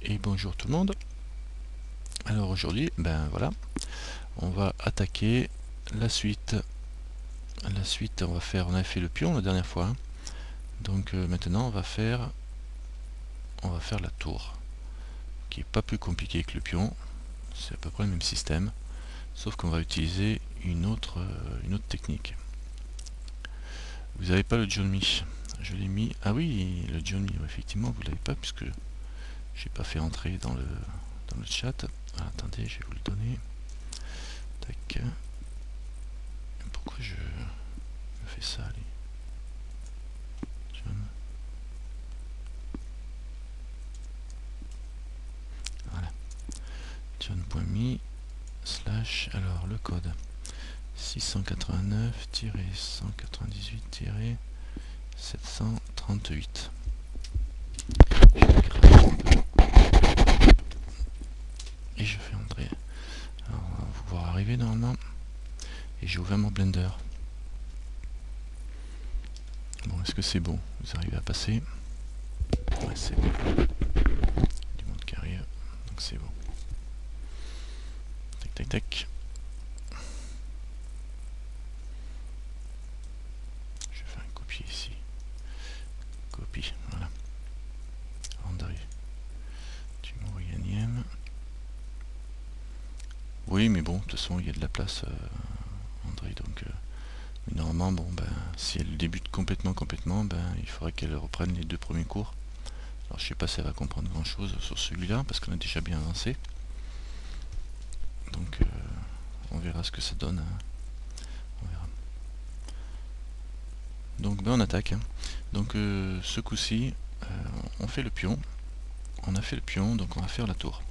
et bonjour tout le monde. Alors aujourd'hui, ben voilà, on va attaquer la suite. La suite, on a fait le pion la dernière fois, hein. Donc maintenant on va faire la tour, qui est pas plus compliqué que le pion. C'est à peu près le même système, sauf qu'on va utiliser une autre technique. Vous n'avez pas le John Me. Je l'ai mis. Ah oui, le John Me, effectivement, vous l'avez pas puisque j'ai pas fait entrer dans le chat. Ah, attendez, je vais vous le donner. Tac. Pourquoi je fais ça, allez. John. Voilà. John.me slash, alors le code 689-198-738. Et je fais entrer. Alors on va vous voir arriver normalement. Et j'ai ouvert mon Blender. Bon, est-ce que c'est bon? Vous arrivez à passer? Ouais, c'est bon. Du monde qui arrive, donc c'est bon. Tac tac tac. Je vais faire un copier ici. Copie, voilà. André. Tu m'envoies énième. Oui, mais bon, de toute façon, il y a de la place, André, donc... mais normalement, bon, ben, si elle débute complètement, ben, il faudrait qu'elle reprenne les 2 premiers cours. Alors, je sais pas si elle va comprendre grand-chose sur celui-là, parce qu'on a déjà bien avancé. Donc, on verra ce que ça donne. On verra. Donc, ben, on attaque. Hein. Donc, ce coup-ci, on fait le pion. On a fait le pion, donc on va faire la tour.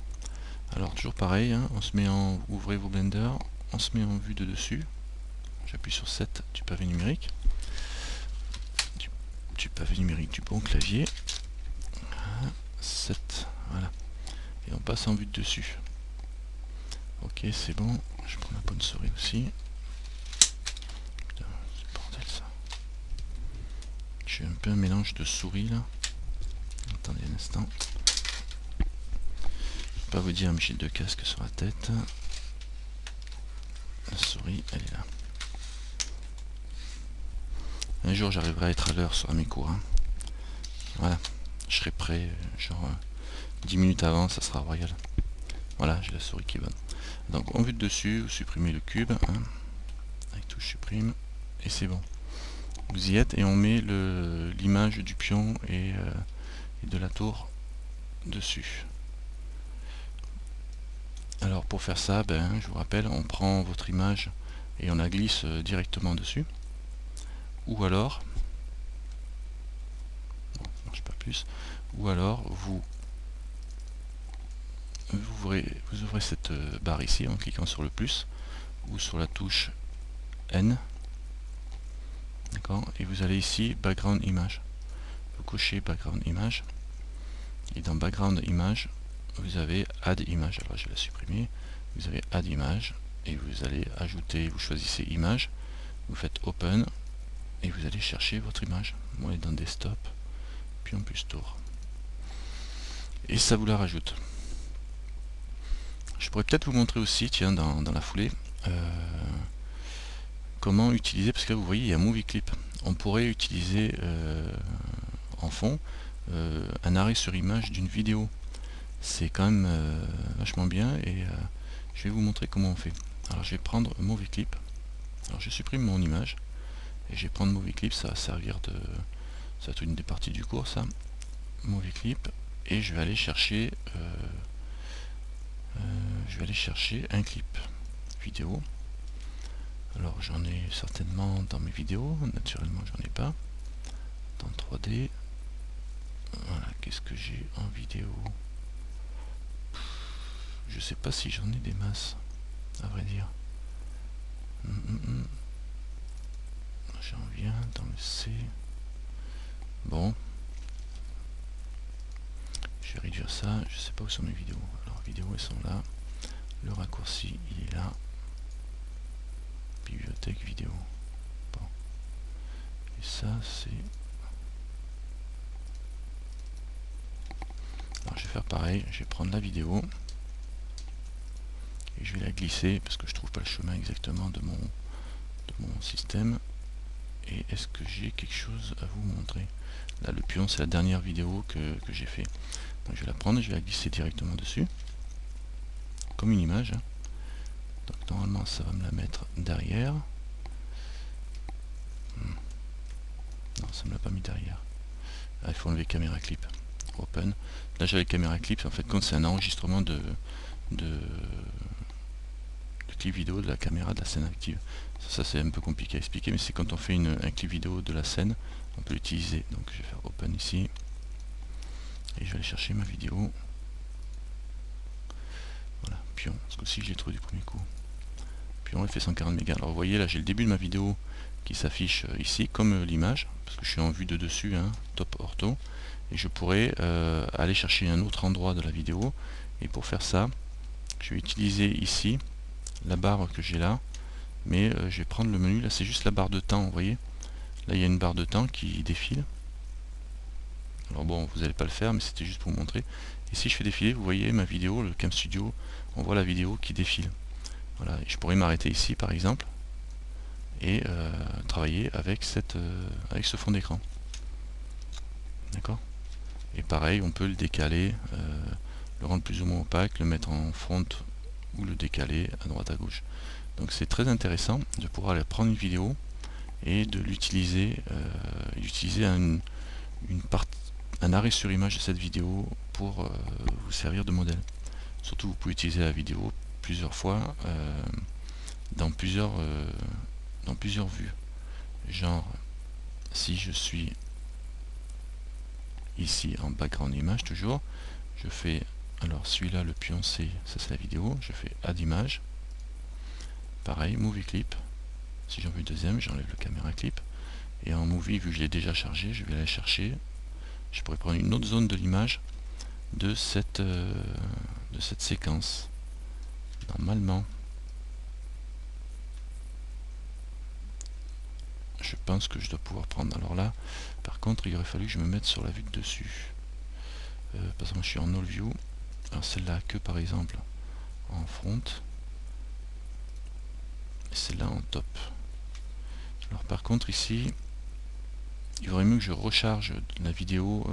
Alors, toujours pareil, hein, on se met en... Ouvrez vos Blender, on se met en vue de dessus. J'appuie sur 7 du pavé numérique. Du pavé numérique du bon clavier. 7, voilà. Et on passe en vue de dessus. Ok, c'est bon. Je prends la bonne souris aussi. Putain, c'est bordel ça. J'ai un peu un mélange de souris là. Attendez un instant. Je vais pas vous dire, mais j'ai 2 casques sur la tête. La souris, elle est là. Un jour, j'arriverai à être à l'heure sur mes cours. Hein. Voilà, je serai prêt, genre 10 minutes avant, ça sera royal. Voilà, j'ai la souris qui est bonne. Donc, en vue de dessus, vous supprimez le cube. Hein, avec touche supprime, et c'est bon. Vous y êtes, et on met l'image du pion et de la tour dessus. Alors pour faire ça, ben, je vous rappelle, on prend votre image et on la glisse directement dessus. Ou alors, non, ça marche pas plus, ou alors vous ouvrez cette barre ici en cliquant sur le plus ou sur la touche N. D'accord, et vous allez ici, background image. Vous cochez background image. Et dans background image, vous avez add image. Alors je vais la supprimer. Vous avez add image et vous allez ajouter, vous choisissez image, vous faites open et vous allez chercher votre image. Moi, elle est dans desktop, puis en plus tour. Et ça vous la rajoute. Je pourrais peut-être vous montrer aussi, tiens, dans la foulée, comment utiliser, parce que là vous voyez, il y a Movie Clip. On pourrait utiliser en fond un arrêt sur image d'une vidéo. C'est quand même vachement bien et je vais vous montrer comment on fait. Alors je vais prendre Movie Clip. Alors je supprime mon image et je vais prendre Movie Clip, ça va servir de... ça va être une des parties du cours ça. Movie Clip et je vais aller chercher un clip vidéo. Alors j'en ai certainement dans mes vidéos, naturellement j'en ai pas. Dans 3D, voilà, qu'est-ce que j'ai en vidéo? Je sais pas si j'en ai des masses, à vrai dire. J'en viens dans le C. Bon. Je vais réduire ça, je sais pas où sont mes vidéos. Alors vidéos elles sont là. Le raccourci il est là. Bibliothèque vidéo. Bon. Et ça c'est... Alors je vais faire pareil, je vais prendre la vidéo et je vais la glisser parce que je trouve pas le chemin exactement de mon système. Et est-ce que j'ai quelque chose à vous montrer? Là, le pion, c'est la dernière vidéo que j'ai fait. Donc je vais la prendre et je vais la glisser directement dessus comme une image. Donc normalement ça va me la mettre derrière. Non, ça me l'a pas mis derrière. Ah, il faut enlever caméra clip. Open. Là j'avais caméra clip, en fait quand c'est un enregistrement de clip vidéo de la caméra de la scène active. Ça c'est un peu compliqué à expliquer, mais c'est quand on fait un clip vidéo de la scène, on peut l'utiliser. Donc je vais faire open ici et je vais aller chercher ma vidéo. Voilà, pion, ce coup-ci je l'ai trouvé du premier coup. Pion, elle fait 140 mégas. Alors vous voyez là j'ai le début de ma vidéo qui s'affiche ici comme l'image, parce que je suis en vue de dessus, hein, top ortho, et je pourrais aller chercher un autre endroit de la vidéo, et pour faire ça je vais utiliser ici la barre que j'ai là, mais je vais prendre le menu, là c'est juste la barre de temps, vous voyez, là il y a une barre de temps qui défile. Alors bon, vous n'allez pas le faire, mais c'était juste pour vous montrer. Et si je fais défiler, vous voyez ma vidéo, le Cam Studio, on voit la vidéo qui défile. Voilà, et je pourrais m'arrêter ici par exemple, et travailler avec ce fond d'écran. D'accord? Et pareil, on peut le décaler, le rendre plus ou moins opaque, le mettre en front ou le décaler à droite à gauche. Donc c'est très intéressant de pouvoir aller prendre une vidéo et de l'utiliser, un arrêt sur image de cette vidéo pour vous servir de modèle. Surtout vous pouvez utiliser la vidéo plusieurs fois dans plusieurs vues. Genre si je suis ici en background image toujours, je fais, alors celui-là le pion ça c'est la vidéo, je fais add image, pareil, movie clip, si j'en veux une deuxième, j'enlève le caméra clip, et en movie, vu que je l'ai déjà chargé, je vais aller chercher, je pourrais prendre une autre zone de l'image de cette séquence, normalement. Je pense que je dois pouvoir prendre, alors là, par contre, il aurait fallu que je me mette sur la vue de dessus, parce que moi je suis en all view, alors celle-là que par exemple en front, et celle-là en top. Alors par contre ici, il vaudrait mieux que je recharge la vidéo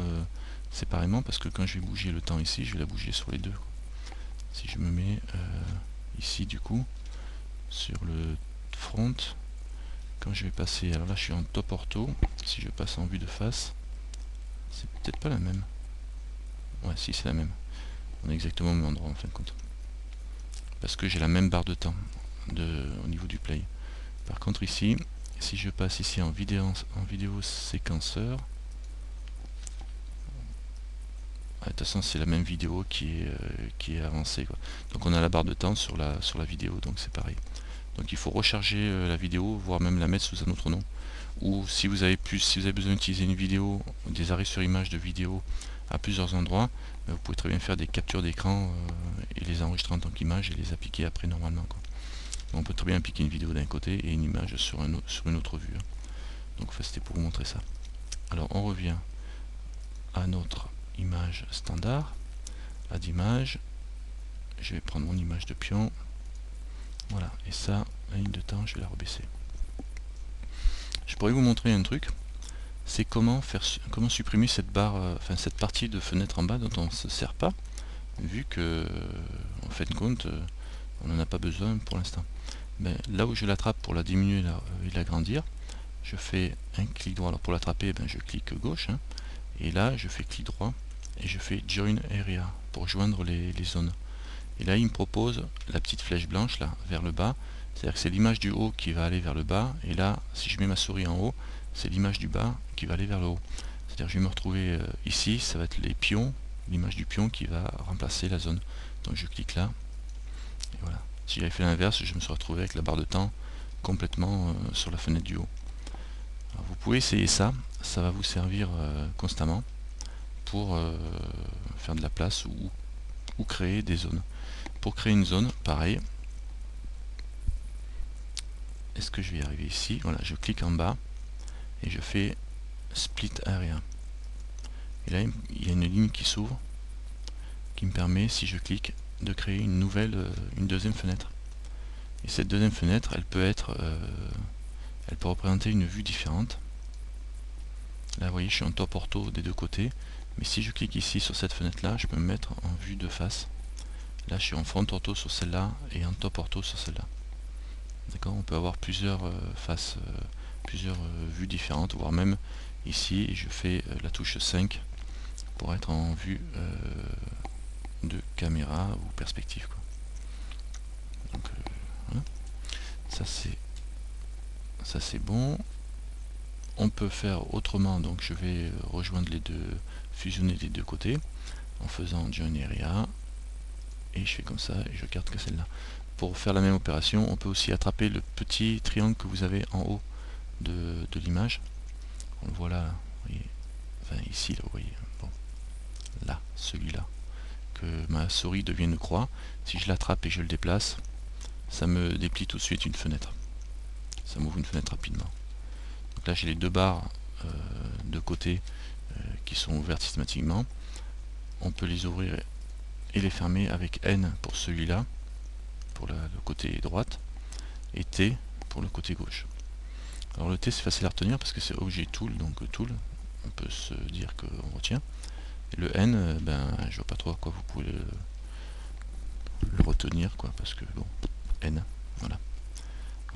séparément, parce que quand je vais bouger le temps ici, je vais la bouger sur les deux. Si je me mets ici du coup, sur le front, quand je vais passer, alors là je suis en top ortho, si je passe en vue de face, c'est peut-être pas la même. Ouais, si c'est la même. On est exactement au même endroit en fin de compte. Parce que j'ai la même barre de temps au niveau du play. Par contre ici, si je passe ici en vidéo séquenceur, de toute façon c'est la même vidéo qui est avancée, quoi. Donc on a la barre de temps sur la vidéo, donc c'est pareil. Donc il faut recharger la vidéo, voire même la mettre sous un autre nom. Ou si vous avez besoin d'utiliser une vidéo, des arrêts sur image de vidéo à plusieurs endroits, vous pouvez très bien faire des captures d'écran et les enregistrer en tant qu'image et les appliquer après normalement, quoi. On peut très bien appliquer une vidéo d'un côté et une image sur une autre vue. Donc c'était pour vous montrer ça. Alors on revient à notre image standard, add image, je vais prendre mon image de pion, voilà, et ça, la ligne de temps, je vais la rebaisser. Je pourrais vous montrer un truc, c'est comment supprimer cette barre, cette partie de fenêtre en bas dont on ne se sert pas, vu que en fin de compte, on n'en a pas besoin pour l'instant. Mais là où je l'attrape pour la diminuer et l'agrandir, je fais un clic droit. Alors pour l'attraper, je clique gauche, hein, et là je fais clic droit et je fais Join Area pour joindre les zones. Et là il me propose la petite flèche blanche là vers le bas, c'est-à-dire que c'est l'image du haut qui va aller vers le bas, et là si je mets ma souris en haut, c'est l'image du bas qui va aller vers le haut. C'est-à-dire que je vais me retrouver ici, ça va être les pions, l'image du pion qui va remplacer la zone. Donc je clique là, et voilà. Si j'avais fait l'inverse, je me serais retrouvé avec la barre de temps complètement sur la fenêtre du haut. Alors, vous pouvez essayer ça, ça va vous servir constamment pour faire de la place ou créer des zones. Pour créer une zone, pareil. Est-ce que je vais y arriver ici? Voilà, je clique en bas et je fais Split Area. Et là, il y a une ligne qui s'ouvre. qui me permet, si je clique, de créer une deuxième fenêtre. Et cette deuxième fenêtre, elle peut représenter une vue différente. Là, vous voyez, je suis en top ortho des deux côtés, mais si je clique ici sur cette fenêtre-là, je peux me mettre en vue de face. Là, je suis en front ortho sur celle-là et en top ortho sur celle-là. D'accord, on peut avoir plusieurs faces, plusieurs vues différentes, voire même ici, je fais la touche 5 pour être en vue de caméra ou perspective, quoi. Donc voilà, ça c'est bon. On peut faire autrement, donc je vais rejoindre les deux, fusionner les deux côtés en faisant Join Area, et je fais comme ça et je garde que celle-là. Pour faire la même opération, on peut aussi attraper le petit triangle que vous avez en haut de l'image. On le voit là, vous voyez, enfin ici, là, vous voyez, bon, là, celui-là, que ma souris devienne une croix. Si je l'attrape et je le déplace, ça me déplie tout de suite une fenêtre. Ça m'ouvre une fenêtre rapidement. Donc là, j'ai les deux barres de côté qui sont ouvertes systématiquement. On peut les ouvrir et les fermer avec N pour celui-là, pour le côté droite, et T pour le côté gauche. Alors le T, c'est facile à retenir parce que c'est objet tool, donc tool, on peut se dire qu'on retient. Et le N, ben je vois pas trop à quoi vous pouvez le retenir, quoi, parce que bon, N, voilà.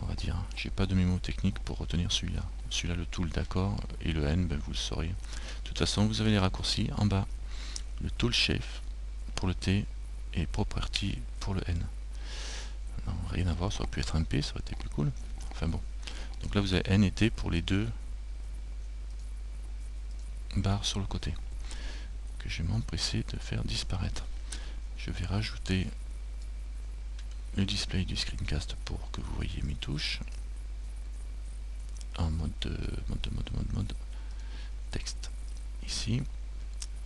On va dire, j'ai pas de mémo technique pour retenir celui-là. Celui-là, le tool, d'accord, et le N, ben vous le saurez. De toute façon, vous avez les raccourcis en bas. Le tool shape pour le T et property pour le N. Non, rien à voir, ça aurait pu être un P, ça aurait été plus cool. Enfin bon. Donc là, vous avez N et T pour les deux barres sur le côté, que je vais m'empresser de faire disparaître. Je vais rajouter le display du screencast pour que vous voyez mes touches en mode texte ici,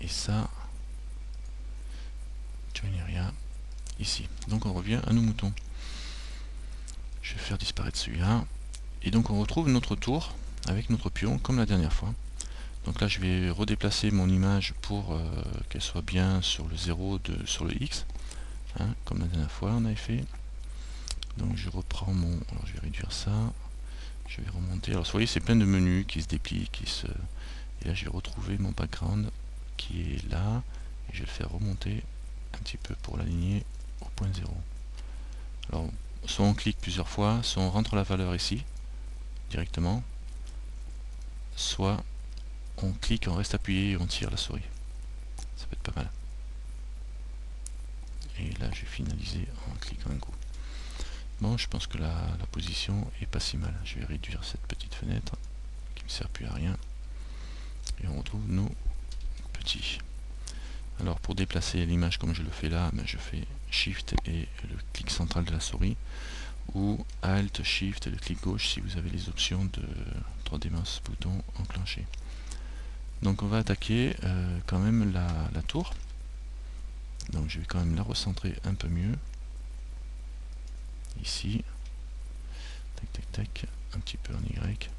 et ça Join Area ici. Donc on revient à nos moutons. Je vais faire disparaître celui-là, et donc on retrouve notre tour avec notre pion comme la dernière fois. Donc là je vais redéplacer mon image pour qu'elle soit bien sur le 0 sur le X, hein, comme la dernière fois on avait fait. Donc je reprends mon... Alors je vais réduire ça, je vais remonter. Alors vous voyez, c'est plein de menus qui se déplient, et là je vais retrouver mon background qui est là, et je vais le faire remonter un petit peu pour l'aligner au point 0. Alors soit on clique plusieurs fois, soit on rentre la valeur ici directement, soit on clique, on reste appuyé et on tire la souris. Ça peut être pas mal. Et là je vais finaliser en cliquant un coup. Bon, je pense que la position est pas si mal. Je vais réduire cette petite fenêtre qui ne sert plus à rien. Et on retrouve nos petits. Alors pour déplacer l'image comme je le fais là, ben je fais Shift et le clic central de la souris, ou Alt, Shift et le clic gauche si vous avez les options de 3D Mouse bouton enclenché. Donc on va attaquer quand même la tour. Donc je vais quand même la recentrer un peu mieux. Ici. Tac tac tac. Un petit peu en Y.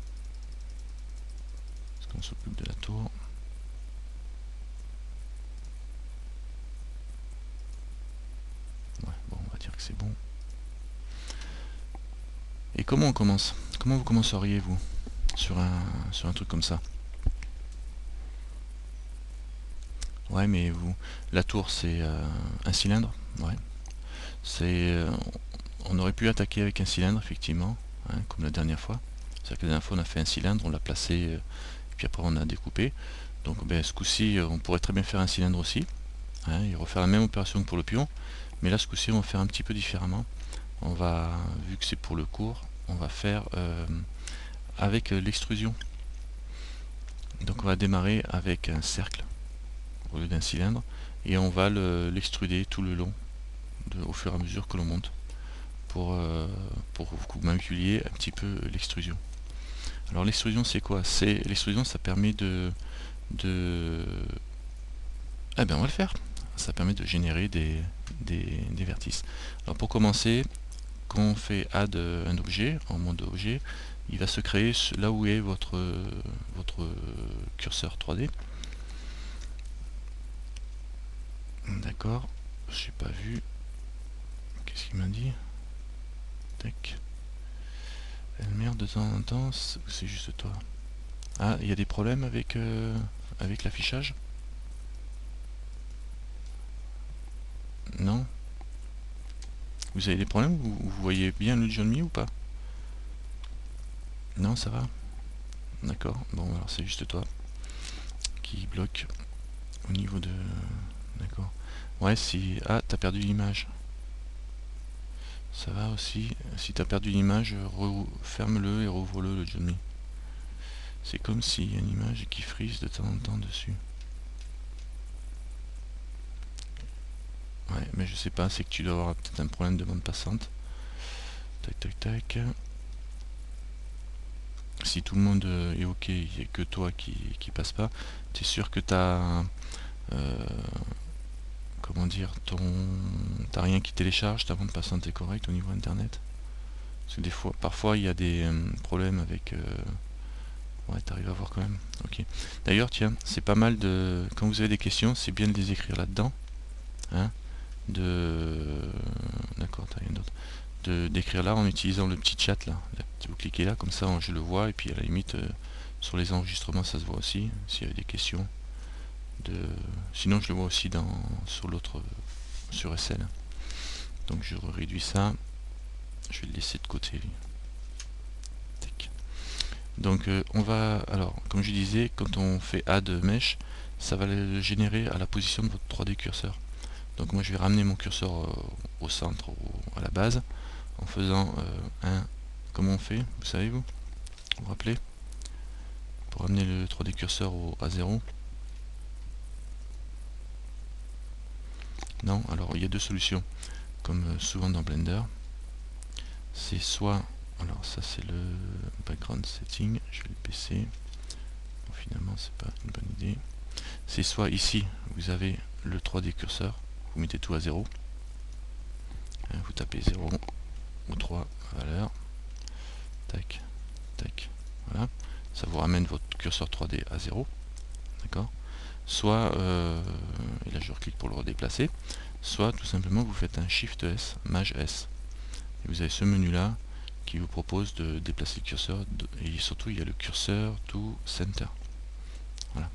Parce qu'on s'occupe de la tour. Ouais, bon, on va dire que c'est bon. Et comment on commence? Comment vous commenceriez vous sur un truc comme ça? Ouais, mais vous, la tour c'est un cylindre, ouais. On aurait pu attaquer avec un cylindre effectivement, hein, comme la dernière fois. C'est-à-dire que la dernière fois on a fait un cylindre, on l'a placé, et puis après on a découpé. Donc ben, ce coup-ci on pourrait très bien faire un cylindre aussi, hein, et refaire la même opération que pour le pion. Mais là ce coup-ci on va faire un petit peu différemment. On va, vu que c'est pour le cours, on va faire avec l'extrusion. Donc on va démarrer avec un cercle au lieu d'un cylindre, et on va l'extruder tout le long au fur et à mesure que l'on monte pour que vous manipuliez un petit peu l'extrusion. Alors l'extrusion c'est quoi? L'extrusion ça permet ah ben on va le faire. Ça permet de générer des vertices. Alors pour commencer, quand on fait add un objet en mode objet, il va se créer là où est votre curseur 3D. D'accord, j'ai pas vu. Qu'est-ce qu'il m'a dit? Tac. Elle merde de temps en temps, c'est juste toi. Ah, il y a des problèmes avec l'affichage? Non? Vous avez des problèmes? Vous voyez bien le John Mi ou pas? Non, ça va? D'accord, bon alors c'est juste toi qui bloque au niveau de... D'accord. Ouais, si... Ah, t'as perdu l'image. Ça va aussi. Si t'as perdu l'image, ferme-le et rouvre-le, le John Mi. C'est comme s'il y a une image qui frise de temps en temps dessus. Ouais, mais je sais pas, c'est que tu dois avoir peut-être un problème de bande passante. Tac, tac, tac. Si tout le monde est ok, il n'y a que toi qui passe pas, tu es sûr que tu as... comment dire, t'as rien qui télécharge, ta bande passante est correcte au niveau internet? Parce que des fois, parfois il y a des problèmes avec... ouais, t'arrives à voir quand même. Ok. D'ailleurs, tiens, c'est pas mal de... Quand vous avez des questions, c'est bien de les écrire là-dedans. Hein, d'accord, t'as rien d'autre. D'écrire là en utilisant le petit chat là. Vous cliquez là, comme ça je le vois, et puis à la limite, sur les enregistrements, ça se voit aussi, s'il y avait des questions. Sinon, je le vois aussi sur l'autre, sur SL. Donc je réduis ça, je vais le laisser de côté. Tac. Donc on va, alors comme je disais, quand on fait add mesh, ça va le générer à la position de votre 3D curseur. Donc moi je vais ramener mon curseur au centre, à la base, en faisant comment on fait, vous savez vous vous rappelez, pour ramener le 3D curseur à 0? Non, alors il y a deux solutions, comme souvent dans Blender. C'est soit, alors ça c'est le background setting, je vais le baisser, bon, finalement c'est pas une bonne idée. C'est soit ici, vous avez le 3D curseur, vous mettez tout à 0, vous tapez 0 ou 3 valeurs, tac, tac, voilà, ça vous ramène votre curseur 3D à 0, d'accord. Soit, et là je reclique pour le redéplacer, soit tout simplement vous faites un Shift S, Maj S, et vous avez ce menu là qui vous propose de déplacer le curseur, et surtout il y a le curseur to center, voilà,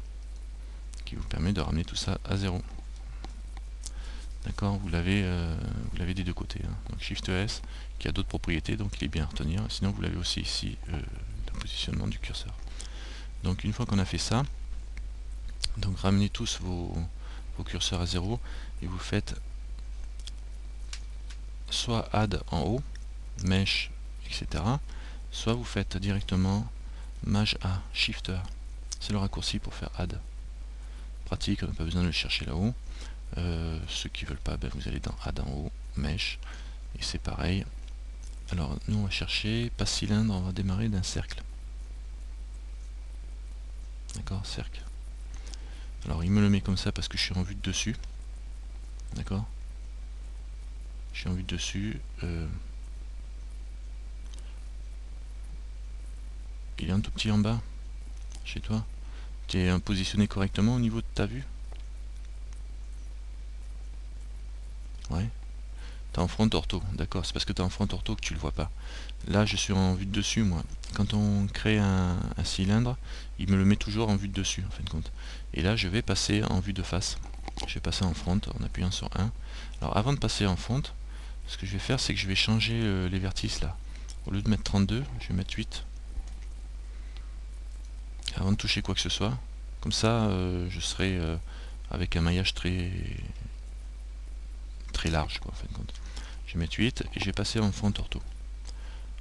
qui vous permet de ramener tout ça à 0. D'accord, vous l'avez des deux côtés, hein. Donc Shift S qui a d'autres propriétés, donc il est bien à retenir. Sinon vous l'avez aussi ici, le positionnement du curseur. Donc une fois qu'on a fait ça, donc ramenez tous vos curseurs à 0 et vous faites soit add en haut, mesh, etc. Soit vous faites directement Maj A, Shifter. C'est le raccourci pour faire add. Pratique, on n'a pas besoin de le chercher là-haut. Ceux qui veulent pas, ben vous allez dans add en haut, mesh, et c'est pareil. Alors nous on va chercher, pas cylindre, on va démarrer d'un cercle. D'accord, cercle. Alors il me le met comme ça parce que je suis en vue de dessus. D'accord, je suis en vue de dessus. Il est un tout petit en bas, chez toi. Tu es positionné correctement au niveau de ta vue? Ouais. T'es en front ortho, d'accord, c'est parce que tu es en front ortho que tu le vois pas. Là je suis en vue de dessus moi. Quand on crée un cylindre, il me le met toujours en vue de dessus en fin de compte. Et là je vais passer en vue de face. Je vais passer en front en appuyant sur 1. Alors avant de passer en front, ce que je vais faire c'est que je vais changer les vertices là. Au lieu de mettre 32, je vais mettre 8. Avant de toucher quoi que ce soit. Comme ça je serai avec un maillage très large quoi en fin de compte. Je vais mettre 8 et je vais passer en front ortho.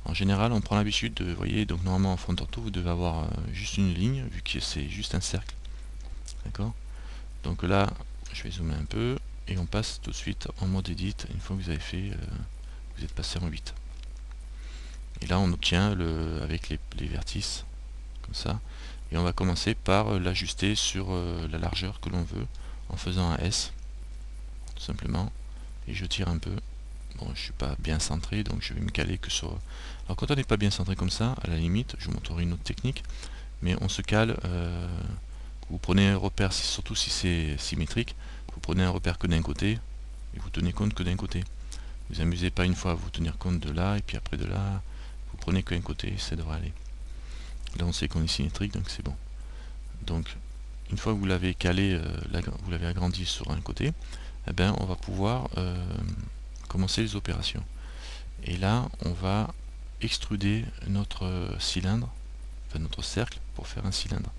En général, on prend l'habitude de, vous voyez, donc normalement en front ortho, vous devez avoir juste une ligne, vu que c'est juste un cercle. D'accord. Donc là, je vais zoomer un peu, et on passe tout de suite en mode edit, une fois que vous avez fait, vous êtes passé en 8. Et là, on obtient, avec les vertices, comme ça, et on va commencer par l'ajuster sur la largeur que l'on veut, en faisant un S, tout simplement, et je tire un peu. Bon, je suis pas bien centré, donc je vais me caler que sur... Alors quand on n'est pas bien centré comme ça, à la limite, je vous montrerai une autre technique, mais on se cale Vous prenez un repère, surtout si c'est symétrique, vous prenez un repère que d'un côté et vous tenez compte que d'un côté. Vous amusez pas une fois à vous tenir compte de là et puis après de là, vous prenez qu'un côté, ça devrait aller. Là on sait qu'on est symétrique, donc c'est bon. Donc une fois que vous l'avez calé, vous l'avez agrandi sur un côté, eh ben, on va pouvoir commencer les opérations. Et là on va extruder notre cylindre, enfin notre cercle, pour faire un cylindre.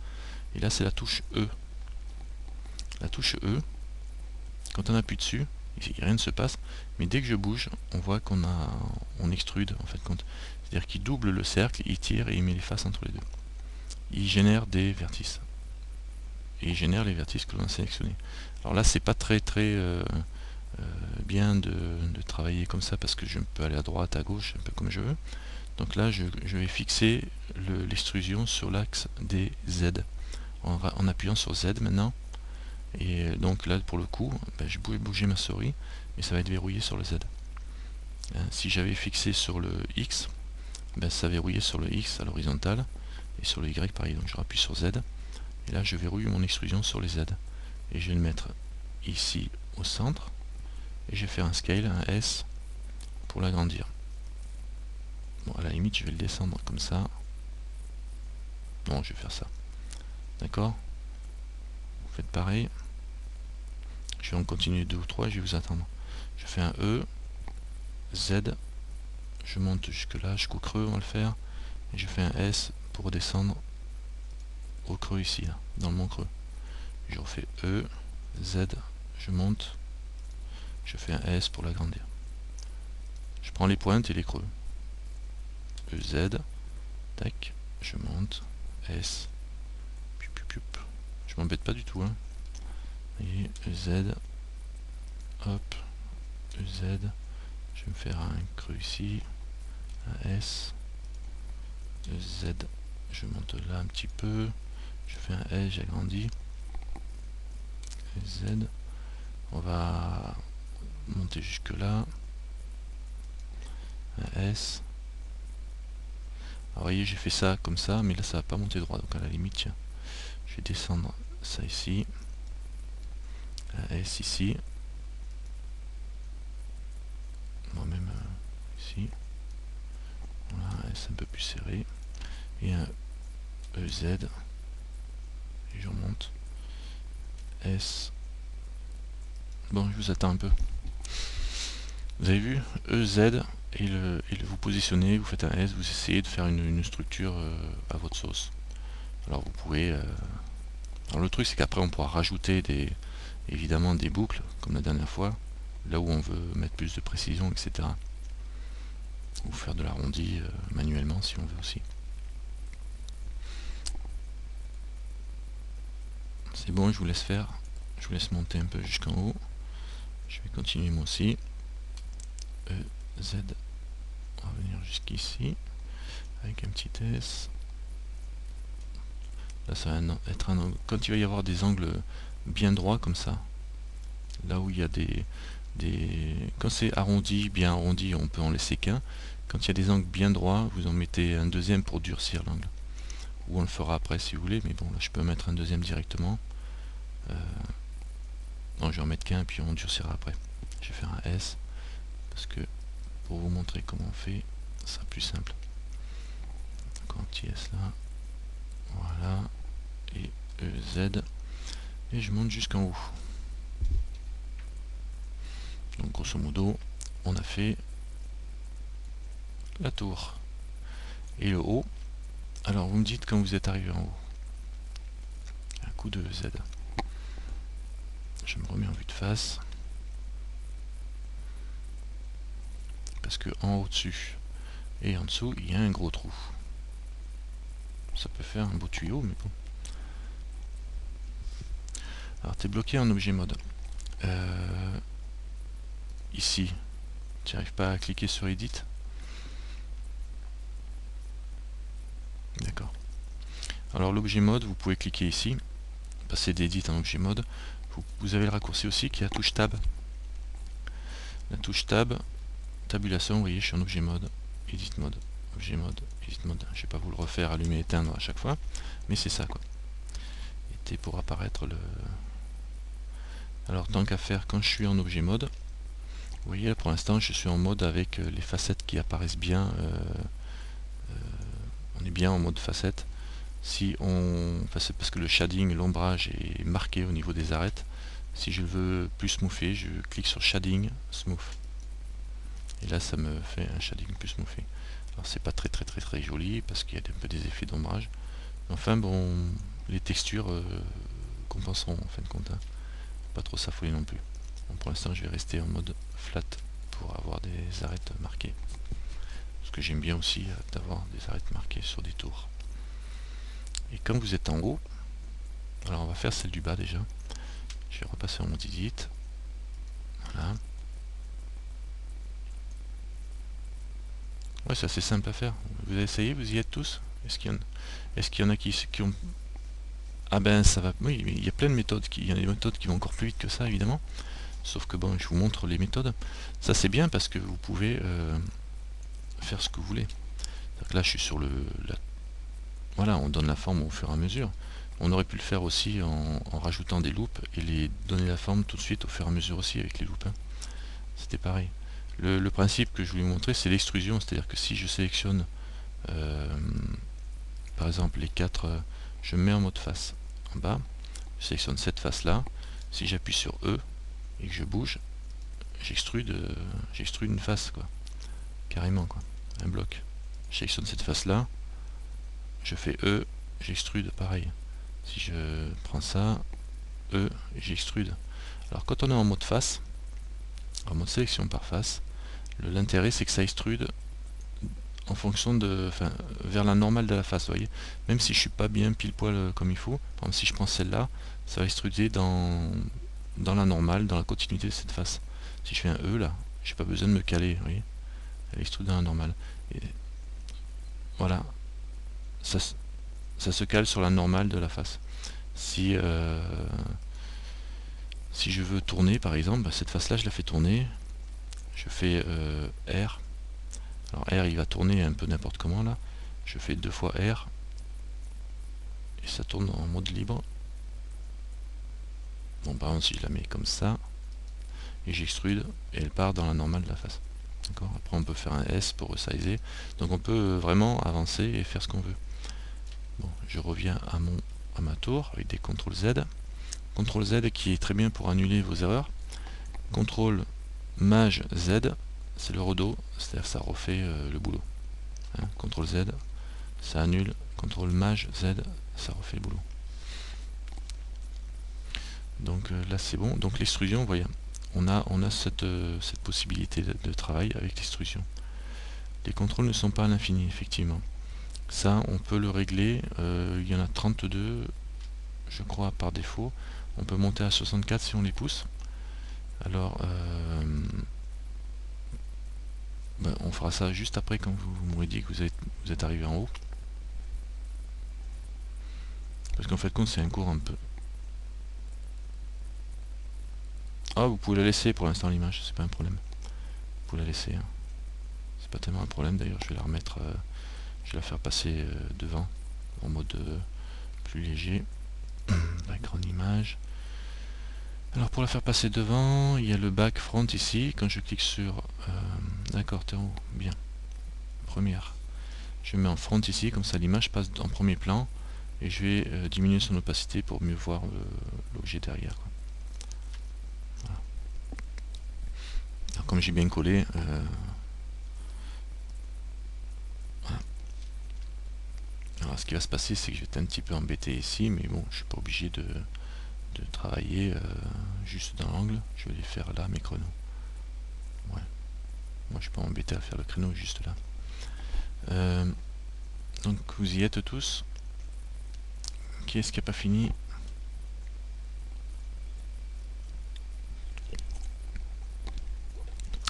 Et là c'est la touche E. La touche E, quand on appuie dessus, rien ne se passe, mais dès que je bouge, on voit on extrude en fait compte. C'est-à-dire qu'il double le cercle, il tire et il met les faces entre les deux. Il génère des vertices. Et il génère les vertices que l'on a sélectionnés. Alors là, c'est pas très bien de travailler comme ça parce que je peux aller à droite, à gauche, un peu comme je veux. Donc là, je vais fixer l'extrusion sur l'axe des Z. En appuyant sur Z maintenant. Et donc là, pour le coup, ben, je pouvais bouger ma souris et ça va être verrouillé sur le Z. Si j'avais fixé sur le X, ben, ça verrouillait sur le X à l'horizontale et sur le Y pareil. Donc je rappuie sur Z et là je verrouille mon extrusion sur les Z. Et je vais le mettre ici au centre et je vais faire un scale, un S pour l'agrandir. Bon, à la limite je vais le descendre comme ça. Non, je vais faire ça. D'accord? Vous faites pareil. Je vais en continuer 2 ou 3, je vais vous attendre. Je fais un E, Z, je monte jusque là, jusqu'au creux, on va le faire. Et je fais un S pour redescendre au creux ici, là, dans le mont creux. Je refais E, Z, je monte, je fais un S pour l'agrandir. Je prends les pointes et les creux. E, Z, tac, je monte, S, je m'embête pas du tout, hein. Et E, Z, hop, E, Z, je vais me faire un creux ici, un S, E, Z, je monte là un petit peu, je fais un S, j'agrandis, E, Z, on va monter jusque là, un S. Alors voyez, j'ai fait ça comme ça, mais là ça va pas monter droit, donc à la limite, tiens, je vais descendre ça ici, un S ici, moi-même ici, voilà, un S un peu plus serré, et un EZ, et je remonte, S, bon je vous attends un peu, vous avez vu, EZ, et vous positionnez, vous faites un S, vous essayez de faire une structure à votre sauce. Alors vous pouvez, alors le truc c'est qu'après on pourra rajouter évidemment des boucles, comme la dernière fois, là où on veut mettre plus de précision, etc. Ou faire de l'arrondi manuellement si on veut aussi. C'est bon, je vous laisse faire, je vous laisse monter un peu jusqu'en haut. Je vais continuer moi aussi. E, Z, on va venir jusqu'ici, avec un petit S. Là ça va être un angle, quand il va y avoir des angles bien droits comme ça, là où il y a quand c'est arrondi, bien arrondi, on peut en laisser qu'un. Quand il y a des angles bien droits, vous en mettez un deuxième pour durcir l'angle. Ou on le fera après si vous voulez, mais bon là je peux mettre un deuxième directement. Non, je vais en mettre qu'un puis on durcira après. Je vais faire un S parce que pour vous montrer comment on fait, ça sera plus simple. Donc un petit S là, voilà, et EZ, et je monte jusqu'en haut. Donc grosso modo, on a fait la tour et le haut. Alors vous me dites quand vous êtes arrivé en haut. Un coup de Z. Je me remets en vue de face. Parce que en haut dessus et en dessous, il y a un gros trou. Ça peut faire un beau tuyau, mais bon. Alors tu es bloqué en objet mode. Ici, tu n'arrives pas à cliquer sur Edit. D'accord. Alors l'objet mode, vous pouvez cliquer ici, passer d'Edit en objet mode. Vous avez le raccourci aussi qui est la touche Tab. La touche Tab, tabulation, vous voyez, je suis en objet mode, Edit mode, objet mode, Edit mode. Je ne vais pas vous le refaire, allumer, éteindre à chaque fois, mais c'est ça quoi. Et et pour apparaître le... Alors tant qu'à faire, quand je suis en objet mode, vous voyez là pour l'instant je suis en mode avec les facettes qui apparaissent bien, on est bien en mode facette. Si on... Enfin, c'est parce que le shading, l'ombrage est marqué au niveau des arêtes. Si je veux plus smoother, je clique sur shading, smooth. Et là ça me fait un shading plus smoothé. Alors c'est pas très joli parce qu'il y a un peu des effets d'ombrage. Enfin bon, les textures compenseront en fin de compte. Hein. Pas trop s'affoler non plus. Bon, pour l'instant je vais rester en mode flat pour avoir des arêtes marquées. Parce que j'aime bien aussi d'avoir des arêtes marquées sur des tours. Et quand vous êtes en haut, alors on va faire celle du bas déjà. Je vais repasser en mode edit. Voilà. Ouais, c'est assez simple à faire. Vous avez essayé, vous y êtes tous? Est-ce qu'il y en a qui ont... Ah ben ça va... Oui, il y a plein de méthodes. Il y a des méthodes qui vont encore plus vite que ça, évidemment. Sauf que bon, je vous montre les méthodes. Ça c'est bien parce que vous pouvez faire ce que vous voulez. Donc là je suis sur le... Voilà, on donne la forme au fur et à mesure. On aurait pu le faire aussi en rajoutant des loops et les donner la forme tout de suite au fur et à mesure aussi avec les loops. Hein. C'était pareil. Le principe que je voulais vous montrer, c'est l'extrusion, c'est-à-dire que si je sélectionne par exemple les 4, je mets en mode face en bas, je sélectionne cette face là, si j'appuie sur E et que je bouge, j'extrude une face quoi, carrément quoi, un bloc. Je sélectionne cette face là, je fais E, j'extrude pareil. Si je prends ça, E, j'extrude. Alors quand on est en mode face, en mode sélection par face, l'intérêt c'est que ça extrude en fonction de, enfin, vers la normale de la face, vous voyez. Même si je suis pas bien pile poil comme il faut, par exemple si je prends celle-là, ça va extruder dans la normale, dans la continuité de cette face. Si je fais un E là, j'ai pas besoin de me caler, vous voyez. Elle extrude dans la normale. Et voilà, ça se cale sur la normale de la face. Si je veux tourner par exemple, bah, cette face là je la fais tourner, je fais R. Alors R il va tourner un peu n'importe comment là, je fais 2 fois R et ça tourne en mode libre. Bon par exemple si je la mets comme ça et j'extrude et elle part dans la normale de la face. D'accord. Après on peut faire un S pour resizer, donc on peut vraiment avancer et faire ce qu'on veut. Bon, je reviens à ma tour avec des CTRL Z. CTRL Z qui est très bien pour annuler vos erreurs. CTRL Maj Z, c'est le redo, c'est-à-dire ça refait le boulot. Hein, CTRL Z, ça annule. CTRL Maj Z, ça refait le boulot. Donc là c'est bon. Donc l'extrusion, vous voyez, on a cette possibilité de travail avec l'extrusion. Les contrôles ne sont pas à l'infini, effectivement. Ça, on peut le régler. Il y en a 32, je crois, par défaut. On peut monter à 64 si on les pousse. Alors, ben, on fera ça juste après quand vous m'aurez dit que vous êtes arrivé en haut. Parce qu'en fait, c'est un cours un peu... Ah, vous pouvez la laisser pour l'instant l'image, c'est pas un problème. Vous pouvez la laisser. Hein. C'est pas tellement un problème d'ailleurs, je vais la remettre... je vais la faire passer devant, en mode plus léger. La grande image. Alors pour la faire passer devant, il y a le back front ici. Quand je clique sur... d'accord, t'es en haut, bien. Première. Je mets en front ici, comme ça l'image passe en premier plan. Et je vais diminuer son opacité pour mieux voir l'objet derrière. Quoi. Voilà. Alors comme j'ai bien collé... voilà. Alors ce qui va se passer, c'est que je vais être un petit peu embêté ici, mais bon, je suis pas obligé de travailler juste dans l'angle. Je vais les faire là, mes créneaux. Ouais. Moi, je suis pas embêté à faire le créneau juste là. Donc, vous y êtes tous. Qui est-ce qui n'a pas fini?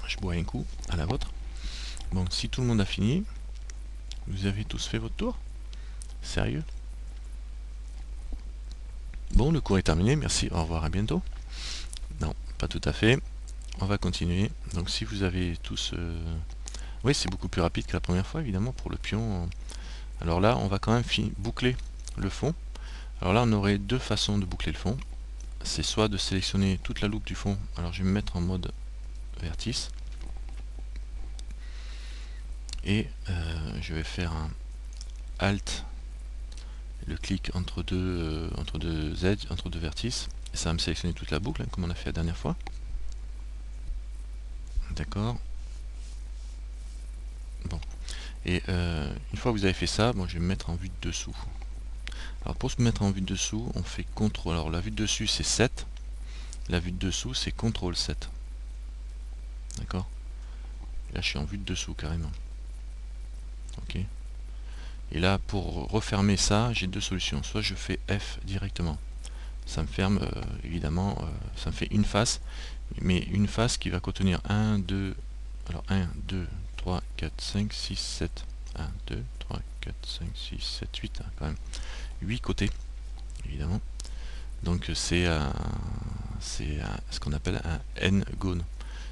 Je bois un coup à la vôtre. Bon, si tout le monde a fini, vous avez tous fait votre tour? Sérieux? Bon, le cours est terminé, merci, au revoir, à bientôt. Non, pas tout à fait. On va continuer. Donc si vous avez tous... Oui, c'est beaucoup plus rapide que la première fois, évidemment, pour le pion. Alors là, on va quand même boucler le fond. Alors là on aurait deux façons de boucler le fond. C'est soit de sélectionner toute la loupe du fond, alors je vais me mettre en mode vertice, et je vais faire un Alt, le clic entre deux edges, entre deux vertices, et ça va me sélectionner toute la boucle, hein, comme on a fait la dernière fois. D'accord. Bon. Et une fois que vous avez fait ça, bon, je vais me mettre en vue de dessous. Alors pour se mettre en vue de dessous, on fait CTRL. Alors la vue de dessus c'est 7, la vue de dessous c'est CTRL 7. D'accord. Là je suis en vue de dessous carrément. Ok. Et là pour refermer ça, j'ai deux solutions. Soit je fais F directement. Ça me ferme évidemment, ça me fait une face, mais une face qui va contenir 1, 2, alors 1, 2, 3, 4, 5, 6, 7. 1, 2, 3, 4, 5, 6, 7, 8, hein, quand même. 8 côtés, évidemment. Donc c'est ce qu'on appelle un n-gone,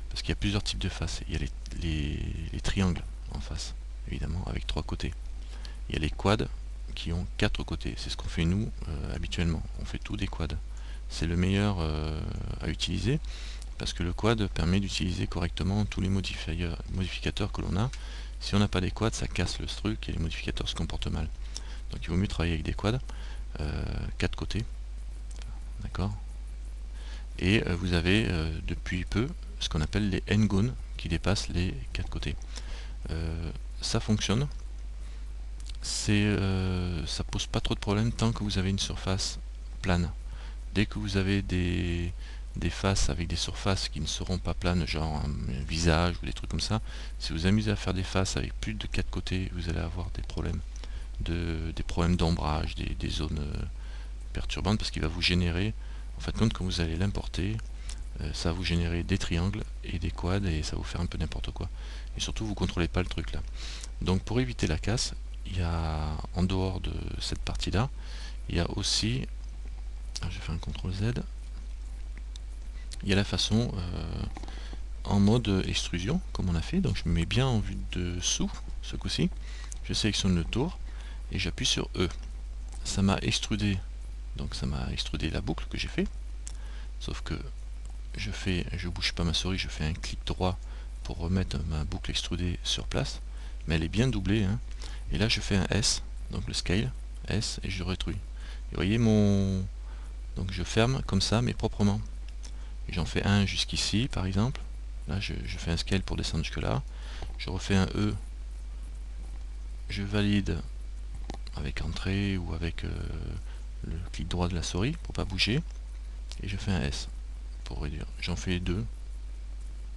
parce qu'il y a plusieurs types de faces. Il y a les triangles en face, évidemment, avec 3 côtés. Il y a les quads qui ont 4 côtés. C'est ce qu'on fait nous habituellement. On fait tout des quads. C'est le meilleur à utiliser, parce que le quad permet d'utiliser correctement tous les modificateurs que l'on a. Si on n'a pas des quads, ça casse le truc et les modificateurs se comportent mal. Donc il vaut mieux travailler avec des quads, 4 côtés. D'accord. Et vous avez depuis peu ce qu'on appelle les n-gones qui dépassent les 4 côtés. Ça fonctionne. Ça pose pas trop de problème tant que vous avez une surface plane. Dès que vous avez des faces avec des surfaces qui ne seront pas planes, genre un visage ou des trucs comme ça, si vous amusez à faire des faces avec plus de 4 côtés, vous allez avoir des problèmes d'ombrage, des zones perturbantes, parce qu'il va vous générer, en fin de compte, quand vous allez l'importer, ça va vous générer des triangles et des quads et ça va vous faire un peu n'importe quoi. Et surtout, vous contrôlez pas le truc là. Donc pour éviter la casse, il y a, en dehors de cette partie là, il y a aussi, je fais un CTRL Z, il y a la façon en mode extrusion, comme on a fait. Donc je me mets bien en vue dessous ce coup-ci, je sélectionne le tour et j'appuie sur E. Ça m'a extrudé, donc ça m'a extrudé la boucle que j'ai fait, sauf que je bouge pas ma souris, je fais un clic droit pour remettre ma boucle extrudée sur place, mais elle est bien doublée, hein. Et là je fais un S, donc le scale, S, et je rétruis. Et vous voyez donc je ferme comme ça, mais proprement. J'en fais un jusqu'ici par exemple, là je fais un scale pour descendre jusque là, je refais un E, je valide avec entrée ou avec le clic droit de la souris pour pas bouger, et je fais un S pour réduire. J'en fais deux.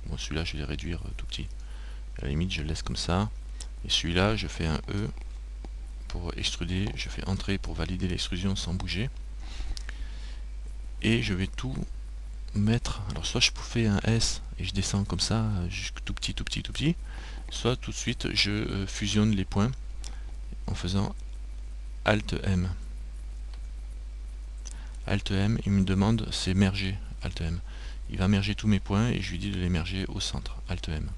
Bon, celui-là je vais les réduire tout petit. À la limite je le laisse comme ça. Et celui-là je fais un E pour extruder, je fais entrée pour valider l'extrusion sans bouger. Et je vais tout mettre. Alors soit je fais un S et je descends comme ça, jusqu'à tout petit, tout petit, tout petit. Soit tout de suite je fusionne les points en faisant Alt M. Alt M, il me demande, c'est merger, Alt M. Il va merger tous mes points et je lui dis de les merger au centre, Alt M.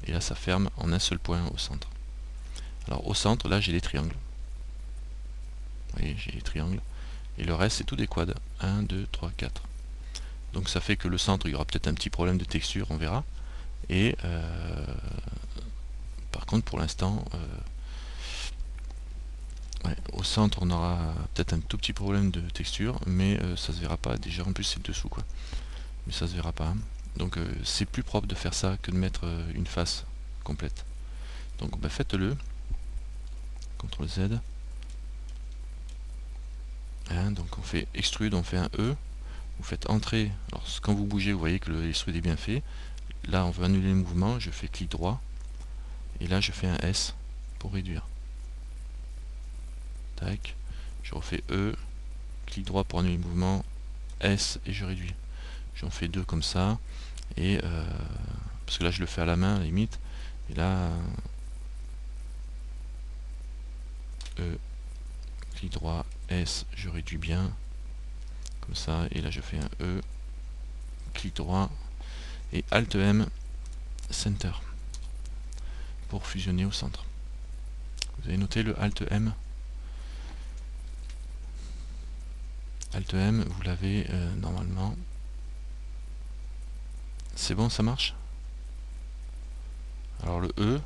Et là ça ferme en un seul point au centre. Alors au centre, là j'ai les triangles. Vous voyez, j'ai les triangles. Et le reste c'est tout des quads. 1, 2, 3, 4. Donc ça fait que le centre, il y aura peut-être un petit problème de texture, on verra. Et par contre pour l'instant, au centre on aura peut-être un tout petit problème de texture, mais ça se verra pas. Déjà en plus c'est dessous quoi. Mais ça se verra pas. Donc c'est plus propre de faire ça que de mettre une face complète. Donc bah, faites-le. CTRL Z. Hein, donc on fait extrude, on fait un E. Vous faites entrer. Alors quand vous bougez, vous voyez que l'extrude est bien fait. Là on veut annuler le mouvement, je fais clic droit. Et là je fais un S pour réduire. Tac. Je refais E, clic droit pour annuler le mouvement, S et je réduis. J'en fais deux comme ça. Et parce que là je le fais à la main à la limite. Et là E, clic droit, S, je réduis bien. Comme ça. Et là je fais un E, clic droit et Alt M, Center. Pour fusionner au centre. Vous avez noté le Alt M? Alt M, vous l'avez normalement. C'est bon, ça marche? Alors le E,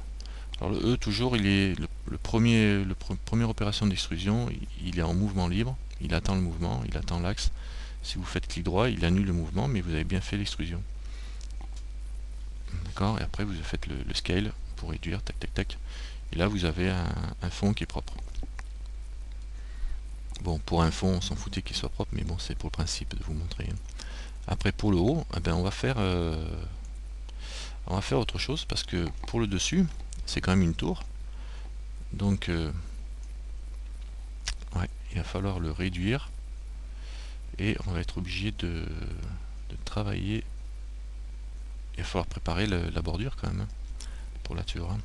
toujours, il est première opération d'extrusion, il est en mouvement libre, il attend le mouvement, il attend l'axe. Si vous faites clic droit, il annule le mouvement, mais vous avez bien fait l'extrusion. D'accord? Et après vous faites le scale pour réduire, tac tac tac. Et là vous avez un fond qui est propre. Bon, pour un fond, on s'en foutait qu'il soit propre, mais bon, c'est pour le principe de vous montrer. Après pour le haut, eh ben, on va faire autre chose, parce que pour le dessus, c'est quand même une tour. Donc ouais, il va falloir le réduire. Et on va être obligé de travailler. Il va falloir préparer la bordure quand même, hein, pour la tour. Hein.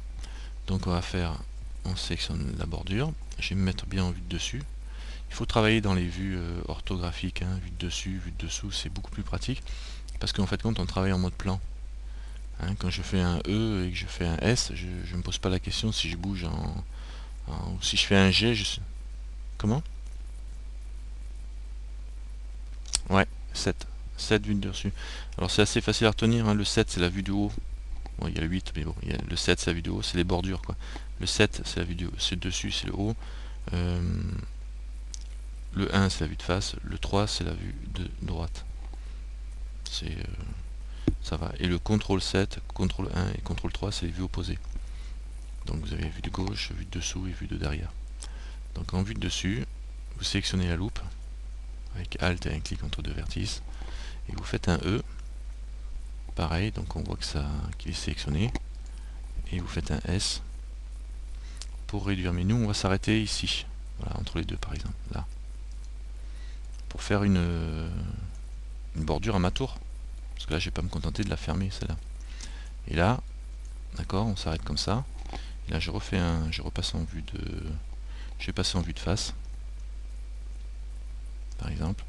Donc on va faire, on sélectionne la bordure. Je vais me mettre bien en vue de dessus. Il faut travailler dans les vues orthographiques, hein, vue de dessus, vue de dessous, c'est beaucoup plus pratique. Parce qu'en fait, quand on travaille en mode plan, hein, quand je fais un E et que je fais un S, je ne me pose pas la question si je bouge ou si je fais un G, comment? Ouais, 7. 7 vues de dessus. Alors c'est assez facile à retenir, hein. Le 7 c'est la vue du haut. Bon, il y a le 8, mais bon, le 7 c'est la vue du haut, c'est les bordures quoi. Le 7 c'est la vue du haut, c'est dessus, c'est le haut. Le 1 c'est la vue de face, le 3 c'est la vue de droite. C'est ça va. Et le CTRL 7, CTRL 1 et CTRL 3 c'est les vues opposées. Donc vous avez vue de gauche, vue de dessous et vue de derrière. Donc en vue de dessus, vous sélectionnez la loupe avec Alt et un clic entre deux vertices et vous faites un E. Pareil, donc on voit que qu'il est sélectionné et vous faites un S pour réduire. Mais nous on va s'arrêter ici, voilà, entre les deux par exemple, là, pour faire une bordure à ma tour, parce que là je vais pas me contenter de la fermer celle-là. Et là, d'accord, on s'arrête comme ça. Et là je repasse en vue je vais passer en vue de face, par exemple.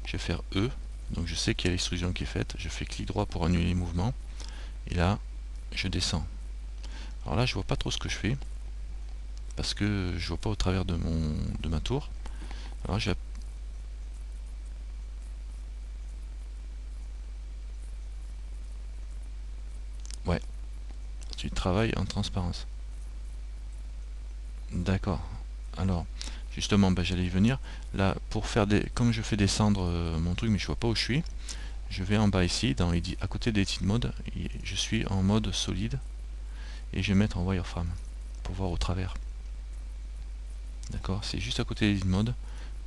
Je vais faire E, donc je sais qu'il y a l'extrusion qui est faite. Je fais clic droit pour annuler les mouvements. Et là, je descends. Alors là, je vois pas trop ce que je fais, parce que je vois pas au travers de ma tour. Alors je vais... Ouais, tu travailles en transparence. D'accord. Alors, justement, bah, j'allais y venir. Là, pour faire comme je fais descendre mon truc, mais je vois pas où je suis, je vais en bas ici, à côté d'Edit Mode, je suis en mode solide, et je vais mettre en wireframe, pour voir au travers. D'accord, c'est juste à côté d'Edit Mode,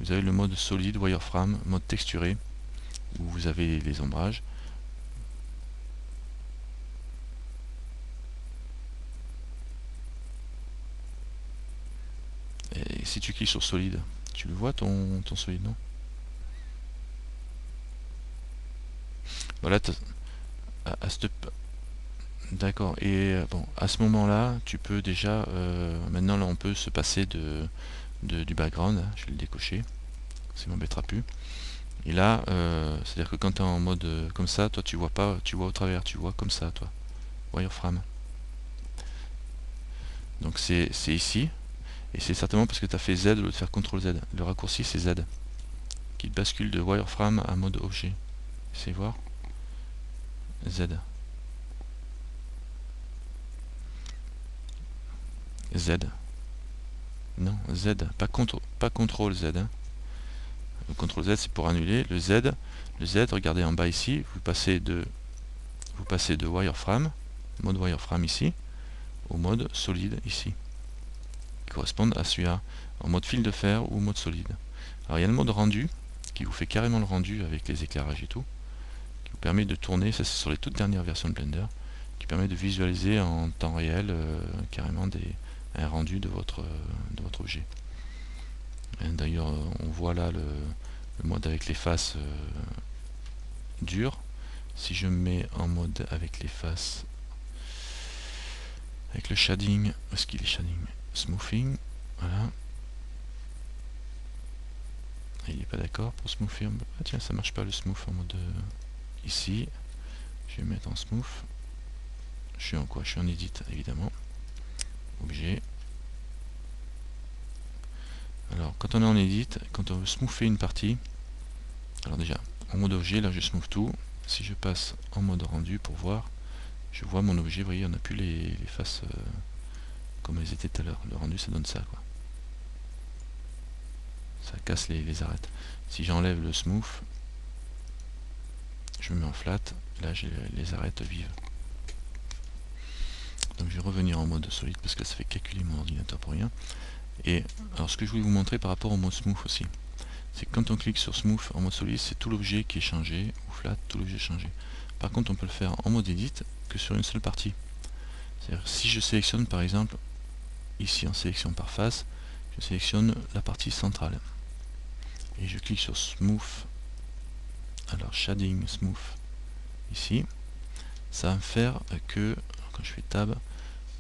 vous avez le mode solide, wireframe, mode texturé, où vous avez les ombrages. Et si tu cliques sur solide, tu le vois ton solide, non? Voilà, d'accord, et bon, à ce moment-là, tu peux déjà, maintenant là on peut se passer du background, je vais le décocher, ça ne m'embêtera plus. Et là, c'est-à-dire que quand tu es en mode comme ça, toi tu vois pas, tu vois au travers, tu vois comme ça, toi, wireframe. Donc c'est ici, et c'est certainement parce que tu as fait Z au lieu de faire CTRL Z. Le raccourci c'est Z, qui te bascule de wireframe à mode objet. Essayez voir. Z. Z. Non, Z, pas CTRL Z. Hein. Le CTRL Z c'est pour annuler. Le Z, regardez en bas ici, vous passez de wireframe, mode wireframe ici, au mode solide ici, qui correspondent à celui-là, en mode fil de fer ou mode solide. Alors il y a le mode rendu, qui vous fait carrément le rendu avec les éclairages et tout, qui vous permet de tourner, ça c'est sur les toutes dernières versions de Blender, qui permet de visualiser en temps réel carrément un rendu de votre objet. D'ailleurs on voit là le mode avec les faces dures. Si je me mets en mode avec les faces, avec le shading, où est-ce qu'il est shading? Smoothing, voilà. Il n'est pas d'accord pour smoother. Ah tiens, ça marche pas le smooth en mode ici. Je vais mettre en smooth. Je suis en quoi? Je suis en edit évidemment. Objet. Alors quand on est en edit, quand on veut smoother une partie, Alors déjà, en mode objet, là je smooth tout. Si je passe en mode rendu pour voir, je vois mon objet, vous voyez, on n'a plus les faces comme elles étaient tout à l'heure. Le rendu, ça donne ça, quoi. Ça casse les arêtes. Si j'enlève le smooth, je me mets en flat, là j'ai les arêtes vives. Donc je vais revenir en mode solide parce que ça fait calculer mon ordinateur pour rien. Et alors ce que je voulais vous montrer par rapport au mode smooth aussi, c'est que quand on clique sur smooth en mode solide, c'est tout l'objet qui est changé, ou flat, tout l'objet changé. Par contre on peut le faire en mode edit que sur une seule partie. C'est-à-dire si je sélectionne par exemple, ici en sélection par face, je sélectionne la partie centrale. Et je clique sur smooth, alors shading smooth, ici, ça va me faire que, quand je fais tab,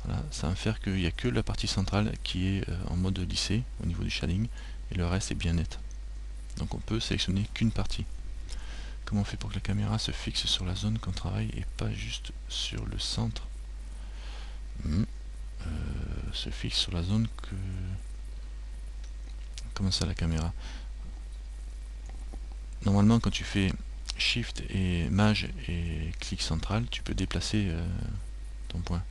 voilà, ça va me faire qu'il n'y a que la partie centrale qui est en mode lissé au niveau du shading, et le reste est bien net. Donc on peut sélectionner qu'une partie. Comment on fait pour que la caméra se fixe sur la zone qu'on travaille et pas juste sur le centre? Se fixe sur la zone que... Comment ça la caméra? Normalement quand tu fais Shift et Maj et clic central, tu peux déplacer ton point.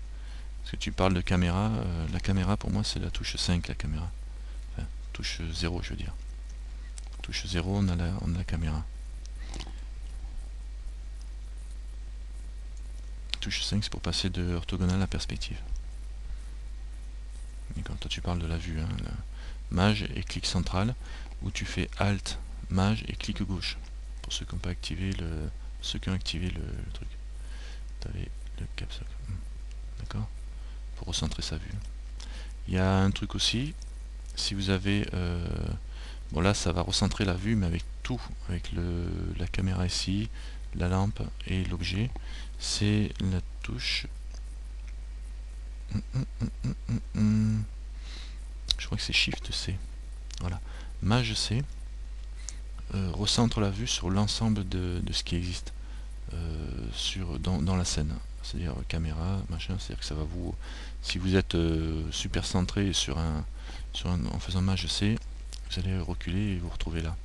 Parce que tu parles de caméra, la caméra pour moi c'est la touche 5, la caméra. Enfin, touche 0 je veux dire. Touche 0, on a la caméra. Touche 5 c'est pour passer de orthogonale à perspective. Et quand toi tu parles de la vue, hein, Maj et clic central, où tu fais Alt, Maj et clic gauche. Pour ceux qui n'ont pas activé le truc. Tu avais le caps lock. D'accord? Pour recentrer sa vue. Il y a un truc aussi, si vous avez bon là ça va recentrer la vue mais avec tout, avec la caméra ici, la lampe et l'objet, c'est la touche je crois que c'est Shift C. Voilà. Maj C recentre la vue sur l'ensemble de ce qui existe dans la scène. C'est-à-dire caméra, machin, c'est-à-dire que ça va vous... Si vous êtes super centré en faisant Maj C, vous allez reculer et vous retrouver là.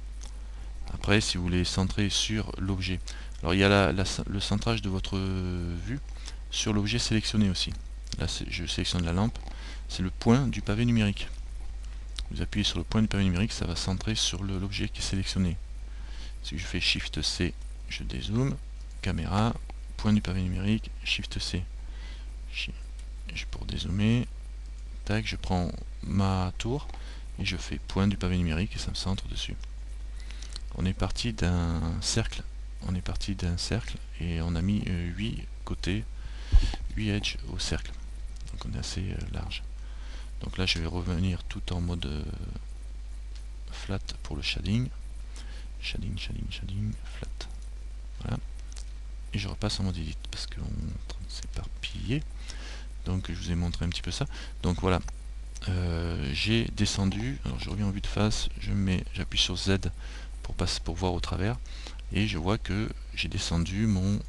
Après, si vous voulez centrer sur l'objet, alors il y a le centrage de votre vue sur l'objet sélectionné aussi. Là, je sélectionne la lampe, c'est le point du pavé numérique. Vous appuyez sur le point du pavé numérique, ça va centrer sur l'objet qui est sélectionné. Si je fais Shift C, je dézoome, caméra, point du pavé numérique, Shift C. Pour dézoomer, tac, je prends ma tour et je fais point du pavé numérique et ça me centre dessus. On est parti d'un cercle, et on a mis 8 côtés, 8 edges au cercle. Donc on est assez large. Donc là je vais revenir tout en mode flat pour le shading. Shading, flat. Voilà. Et je repasse en mode edit parce qu'on est en train de s'éparpiller. Donc je vous ai montré un petit peu ça. Donc voilà. J'ai descendu, alors je reviens en vue de face, j'appuie sur Z pour voir au travers, et je vois que j'ai descendu mon...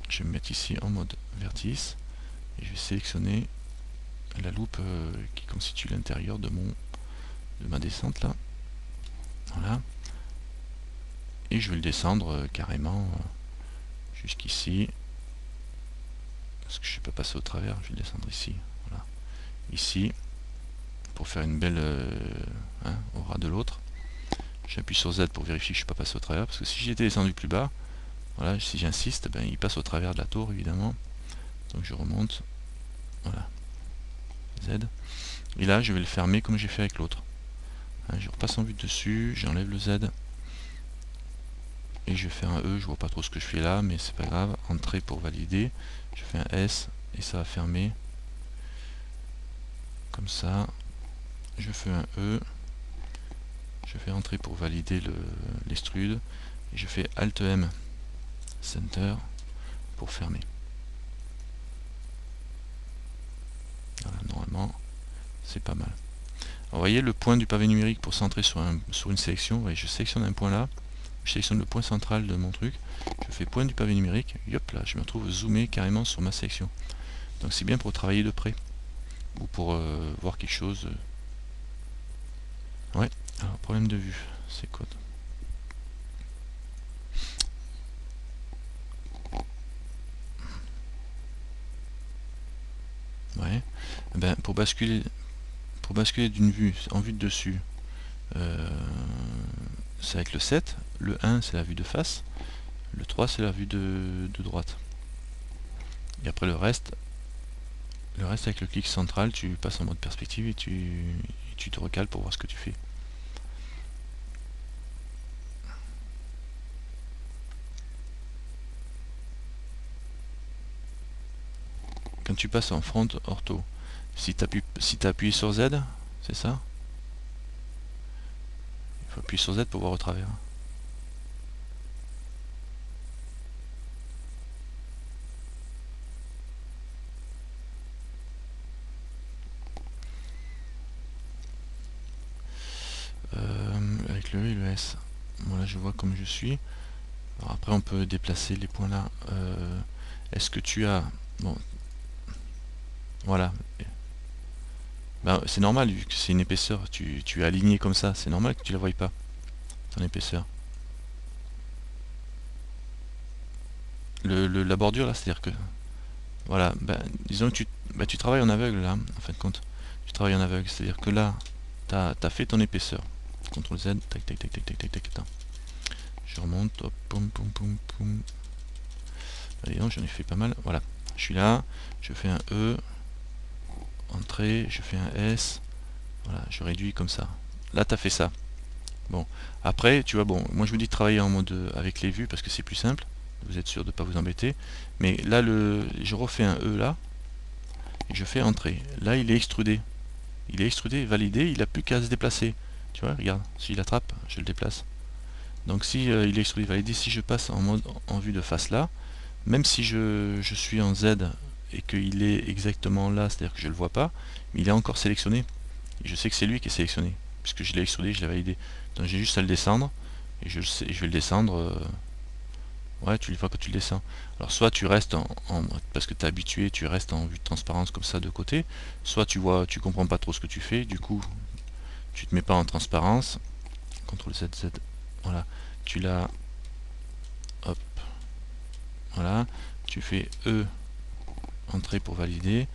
Je vais me mettre ici en mode vertice, et je vais sélectionner la loupe qui constitue l'intérieur de ma descente là. Voilà. Et je vais le descendre carrément jusqu'ici. Parce que je ne peux pas passer au travers, je vais le descendre ici. Voilà. Ici, pour faire une belle au ras de l'autre. J'appuie sur Z pour vérifier que je ne suis pas passé au travers, parce que si j'étais descendu plus bas, voilà, si j'insiste, ben, il passe au travers de la tour évidemment. Donc je remonte, voilà, Z. Et là je vais le fermer comme j'ai fait avec l'autre. Je repasse en vue dessus, j'enlève le Z. Et je fais un E, je vois pas trop ce que je fais là, mais c'est pas grave. Entrée pour valider, je fais un S et ça va fermer. Comme ça, je fais un E. Je fais entrer pour valider l'extrude et je fais Alt M Center pour fermer. Voilà, normalement c'est pas mal. Alors, vous voyez le point du pavé numérique pour centrer sur une sélection. Vous voyez, je sélectionne un point là, je sélectionne le point central de mon truc, je fais point du pavé numérique, et hop là, je me retrouve zoomé carrément sur ma sélection. Donc c'est bien pour travailler de près ou pour voir quelque chose. Ouais, alors problème de vue, c'est quoi? Ouais. Ben, pour basculer d'une vue en vue de dessus, c'est avec le 7, le 1 c'est la vue de face, le 3 c'est la vue de droite. Et après le reste avec le clic central, tu passes en mode perspective et tu te recales pour voir ce que tu fais. Quand tu passes en front ortho, si tu as appuyé sur Z, c'est ça? Il faut appuyer sur Z pour voir au travers. Avec le E et le S. Bon, là je vois comme je suis. Alors après on peut déplacer les points là. Est-ce que tu as... Bon, voilà. Ben, c'est normal vu que c'est une épaisseur. Tu es aligné comme ça. C'est normal que tu la voies pas, ton épaisseur. La bordure là, c'est-à-dire que... Voilà, ben, disons que tu travailles en aveugle là, en fin de compte. Tu travailles en aveugle, c'est-à-dire que là, tu as fait ton épaisseur. CTRL Z, tac tac tac tac tac tac tac tac. Je remonte, hop, poum poum poum poum. Allez, non, j'en ai fait pas mal. Voilà, je suis là, je fais un E, entrée, je fais un S. Voilà, je réduis comme ça. Là, tu as fait ça. Bon, après, tu vois, bon, moi je vous dis de travailler en mode avec les vues parce que c'est plus simple. Vous êtes sûr de ne pas vous embêter. Mais là, je refais un E là, et je fais entrée. Là, il est extrudé. Il est extrudé, validé, il n'a plus qu'à se déplacer. Tu vois, regarde, s'il attrape, je le déplace. Donc si il est extrudé, validé, si je passe en mode en vue de face là, même si je suis en Z et qu'il est exactement là, c'est-à-dire que je ne le vois pas, il est encore sélectionné. Et je sais que c'est lui qui est sélectionné, puisque je l'ai extrudé, je l'ai validé. Donc j'ai juste à le descendre, et je vais le descendre. Ouais, tu le vois quand tu le descends. Alors soit tu restes parce que tu es habitué, tu restes en vue de transparence comme ça de côté, soit tu vois, tu comprends pas trop ce que tu fais, du coup tu te mets pas en transparence. CTRL Z, Z, voilà, tu l'as, hop, voilà, tu fais E, entrée pour valider,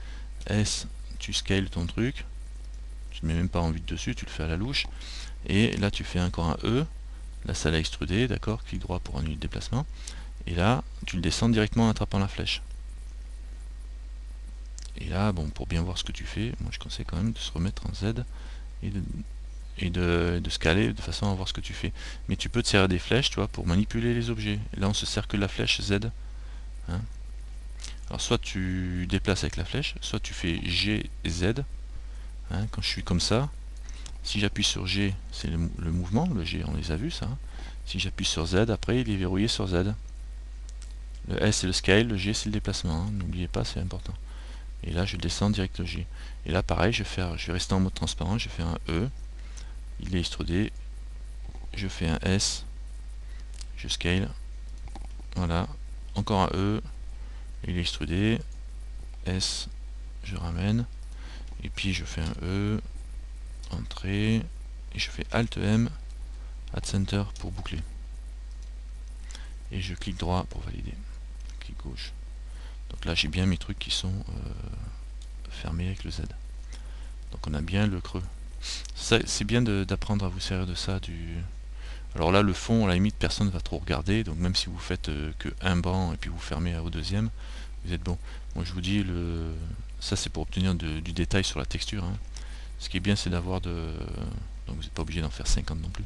S, tu scales ton truc, tu ne mets même pas en vue de dessus, tu le fais à la louche, et là tu fais encore un E, là ça l'a extrudé, d'accord, clic droit pour annuler le déplacement, et là tu le descends directement en attrapant la flèche. Et là, bon, pour bien voir ce que tu fais, moi je conseille quand même de se remettre en Z et de scaler de façon à voir ce que tu fais. Mais tu peux te servir des flèches, tu vois, pour manipuler les objets. Là, on se sert que de la flèche Z. Hein. Alors, soit tu déplaces avec la flèche, soit tu fais G, Z. Hein, quand je suis comme ça, si j'appuie sur G, c'est le mouvement, le G, on les a vus, ça. Hein. Si j'appuie sur Z, après, il est verrouillé sur Z. Le S, c'est le scale, le G, c'est le déplacement. Hein. N'oubliez pas, c'est important. Et là, je descends direct le G. Et là, pareil, je vais rester en mode transparent, je fais un E. Il est extrudé. Je fais un S. Je scale. Voilà. Encore un E. Il est extrudé. S. Je ramène. Et puis je fais un E. Entrée. Et je fais Alt M. Add Center pour boucler. Et je clique droit pour valider. Clic gauche. Donc là, j'ai bien mes trucs qui sont fermés avec le Z. Donc on a bien le creux. C'est bien d'apprendre à vous servir de ça. Alors là, le fond, à la limite, personne ne va trop regarder. Donc même si vous faites que un banc et puis vous fermez au deuxième, vous êtes bon. Moi, je vous dis, ça c'est pour obtenir du détail sur la texture. Hein. Ce qui est bien, c'est d'avoir de... Donc vous n'êtes pas obligé d'en faire 50 non plus.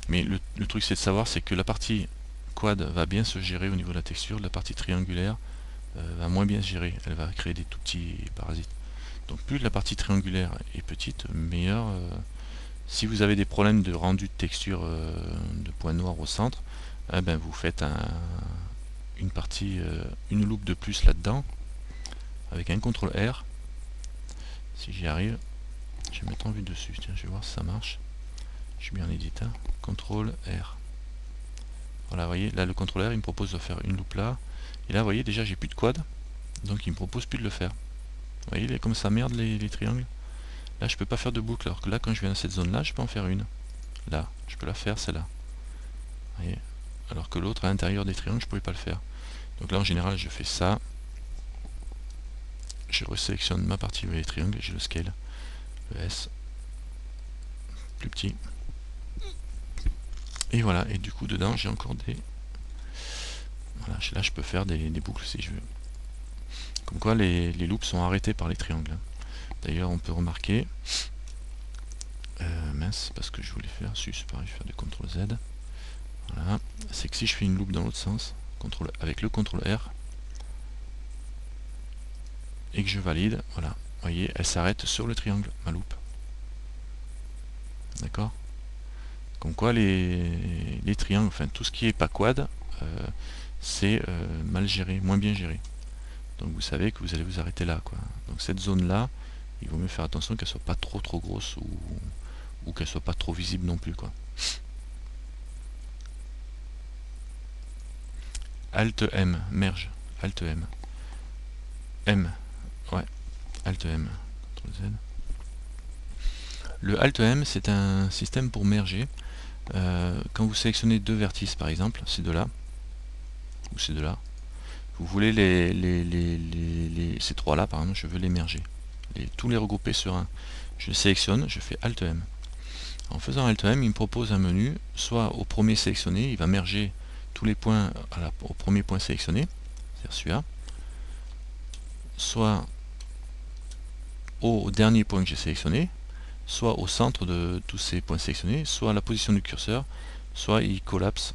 Mais le truc, c'est de savoir, c'est que la partie quad va bien se gérer au niveau de la texture. La partie triangulaire va moins bien se gérer. Elle va créer des tout petits parasites. Donc plus la partie triangulaire est petite, meilleur. Si vous avez des problèmes de rendu de texture de points noirs au centre, eh ben vous faites une loupe de plus là-dedans, avec un CTRL R. Si j'y arrive, je vais mettre en vue dessus. Tiens, je vais voir si ça marche. Je suis bien en éditeur. CTRL R. Voilà, vous voyez, là le CTRL R, il me propose de faire une loupe là. Et là, vous voyez, déjà j'ai plus de quad, donc il me propose plus de le faire. Vous voyez, comme ça merde les triangles. Là, je peux pas faire de boucle, alors que là, quand je viens dans cette zone-là, je peux en faire une. Là, je peux la faire, celle-là. Voyez, alors que l'autre, à l'intérieur des triangles, je pouvais pas le faire. Donc là, en général, je fais ça. je resélectionne ma partie avec les triangles, j'ai le scale, le S, plus petit. Et voilà, et du coup dedans j'ai encore des... Voilà, là je peux faire des boucles si je veux. Comme quoi les loops sont arrêtés par les triangles. D'ailleurs on peut remarquer... mince, parce que je voulais faire... Si c'est pareil, je vais faire du CTRL Z. Voilà, c'est que si je fais une loupe dans l'autre sens, avec le CTRL R, et que je valide, voilà, vous voyez, elle s'arrête sur le triangle, ma loupe. D'accord? Comme quoi les triangles, enfin tout ce qui est pas quad, c'est mal géré, moins bien géré. Donc vous savez que vous allez vous arrêter là, quoi. Donc cette zone là, il vaut mieux faire attention qu'elle soit pas trop grosse ou qu'elle soit pas trop visible non plus, quoi. Alt M, merge, Alt M. M, ouais, Alt M, CTRL Z. Le Alt M, c'est un système pour merger. Quand vous sélectionnez deux vertices, par exemple, ces deux-là, ou ces deux-là, vous voulez ces trois-là, par exemple, je veux les merger. Tous les regrouper sur un. Je sélectionne, je fais Alt M. En faisant Alt M, il me propose un menu, soit au premier sélectionné, il va merger tous les points au premier point sélectionné, c'est-à-dire celui-là, soit au dernier point que j'ai sélectionné, soit au centre de tous ces points sélectionnés, soit à la position du curseur, soit il collapse.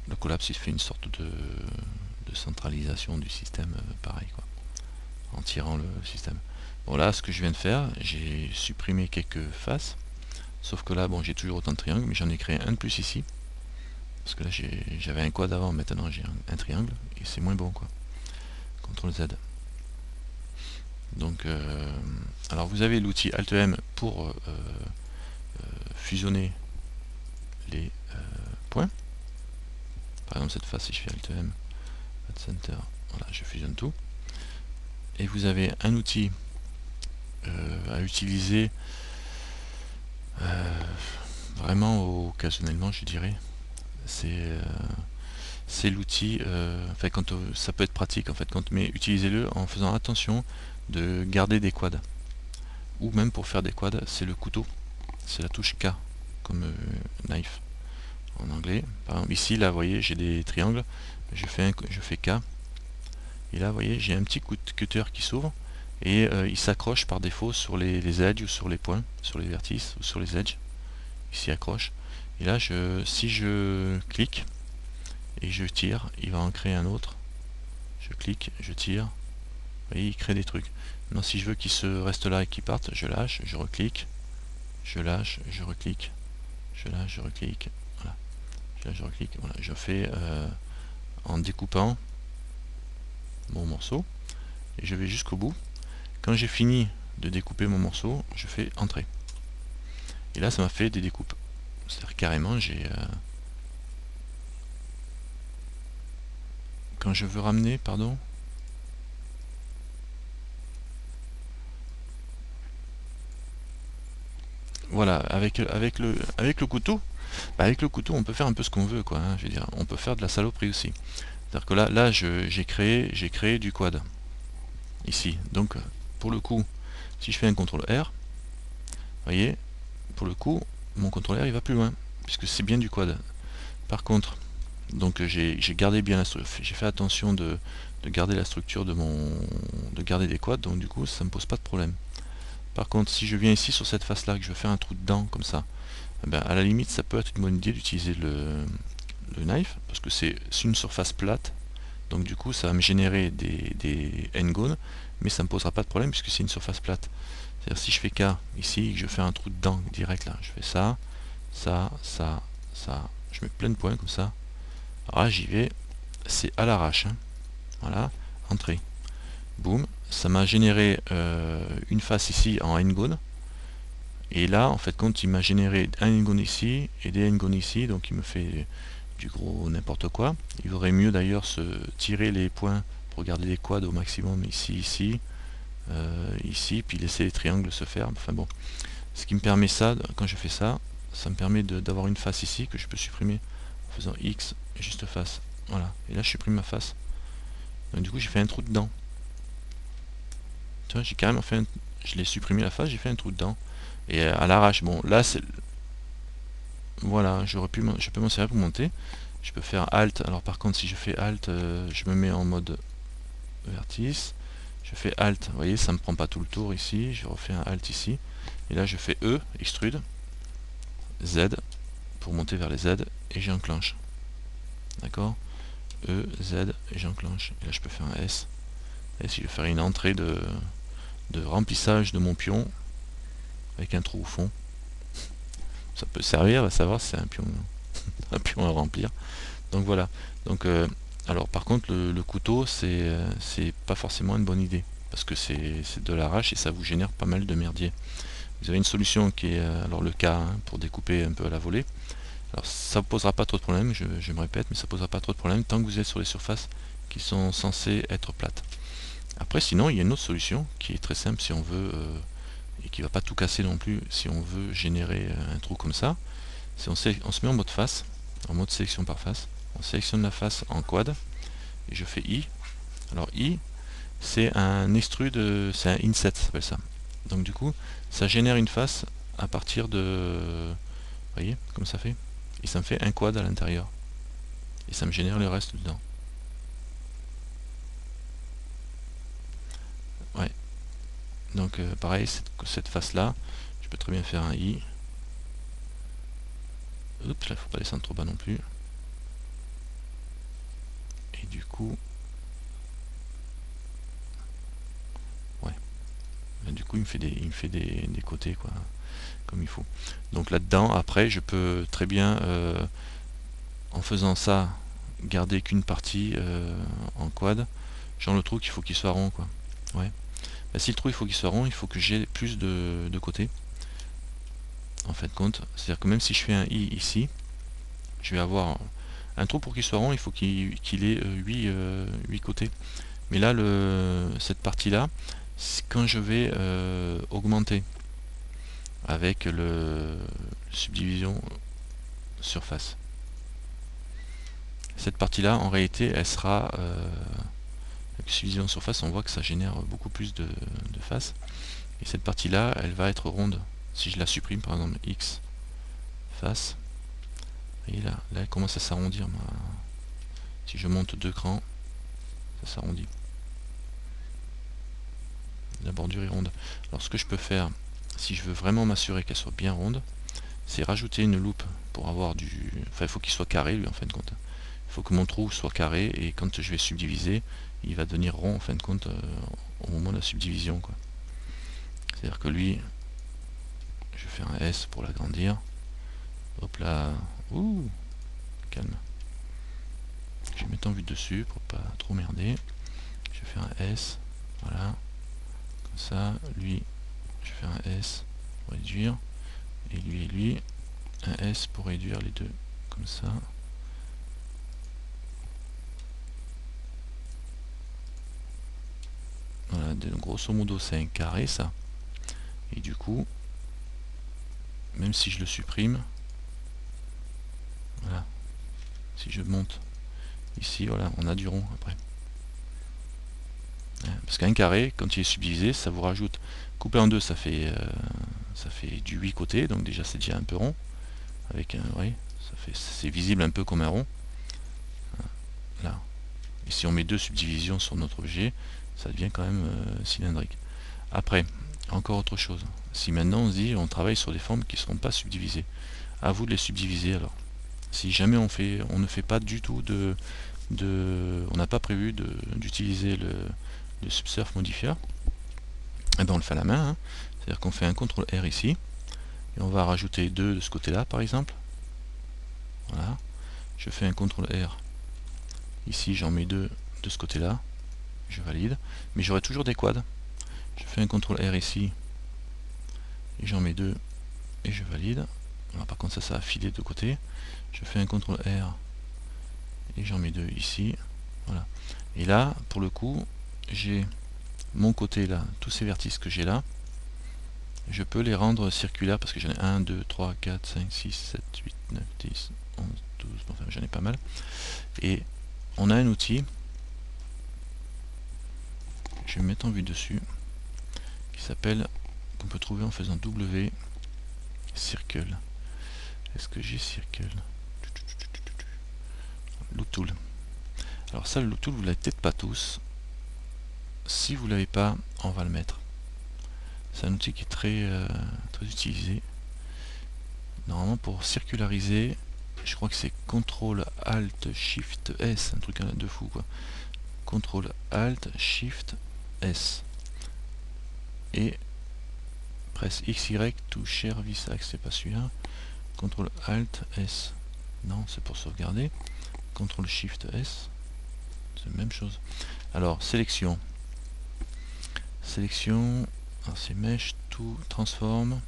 Le collapse, il fait une sorte de centralisation du système, pareil, quoi, en tirant le système. Bon, là, ce que je viens de faire, j'ai supprimé quelques faces, sauf que là, bon, j'ai toujours autant de triangles, mais j'en ai créé un de plus ici, parce que là, j'avais un quad avant, maintenant j'ai un triangle, et c'est moins bon, quoi. CTRL Z. Donc, alors vous avez l'outil Alt M pour fusionner les points. Par exemple, cette face, si je fais Alt M, Add Center, voilà, je fusionne tout. Et vous avez un outil à utiliser vraiment occasionnellement, je dirais. C'est l'outil, enfin, ça peut être pratique en fait, mais utilisez-le en faisant attention de garder des quads. Ou même pour faire des quads, c'est le couteau, c'est la touche K, comme knife en anglais. Par exemple, ici, là, vous voyez, j'ai des triangles, je fais K, et là, vous voyez, j'ai un petit cutter qui s'ouvre, et il s'accroche par défaut sur les edges ou sur les points, sur les vertices ou sur les edges. Il s'y accroche. Et là, si je clique et je tire, il va en créer un autre. Je clique, je tire. Vous voyez, il crée des trucs. Maintenant, si je veux qu'il se reste là et qu'il parte, je lâche, je reclique, je lâche, je reclique, je lâche, je reclique. Voilà. Je lâche, je reclique. Voilà. Je fais en découpant mon morceau et je vais jusqu'au bout. Quand j'ai fini de découper mon morceau, je fais Entrée. Et là, ça m'a fait des découpes. C'est-à-dire carrément, quand je veux ramener, pardon. Voilà, avec le couteau, avec le couteau, on peut faire un peu ce qu'on veut, quoi. Hein, je veux dire, on peut faire de la saloperie aussi. C'est-à-dire que là, j'ai créé du quad ici. Donc, pour le coup, si je fais un CTRL R, vous voyez, pour le coup, mon CTRL R il va plus loin, puisque c'est bien du quad. Par contre, donc j'ai gardé bien la structure, j'ai fait attention de garder la structure de garder des quads, donc du coup ça me pose pas de problème. Par contre, si je viens ici sur cette face là, que je veux faire un trou dedans comme ça, eh ben, à la limite ça peut être une bonne idée d'utiliser le knife, parce que c'est une surface plate, donc du coup ça va me générer des n-gones, mais ça me posera pas de problème puisque c'est une surface plate. C'est-à-dire si je fais K ici, que je fais un trou dedans direct là, je fais ça, ça, ça, ça, je mets plein de points comme ça. Alors là j'y vais, c'est à l'arrache, hein. Voilà, entrée. Boum, ça m'a généré une face ici en n-gone. Et là, en fait, quand il m'a généré un n-gone ici et des n-gones ici, donc il me fait du gros n'importe quoi. Il vaudrait mieux d'ailleurs se tirer les points pour garder les quads au maximum ici, ici, ici, puis laisser les triangles se faire. Enfin bon, ce qui me permet ça, quand je fais ça, ça me permet d'avoir une face ici que je peux supprimer en faisant X, juste face. Voilà, et là je supprime ma face. Donc du coup j'ai fait un trou dedans. Tu vois, j'ai carrément fait je l'ai supprimé la face, j'ai fait un trou dedans. Et à l'arrache, bon là c'est... Voilà, je peux m'en servir pour monter. Je peux faire Alt, alors par contre si je fais Alt, je me mets en mode vertice. Je fais Alt, vous voyez, ça me prend pas tout le tour ici. Je refais un Alt ici. Et là je fais E, extrude, Z, pour monter vers les Z, et j'enclenche. D'accord? E, Z, et j'enclenche. Et là je peux faire un S. Et si je vais faire une entrée de remplissage de mon pion, avec un trou au fond. Ça peut servir à savoir si c'est un pion à remplir. Donc voilà. Donc alors par contre le couteau c'est pas forcément une bonne idée parce que c'est de l'arrache et ça vous génère pas mal de merdier. Vous avez une solution qui est alors le K hein, pour découper un peu à la volée. Alors ça ne posera pas trop de problèmes, je me répète, mais ça posera pas trop de problèmes tant que vous êtes sur les surfaces qui sont censées être plates. Après sinon il y a une autre solution qui est très simple si on veut et qui va pas tout casser non plus si on veut générer un trou comme ça. C'est on se met en mode face, en mode sélection par face. On sélectionne la face en quad et je fais I. Alors I, c'est un extrude, c'est un inset, ça s'appelle ça. Donc du coup, ça génère une face à partir de... Vous voyez, comme ça fait. Et ça me fait un quad à l'intérieur. Et ça me génère le reste dedans. Ouais. Donc pareil, cette face-là, je peux très bien faire un I. Oups, là, faut pas descendre trop bas non plus. Et du coup... Ouais. Là, du coup, il me fait des côtés, quoi. Comme il faut. Donc là-dedans, après, je peux très bien, en faisant ça, garder qu'une partie en quad. Genre le trou qu'il faut qu'il soit rond, quoi. Ouais. Bah, si le trou il faut qu'il soit rond, il faut que j'ai plus de côtés. En fait, compte. C'est-à-dire que même si je fais un I ici, je vais avoir un trou pour qu'il soit rond, il faut qu'il ait 8 côtés. Mais là, cette partie-là, quand je vais augmenter avec le subdivision surface. Cette partie-là, en réalité, elle sera avec subdivision surface. On voit que ça génère beaucoup plus de faces. Et cette partie-là, elle va être ronde. Si je la supprime, par exemple, X face, et là, elle commence à s'arrondir. Si je monte 2 crans, ça s'arrondit. La bordure est ronde. Alors, ce que je peux faire, si je veux vraiment m'assurer qu'elle soit bien ronde, c'est rajouter une loupe pour avoir du... Enfin, il faut qu'il soit carré, lui, en fin de compte. Il faut que mon trou soit carré, et quand je vais subdiviser, il va devenir rond, en fin de compte, au moment de la subdivision, quoi. C'est-à-dire que lui, je vais faire un S pour l'agrandir. Hop là, ouh, calme. Je vais mettre en vue dessus pour pas trop merder. Je vais faire un S, voilà, comme ça. Lui, je vais faire un S pour réduire, et lui, un S pour réduire les deux, comme ça. Voilà, grosso modo c'est un carré ça. Et du coup, même si je le supprime, voilà, si je monte ici, voilà, on a du rond après. Parce qu'un carré, quand il est subdivisé, ça vous rajoute, coupé en deux, ça fait du 8 côtés, donc déjà c'est déjà un peu rond, avec un, oui, c'est visible un peu comme un rond. Là. Et si on met deux subdivisions sur notre objet, ça devient quand même cylindrique. Après, encore autre chose. Si maintenant on se dit on travaille sur des formes qui ne seront pas subdivisées, à vous de les subdiviser alors. Si jamais on ne fait pas du tout on n'a pas prévu d'utiliser le subsurf modifier, et ben on le fait à la main, hein. C'est-à-dire qu'on fait un CTRL R ici, et on va rajouter 2 de ce côté-là par exemple. Voilà. Je fais un CTRL R. Ici j'en mets 2 de ce côté-là. Je valide. Mais j'aurai toujours des quads. Je fais un CTRL R ici. Et j'en mets 2 et je valide. Alors, par contre ça a filé de côté. Je fais un CTRL R et j'en mets 2 ici. Voilà. Et là, pour le coup, j'ai mon côté là, tous ces vertices que j'ai là, je peux les rendre circulaires parce que j'en ai 1, 2, 3, 4, 5, 6, 7, 8, 9, 10, 11, 12, enfin j'en ai pas mal. Et on a un outil, je vais me mettre en vue dessus, s'appelle, qu'on peut trouver en faisant W, Circle. Est-ce que j'ai Circle? Loop Tool. Alors ça, le Loop Tool, vous l'avez peut-être pas tous. Si vous l'avez pas, on va le mettre. C'est un outil qui est très utilisé. Normalement, pour circulariser, je crois que c'est CTRL ALT SHIFT S, un truc de fou quoi. CTRL ALT SHIFT S. Et presse XY to share Visax, c'est pas celui-là. CTRL ALT S. Non, c'est pour sauvegarder. CTRL SHIFT S. C'est la même chose. Alors, sélection. Sélection. Alors c'est Mesh to Transform.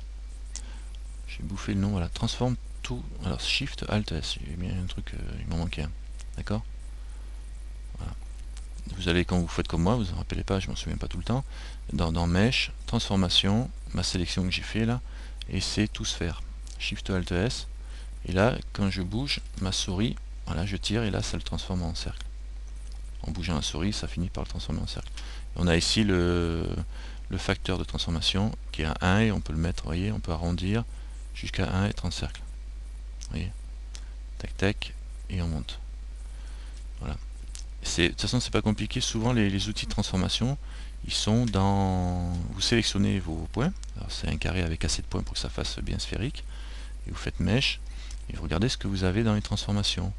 J'ai bouffé le nom, voilà. Transform to. Alors Shift Alt S. J'ai mis un truc, il m'en manquait un. D'accord. Voilà. Vous allez, quand vous faites comme moi, vous en rappelez pas, je m'en souviens pas tout le temps. Dans Mesh, transformation, ma sélection que j'ai fait là, et c'est tout sphère. Shift Alt S. Et là, quand je bouge ma souris, voilà, je tire et là, ça le transforme en cercle. En bougeant la souris, ça finit par le transformer en cercle. Et on a ici le facteur de transformation qui est à 1 et on peut le mettre, vous voyez, on peut arrondir jusqu'à 1 et 30 cercles. Vous voyez, tac tac, et on monte. Voilà. De toute façon, c'est pas compliqué. Souvent, les outils de transformation, ils sont dans. Vous sélectionnez vos points. Alors, c'est un carré avec assez de points pour que ça fasse bien sphérique. Et vous faites Mesh et vous regardez ce que vous avez dans les transformations.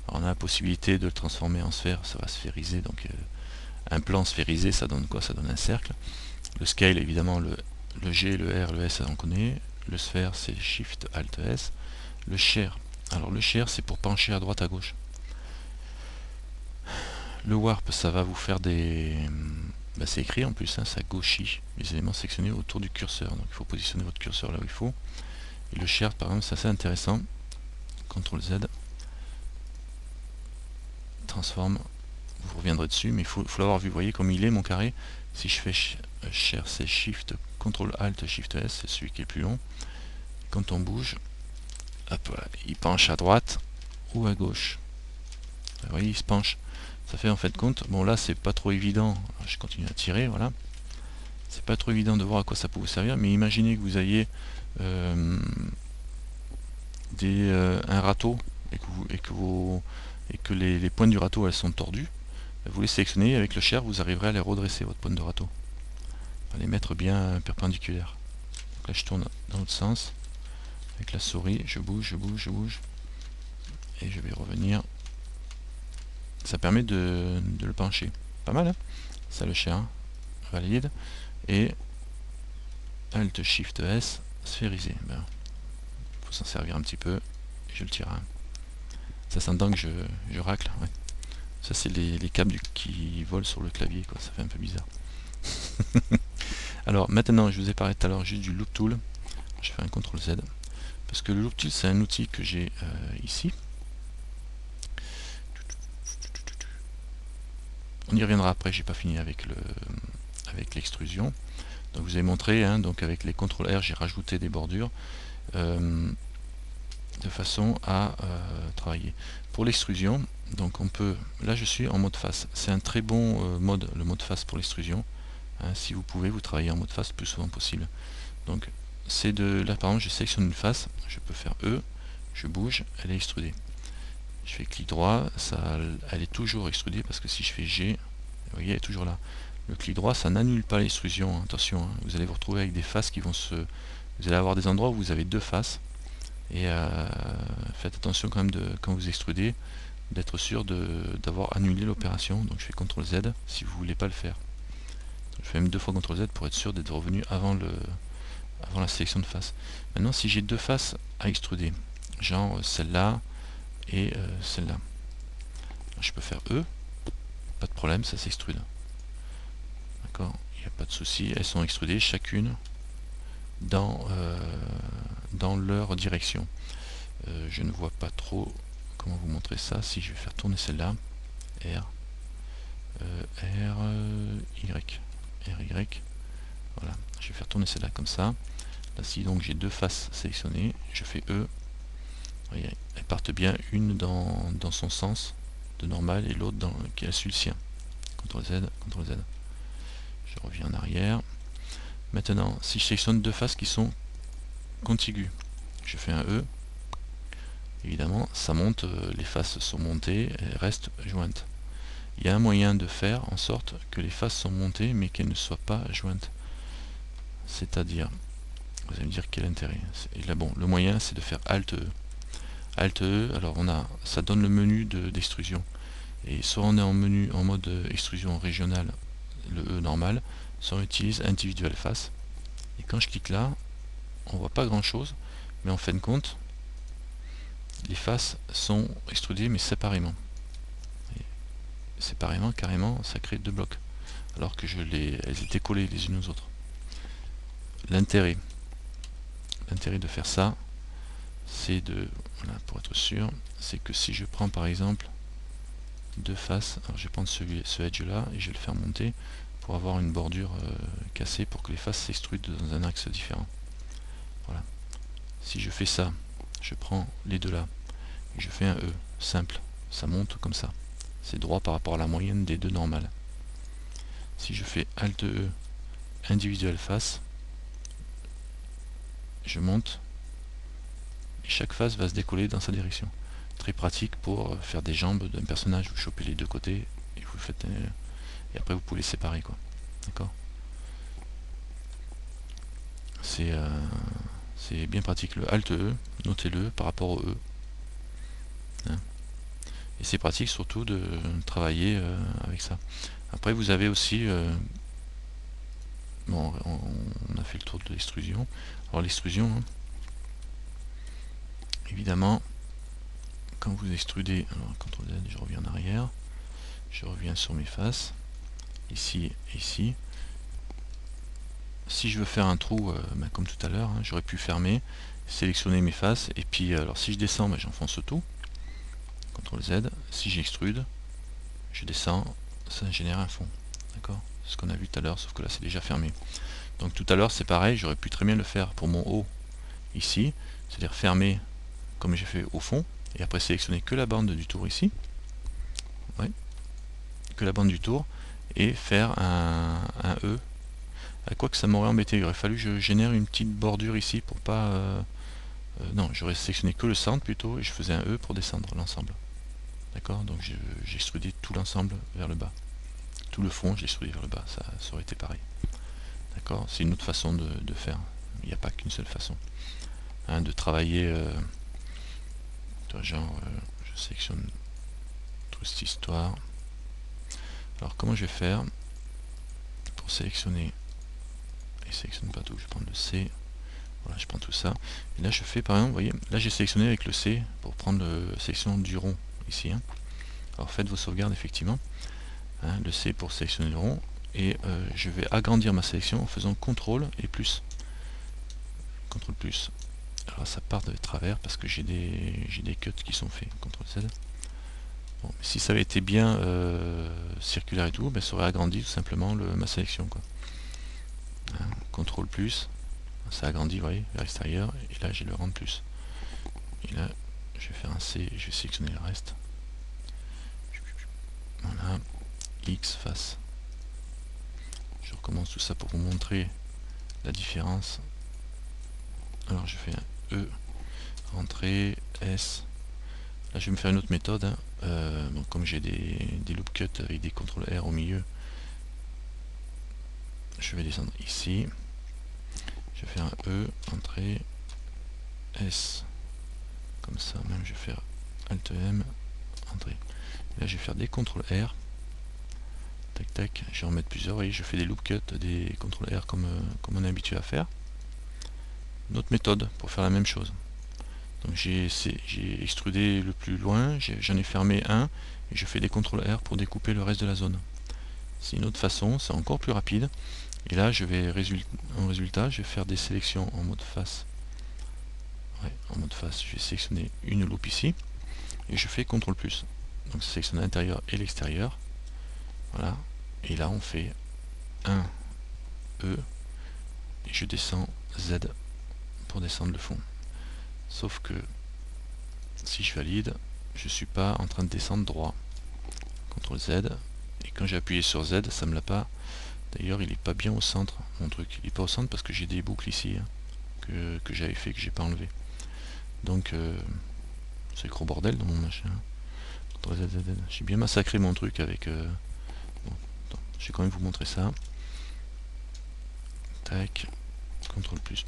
Alors, on a la possibilité de le transformer en sphère, ça va sphériser. Donc, un plan sphérisé, ça donne quoi? Ça donne un cercle. Le scale, évidemment, le G, le R, le S, on connaît. Le sphère, c'est Shift Alt S. Le share. Alors, le share, c'est pour pencher à droite, à gauche. Le warp, ça va vous faire des... Bah, c'est écrit en plus, hein, ça gauchit les éléments sélectionnés autour du curseur. Donc, il faut positionner votre curseur là où il faut. Et le share, par exemple, c'est assez intéressant. CTRL Z. Transforme. Vous reviendrez dessus, mais il faut l'avoir vu. Vous voyez comme il est, mon carré. Si je fais share, c'est Shift, CTRL Alt Shift S, c'est celui qui est le plus long. Quand on bouge, hop, voilà, il penche à droite ou à gauche. Vous voyez, il se penche. Ça fait en fait compte, bon là c'est pas trop évident, je continue à tirer, voilà. C'est pas trop évident de voir à quoi ça peut vous servir, mais imaginez que vous ayez un râteau et que les pointes du râteau elles sont tordues. Vous les sélectionnez, avec le share vous arriverez à les redresser, votre pointe de râteau. À les mettre bien perpendiculaires. Donc là je tourne dans l'autre sens. Avec la souris, je bouge. Et je vais revenir. Ça permet de le pencher. Pas mal, hein? Ça le share. Valide. Et Alt Shift S, sphériser. Ben, faut s'en servir un petit peu. Et je le tire. Hein. Ça s'entend que je racle. Ouais. Ça c'est les câbles qui volent sur le clavier, quoi. Ça fait un peu bizarre. Alors maintenant, je vous ai parlé tout à l'heure juste du Loop Tool. Je fais un CTRL Z. Parce que le Loop Tool, c'est un outil que j'ai ici. On y reviendra après, j'ai pas fini avec l'extrusion. Donc vous avez montré, hein, donc avec les CTRL R, j'ai rajouté des bordures de façon à travailler. Pour l'extrusion, donc on peut, là je suis en mode face. C'est un très bon mode, le mode face pour l'extrusion. Hein, si vous pouvez, vous travaillez en mode face le plus souvent possible. Donc c'est là par exemple, je sélectionne une face, je peux faire E, je bouge, elle est extrudée. Je fais clic droit, elle est toujours extrudée parce que si je fais G, vous voyez, elle est toujours là. Le clic droit, ça n'annule pas l'extrusion, hein, attention, hein, vous allez vous retrouver avec des faces qui vont vous allez avoir des endroits où vous avez deux faces, et faites attention quand même, quand vous extrudez, d'être sûr d'avoir annulé l'opération. Donc je fais CTRL Z si vous ne voulez pas le faire. Donc, je fais même 2 fois CTRL Z pour être sûr d'être revenu avant la sélection de face. Maintenant, si j'ai deux faces à extruder, genre celle-là, et celle-là. Je peux faire E, pas de problème, ça s'extrude. D'accord, il n'y a pas de souci, elles sont extrudées chacune dans leur direction. Je ne vois pas trop comment vous montrer ça. Si je vais faire tourner celle-là, R, Y, voilà, je vais faire tourner celle-là comme ça. Là, si donc j'ai deux faces sélectionnées, je fais E. Voyez, elles partent bien, une dans son sens de normal et l'autre qui a su le sien. CTRL Z, CTRL Z. Je reviens en arrière. Maintenant, si je sélectionne deux faces qui sont contiguës, je fais un E, évidemment ça monte, les faces sont montées, elles restent jointes. Il y a un moyen de faire en sorte que les faces sont montées mais qu'elles ne soient pas jointes. C'est-à-dire, vous allez me dire quel intérêt. Et là, bon, le moyen c'est de faire Alt E. Alt E, alors ça donne le menu d'extrusion. Et soit on est en menu en mode extrusion régionale, le E normal, soit on utilise individuelle face. Et quand je clique là, on voit pas grand chose, mais en fin de compte, les faces sont extrudées mais séparément. Et séparément, carrément, ça crée deux blocs, alors que elles étaient collées les unes aux autres. L'intérêt de faire ça, c'est de, voilà, pour être sûr, c'est que si je prends par exemple deux faces, alors je vais prendre ce edge là et je vais le faire monter pour avoir une bordure cassée pour que les faces s'extrudent dans un axe différent. Voilà. Si je fais ça, je prends les deux là et je fais un E simple, ça monte comme ça. C'est droit par rapport à la moyenne des deux normales. Si je fais Alt E individuelle face, je monte et chaque face va se décoller dans sa direction. Très pratique pour faire des jambes d'un personnage, vous chopez les deux côtés et vous faites et après vous pouvez les séparer, quoi. D'accord. C'est bien pratique. Le Alt E, notez-le par rapport au E. Hein. Et c'est pratique surtout de travailler avec ça. Après vous avez aussi bon, on a fait le tour de l'extrusion. Alors l'extrusion, hein, évidemment, quand vous extrudez, alors CTRL Z, je reviens en arrière, je reviens sur mes faces, ici et ici. Si je veux faire un trou, comme tout à l'heure, hein, j'aurais pu fermer, sélectionner mes faces, et puis alors si je descends, j'enfonce tout, CTRL Z, si j'extrude, je descends, ça génère un fond, d'accord, c'est ce qu'on a vu tout à l'heure, sauf que là c'est déjà fermé. Donc tout à l'heure c'est pareil, j'aurais pu très bien le faire pour mon haut, ici, c'est-à-dire fermer comme j'ai fait au fond, et après sélectionner que la bande du tour ici, ouais, que la bande du tour, et faire un E. À quoi que ça m'aurait embêté, il aurait fallu que je génère une petite bordure ici pour pas... non, j'aurais sélectionné que le centre plutôt, et je faisais un E pour descendre l'ensemble. D'accord. Donc j'ai extrudé tout l'ensemble vers le bas. Tout le fond, j'ai extrudé vers le bas, ça aurait été pareil. D'accord. C'est une autre façon de faire. Il n'y a pas qu'une seule façon. Hein, de travailler... genre, je sélectionne toute cette histoire. Alors comment je vais faire pour sélectionner, et sélectionne pas tout, je vais prendre le C, voilà, je prends tout ça, et là je fais par exemple, vous voyez, là j'ai sélectionné avec le C pour prendre la sélection du rond ici, hein. Alors faites vos sauvegardes effectivement, hein, le C pour sélectionner le rond, et je vais agrandir ma sélection en faisant CTRL et plus, CTRL plus. Alors ça part de travers parce que j'ai des cuts qui sont faits, CTRL Z. Bon, si ça avait été bien circulaire et tout, ça aurait agrandi tout simplement ma sélection, quoi. Hein, CTRL plus, ça agrandit, vous voyez, vers l'extérieur, et là j'ai le rend plus. Et là, je vais faire un C, je vais sélectionner le reste. Voilà, X face. Je recommence tout ça pour vous montrer la différence. Alors je fais un E, rentrée, S. Là je vais me faire une autre méthode, hein. Bon, comme j'ai des loop cuts avec des CTRL R au milieu, je vais descendre ici. Je vais faire un E, entrée, S. Comme ça, même je vais faire Alt M, entrée. Et là je vais faire des CTRL R. Tac tac, je vais en mettre plusieurs, vous voyez, je fais des loop cuts, des CTRL R comme on est habitué à faire. Une autre méthode pour faire la même chose. Donc j'ai extrudé le plus loin, j'en ai fermé un, et je fais des CTRL R pour découper le reste de la zone. C'est une autre façon, c'est encore plus rapide. Et là je vais en résultat, je vais faire des sélections en mode face. Ouais, en mode face, je vais sélectionner une loupe ici, et je fais CTRL+. Donc ça sélectionne l'intérieur et l'extérieur. Voilà. Et là on fait 1 E, et je descends Z pour descendre le fond. Sauf que si je valide, je ne suis pas en train de descendre droit. CTRL Z, et quand j'ai appuyé sur Z, ça me l'a pas D'ailleurs il est pas bien au centre mon truc, il est pas au centre parce que j'ai des boucles ici hein, que j'avais fait, que j'ai pas enlevé. Donc c'est le gros bordel dans mon machin. J'ai bien massacré mon truc avec... bon, attends, je vais quand même vous montrer ça. Tac, CTRL plus,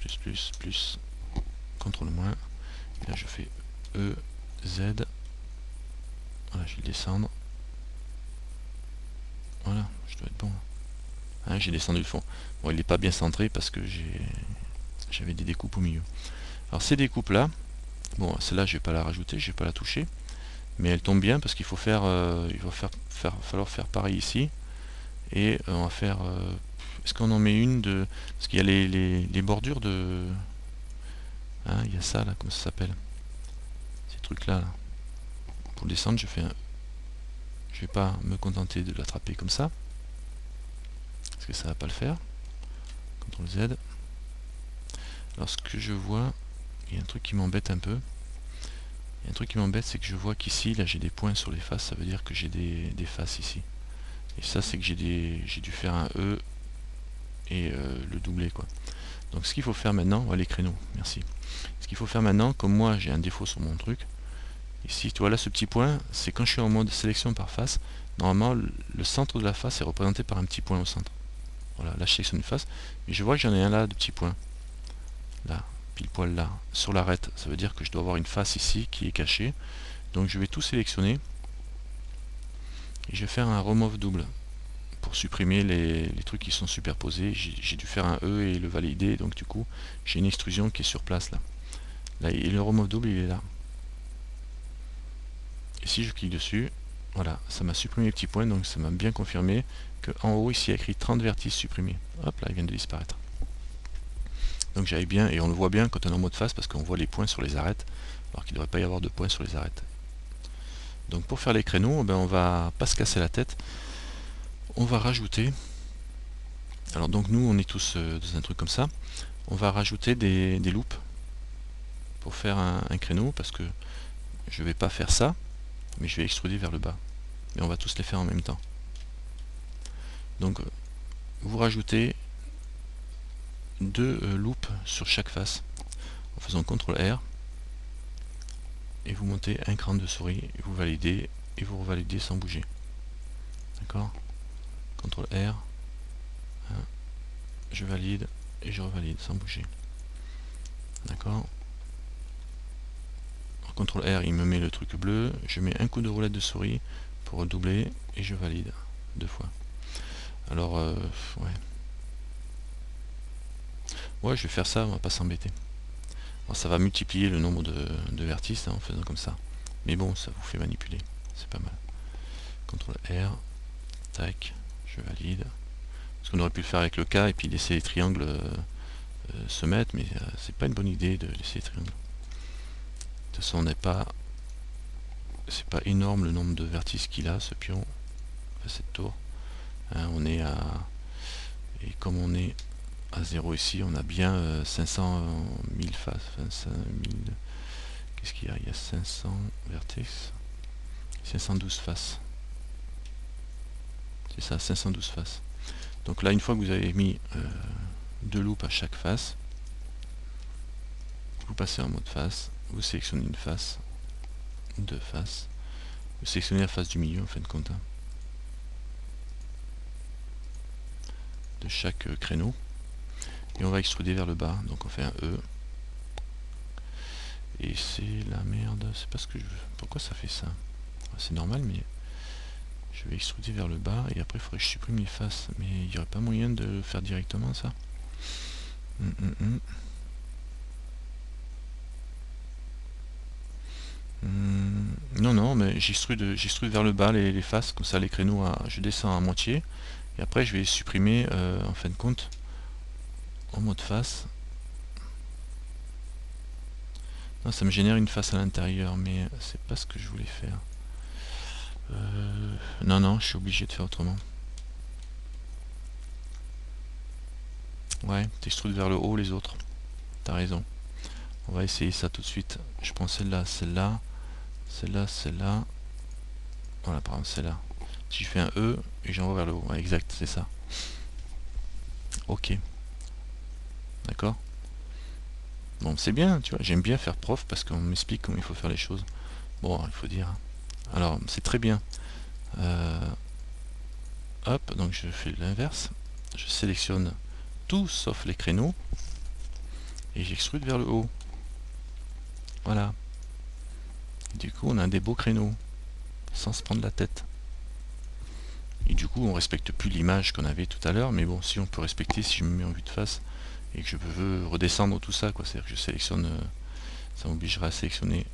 CTRL moins. Et là je fais E, Z. Voilà, je vais le descendre. Voilà, je dois être bon. Hein, j'ai descendu le fond. Bon, il n'est pas bien centré parce que j'avais des découpes au milieu. Alors ces découpes là, bon, celle-là je vais pas la rajouter, je vais pas la toucher. Mais elle tombe bien parce qu'il faut faire, il va falloir faire pareil ici. Et on va faire... est-ce qu'on en met une de... Parce qu'il y a les bordures de... Hein, il y a ça là, comment ça s'appelle? Ces trucs là, là. Pour le descendre, je vais pas me contenter de l'attraper comme ça. Parce que ça va pas le faire. CTRL Z. Alors ce que je vois, il y a un truc qui m'embête un peu. Il y a un truc qui m'embête, c'est que je vois qu'ici, là j'ai des points sur les faces, ça veut dire que j'ai des faces ici. Et ça c'est que j'ai dû faire un E et le doubler quoi. Donc ce qu'il faut faire maintenant, les créneaux, merci. Ce qu'il faut faire maintenant, comme moi j'ai un défaut sur mon truc, ici tu vois là ce petit point, c'est quand je suis en mode sélection par face, normalement le centre de la face est représenté par un petit point au centre. Voilà, là je sélectionne une face, mais je vois que j'en ai un là de petits points. Là, pile poil là, sur l'arête, ça veut dire que je dois avoir une face ici qui est cachée. Donc je vais tout sélectionner et je vais faire un remove double pour supprimer les trucs qui sont superposés. J'ai dû faire un E et le valider, donc du coup j'ai une extrusion qui est sur place là. Là et le remove double il est là. Et si je clique dessus, voilà, ça m'a supprimé les petits points, donc ça m'a bien confirmé que en haut ici il y a écrit 30 vertices supprimés. Hop là, ils viennent de disparaître. Donc j'avais bien, et on le voit bien quand on est en mode face parce qu'on voit les points sur les arêtes, alors qu'il ne devrait pas y avoir de points sur les arêtes. Donc pour faire les créneaux, ben on va pas se casser la tête, on va rajouter, alors donc nous on est tous dans un truc comme ça, on va rajouter des loops pour faire un créneau, parce que je vais pas faire ça, mais je vais extruder vers le bas. Mais on va tous les faire en même temps. Donc vous rajoutez deux loops sur chaque face en faisant CTRL R, et vous montez un cran de souris, et vous validez, et vous revalidez sans bouger. D'accord? CTRL R, je valide, et je revalide sans bouger. D'accord? CTRL R, il me met le truc bleu, je mets un coup de roulette de souris pour doubler, et je valide deux fois. Alors, ouais, je vais faire ça, on va pas s'embêter. Ça va multiplier le nombre de vertices hein, en faisant comme ça. Mais bon, ça vous fait manipuler, c'est pas mal. CTRL R, tac, je valide. Parce qu'on aurait pu le faire avec le K et puis laisser les triangles se mettre, mais c'est pas une bonne idée de laisser les triangles. De toute façon, c'est pas énorme le nombre de vertices qu'il a, ce pion, enfin, cette tour. Hein, on est à... Et comme on est à 0 ici, on a bien 500 000 faces. Enfin, 5000... Qu'est-ce qu'il y a? Il y a 500 vertex. 512 faces. C'est ça, 512 faces. Donc là, une fois que vous avez mis deux loops à chaque face, vous passez en mode face, vous sélectionnez une face, deux faces, vous sélectionnez la face du milieu en fin de compte, hein, de chaque créneau, et on va extruder vers le bas, donc on fait un E, et c'est la merde, c'est pas ce que je veux. Pourquoi ça fait ça? C'est normal, mais je vais extruder vers le bas, et après il faudrait que je supprime les faces, mais il n'y aurait pas moyen de le faire directement ça? Non, non, mais j'extrude vers le bas les faces, comme ça les créneaux, je descends à moitié, et après je vais supprimer en fin de compte en mode face. Non, ça me génère une face à l'intérieur, mais c'est pas ce que je voulais faire. Non, non, je suis obligé de faire autrement. Ouais, t'extrudes vers le haut les autres. T'as raison. On va essayer ça tout de suite. Je prends celle-là, celle-là, celle-là, celle-là. Voilà, par exemple celle-là. Si je fais un E et j'envoie vers le haut, ouais, exact, c'est ça. OK. D'accord? Bon, c'est bien, tu vois, j'aime bien faire prof parce qu'on m'explique comment il faut faire les choses. Bon, il faut dire. Alors, c'est très bien. Hop, donc je fais l'inverse. Je sélectionne tout sauf les créneaux et j'extrude vers le haut. Voilà. Du coup, on a des beaux créneaux sans se prendre la tête. Et du coup, on respecte plus l'image qu'on avait tout à l'heure, mais bon, si on peut respecter, si je me mets en vue de face et que je veux redescendre tout ça, quoi, c'est-à-dire que je sélectionne, ça m'obligera à sélectionner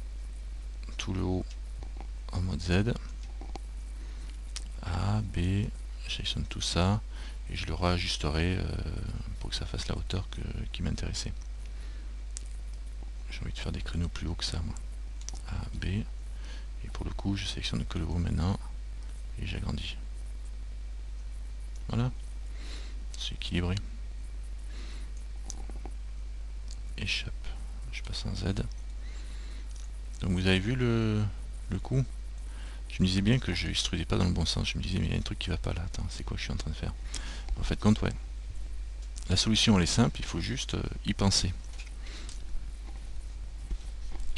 tout le haut en mode Z, A, B, je sélectionne tout ça et je le réajusterai pour que ça fasse la hauteur qui m'intéressait. J'ai envie de faire des créneaux plus hauts que ça, moi. A, B, et pour le coup, je sélectionne que le haut maintenant et j'agrandis. Voilà, c'est équilibré. Échappe, je passe en Z. Donc vous avez vu le coup? Je me disais bien que je extrudais pas dans le bon sens, je me disais mais il y a un truc qui va pas là, attends, c'est quoi que je suis en train de faire? En fait, compte, ouais. La solution elle est simple, il faut juste y penser.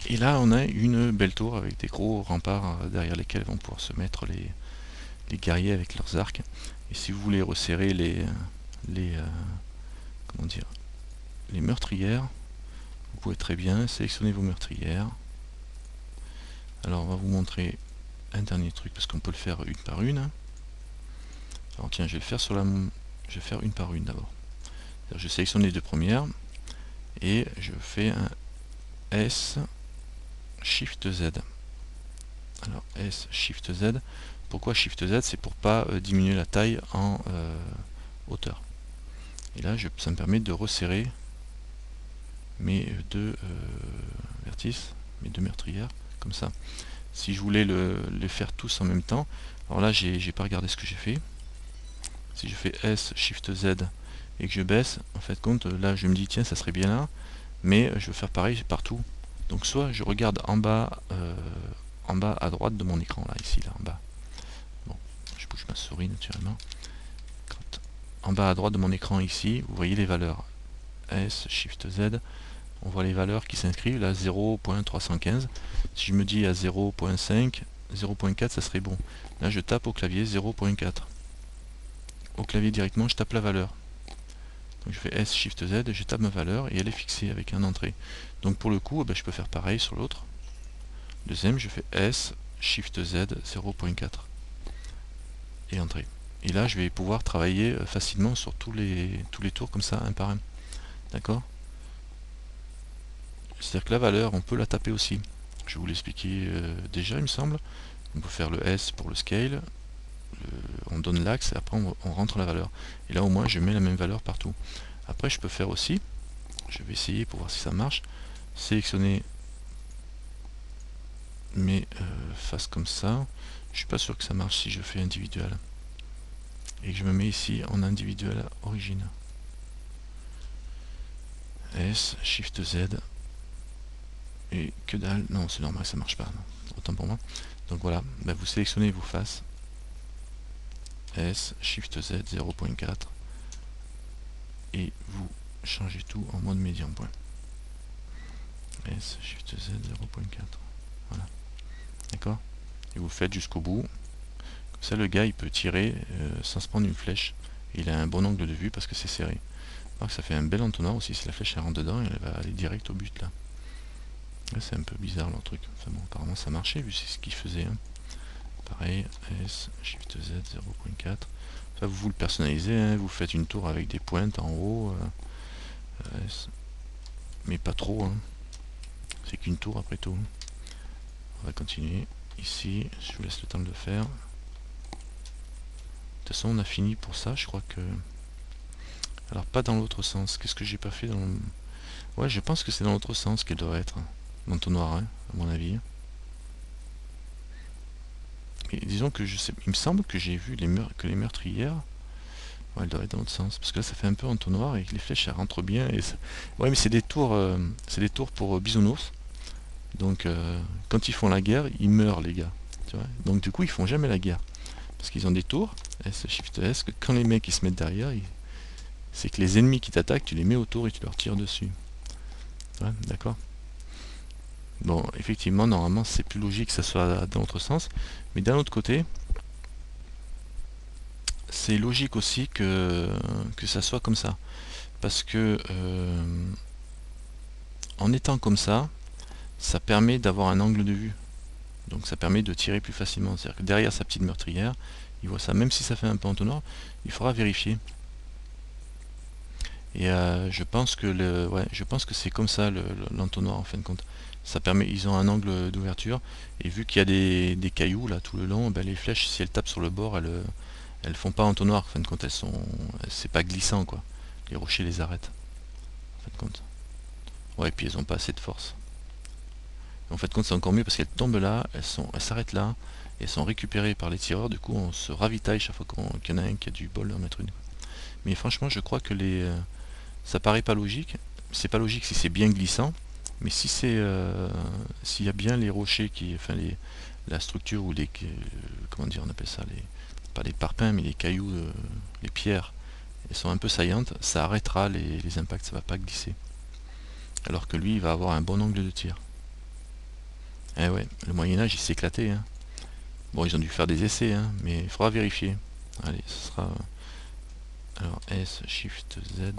Et là on a une belle tour avec des gros remparts derrière lesquels vont pouvoir se mettre les guerriers avec leurs arcs. Et si vous voulez resserrer comment dire, les meurtrières, vous pouvez très bien sélectionner vos meurtrières. Alors on va vous montrer un dernier truc parce qu'on peut le faire une par une. Alors tiens, je vais le faire je vais faire une par une d'abord. Je sélectionne les deux premières et je fais un S Shift Z. Alors S Shift Z. Pourquoi Shift Z? C'est pour pas diminuer la taille en hauteur. Et là, ça me permet de resserrer mes deux vertices, mes deux meurtrières, comme ça. Si je voulais les faire tous en même temps, alors là, j'ai pas regardé ce que j'ai fait. Si je fais S Shift Z et que je baisse, en fait compte, là je me dis tiens ça serait bien là, mais je veux faire pareil partout. Donc soit je regarde en bas à droite de mon écran, là, ici, là, en bas. Bon, je bouge ma souris naturellement. En bas à droite de mon écran ici, vous voyez les valeurs. S Shift Z, on voit les valeurs qui s'inscrivent, là 0.315. Si je me dis à 0.5, 0.4 ça serait bon. Là je tape au clavier 0.4. Au clavier directement, je tape la valeur. Donc je fais S Shift Z, je tape ma valeur et elle est fixée avec un entrée. Donc pour le coup, je peux faire pareil sur l'autre. Deuxième, je fais S Shift Z 0.4 et entrée. Et là, je vais pouvoir travailler facilement sur tous les tours comme ça, un par un. D'accord? C'est-à-dire que la valeur, on peut la taper aussi. Je vais vous l'expliquer déjà, il me semble. On peut faire le S pour le scale. On donne l'axe et après on rentre la valeur. Et là au moins je mets la même valeur partout. Après je peux faire aussi, je vais essayer pour voir si ça marche, sélectionner mes faces comme ça. Je suis pas sûr que ça marche si je fais individuel. Et que je me mets ici en individuel origine. S, Shift Z. Et que dalle, non c'est normal, ça marche pas. Non. Autant pour moi. Donc voilà, vous sélectionnez vos faces. S, Shift Z 0.4 et vous changez tout en mode médian point. S, Shift Z 0.4. Voilà. D'accord? Et vous faites jusqu'au bout. Comme ça le gars il peut tirer sans se prendre une flèche. Et il a un bon angle de vue parce que c'est serré. Alors que ça fait un bel entonnoir aussi si la flèche elle rentre dedans, elle va aller direct au but là. Là c'est un peu bizarre leur truc. Enfin bon, apparemment ça marchait vu c'est ce qu'il faisait. Hein. Pareil, S, Shift Z 0.4. Ça vous le personnalisez, hein, vous faites une tour avec des pointes en haut, mais pas trop, hein. C'est qu'une tour après tout. On va continuer ici, je vous laisse le temps de le faire. De toute façon on a fini pour ça, je crois que... Alors pas dans l'autre sens, qu'est-ce que j'ai pas fait dans le... Ouais je pense que c'est dans l'autre sens qu'elle doit être, l'entonnoir, hein, à mon avis. Et disons que je sais, il me semble que j'ai vu que les meurtrières, ouais, elles doivent être dans l'autre sens, parce que là ça fait un peu entonnoir et que les flèches elles rentrent bien. Et ouais mais c'est des tours pour bisounours. Donc quand ils font la guerre, ils meurent les gars. Tu vois, donc du coup ils font jamais la guerre. Parce qu'ils ont des tours, S, Shift S, que quand les mecs ils se mettent derrière, c'est que les ennemis qui t'attaquent, tu les mets autour et tu leur tires dessus. Ouais, d'accord. Bon, effectivement, normalement, c'est plus logique que ça soit dans l'autre sens. Mais d'un autre côté, c'est logique aussi que ça soit comme ça. Parce que en étant comme ça permet d'avoir un angle de vue. Donc ça permet de tirer plus facilement. C'est-à-dire que derrière sa petite meurtrière, il voit ça. Même si ça fait un peu entonnoir, il faudra vérifier. Et je pense que c'est comme ça l'entonnoir en fin de compte. Ça permet, ils ont un angle d'ouverture et vu qu'il y a des cailloux là tout le long, ben, les flèches si elles tapent sur le bord, elles font pas entonnoir. En fin de compte, c'est pas glissant quoi. Les rochers les arrêtent. En fin de compte. Ouais, et puis elles ont pas assez de force. En fait, compte, c'est encore mieux parce qu'elles tombent là, elles s'arrêtent là, et elles sont récupérées par les tireurs. Du coup, on se ravitaille chaque fois qu'il y en a un qui a du bol d'en mettre une. Mais franchement, je crois que ça paraît pas logique. C'est pas logique si c'est bien glissant, mais si s'il y a bien les rochers la structure ou comment dire, on appelle ça pas les parpaings, mais les cailloux, les pierres, elles sont un peu saillantes, ça arrêtera les impacts, ça va pas glisser. Alors que lui, il va avoir un bon angle de tir. Eh ouais, le Moyen-Âge, il s'est éclaté. Hein. Bon, ils ont dû faire des essais, hein, mais il faudra vérifier. Allez, ce sera... Alors, S, Shift, Z,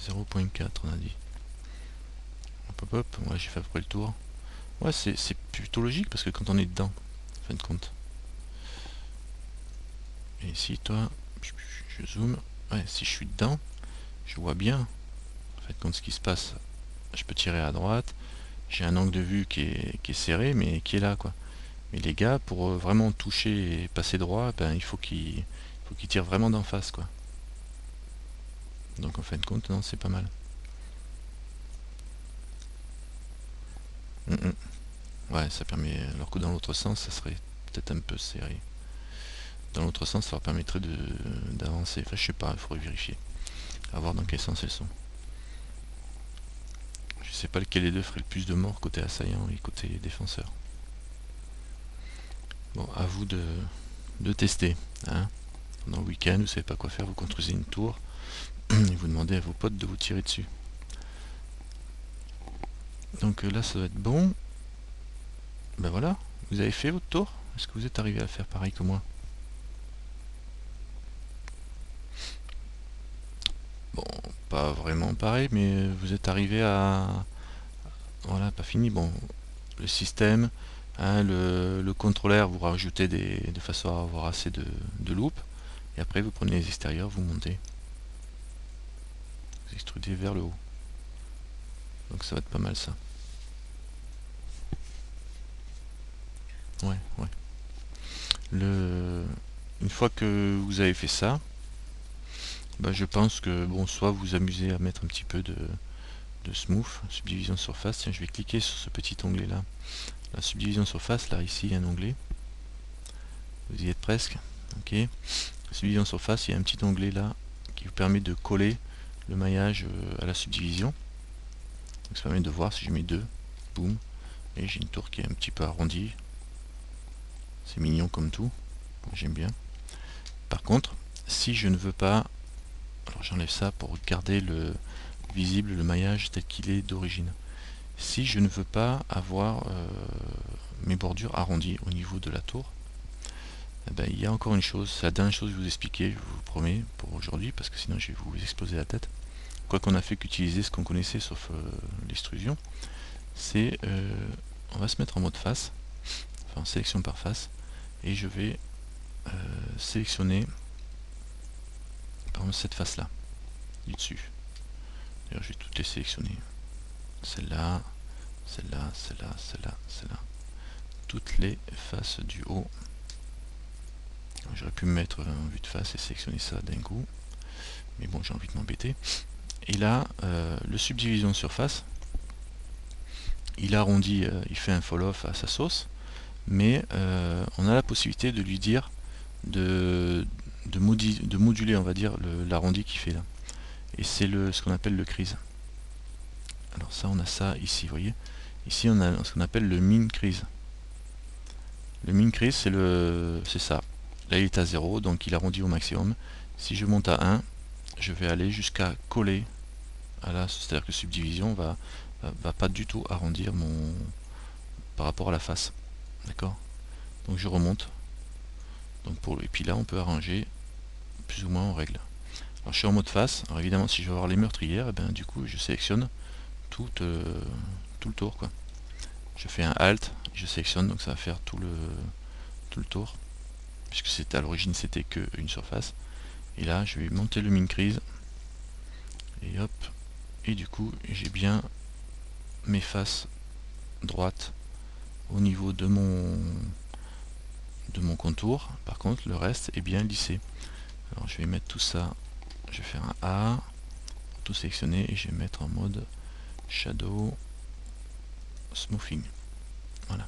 0.4, on a dit. Hop, hop, hop. Ouais, j'ai fait à peu près le tour. Ouais, c'est plutôt logique, parce que quand on est dedans, en fin de compte. Et ici, toi, je zoome. Ouais, si je suis dedans, je vois bien, en fin de compte, ce qui se passe. Je peux tirer à droite. J'ai un angle de vue qui est serré, mais qui est là, quoi. Mais les gars, pour vraiment toucher et passer droit, ben, il faut qu'ils tirent vraiment d'en face, quoi. Donc en fin de compte, non, c'est pas mal. Ouais, ça permet... Alors que dans l'autre sens, ça serait peut-être un peu serré. Dans l'autre sens, ça leur permettrait d'avancer. Enfin, je sais pas, il faudrait vérifier. À voir dans quel sens elles sont. Je sais pas lequel des deux ferait le plus de morts côté assaillant et côté défenseur. Bon, à vous de tester. Hein. Pendant le week-end, vous savez pas quoi faire, vous construisez une tour et vous demandez à vos potes de vous tirer dessus. Donc là, ça doit être bon. Ben voilà, vous avez fait votre tour. Est-ce que vous êtes arrivé à faire pareil que moi? Bon, pas vraiment pareil, mais vous êtes arrivé à... Voilà, pas fini. Bon, le système, hein, le contrôleur, vous rajoutez de façon à avoir assez de loupes. Et après, vous prenez les extérieurs, vous montez. Vous extrudez vers le haut. Donc ça va être pas mal ça. Ouais, ouais. Une fois que vous avez fait ça, bah, je pense que bon, soit vous vous amusez à mettre un petit peu de smooth, subdivision surface. Tiens, je vais cliquer sur ce petit onglet là. La subdivision surface, là ici il y a un onglet. Vous y êtes presque. Ok. Subdivision surface, il y a un petit onglet là qui vous permet de coller le maillage à la subdivision. Donc ça permet de voir si je mets 2, boum, et j'ai une tour qui est un petit peu arrondie. C'est mignon comme tout, j'aime bien. Par contre, si je ne veux pas, alors j'enlève ça pour garder le visible, le maillage tel qu'il est d'origine. Si je ne veux pas avoir mes bordures arrondies au niveau de la tour, eh ben, il y a encore une chose, c'est la dernière chose que je vais vous expliquer, je vous promets, pour aujourd'hui, parce que sinon je vais vous exploser la tête. Quoi qu'on a fait qu'utiliser ce qu'on connaissait, sauf l'extrusion, c'est on va se mettre en mode face, enfin en sélection par face, et je vais sélectionner par exemple cette face là, du dessus. D'ailleurs je vais toutes les sélectionner. Celle-là, celle-là, celle-là, celle-là, celle-là. Toutes les faces du haut. J'aurais pu me mettre en vue de face et sélectionner ça d'un coup. Mais bon, j'ai envie de m'embêter. Et là, le subdivision surface, il arrondit, il fait un fall-off à sa sauce. Mais on a la possibilité de lui dire de moduler, on va dire, l'arrondi qu'il fait là. Et c'est ce qu'on appelle le crease. Alors ça, on a ça ici, vous voyez. Ici, on a ce qu'on appelle le min crease. Le min crease, c'est ça. Là, il est à 0, donc il arrondit au maximum. Si je monte à 1, je vais aller jusqu'à coller à la, c'est-à-dire que subdivision va pas du tout arrondir mon par rapport à la face, d'accord. Donc je remonte, donc et puis là on peut arranger plus ou moins en règle. Alors je suis en mode face. Alors évidemment si je veux avoir les meurtrières, et ben du coup je sélectionne tout le tour quoi. Je fais un Alt, je sélectionne, donc ça va faire tout le tour, puisque c'était à l'origine c'était que une surface. Et là je vais monter le min crease et hop, et du coup j'ai bien mes faces droites au niveau de mon contour. Par contre le reste est bien lissé. Alors je vais mettre tout ça, je vais faire un A, tout sélectionner et je vais mettre en mode Shadow Smoothing. Voilà.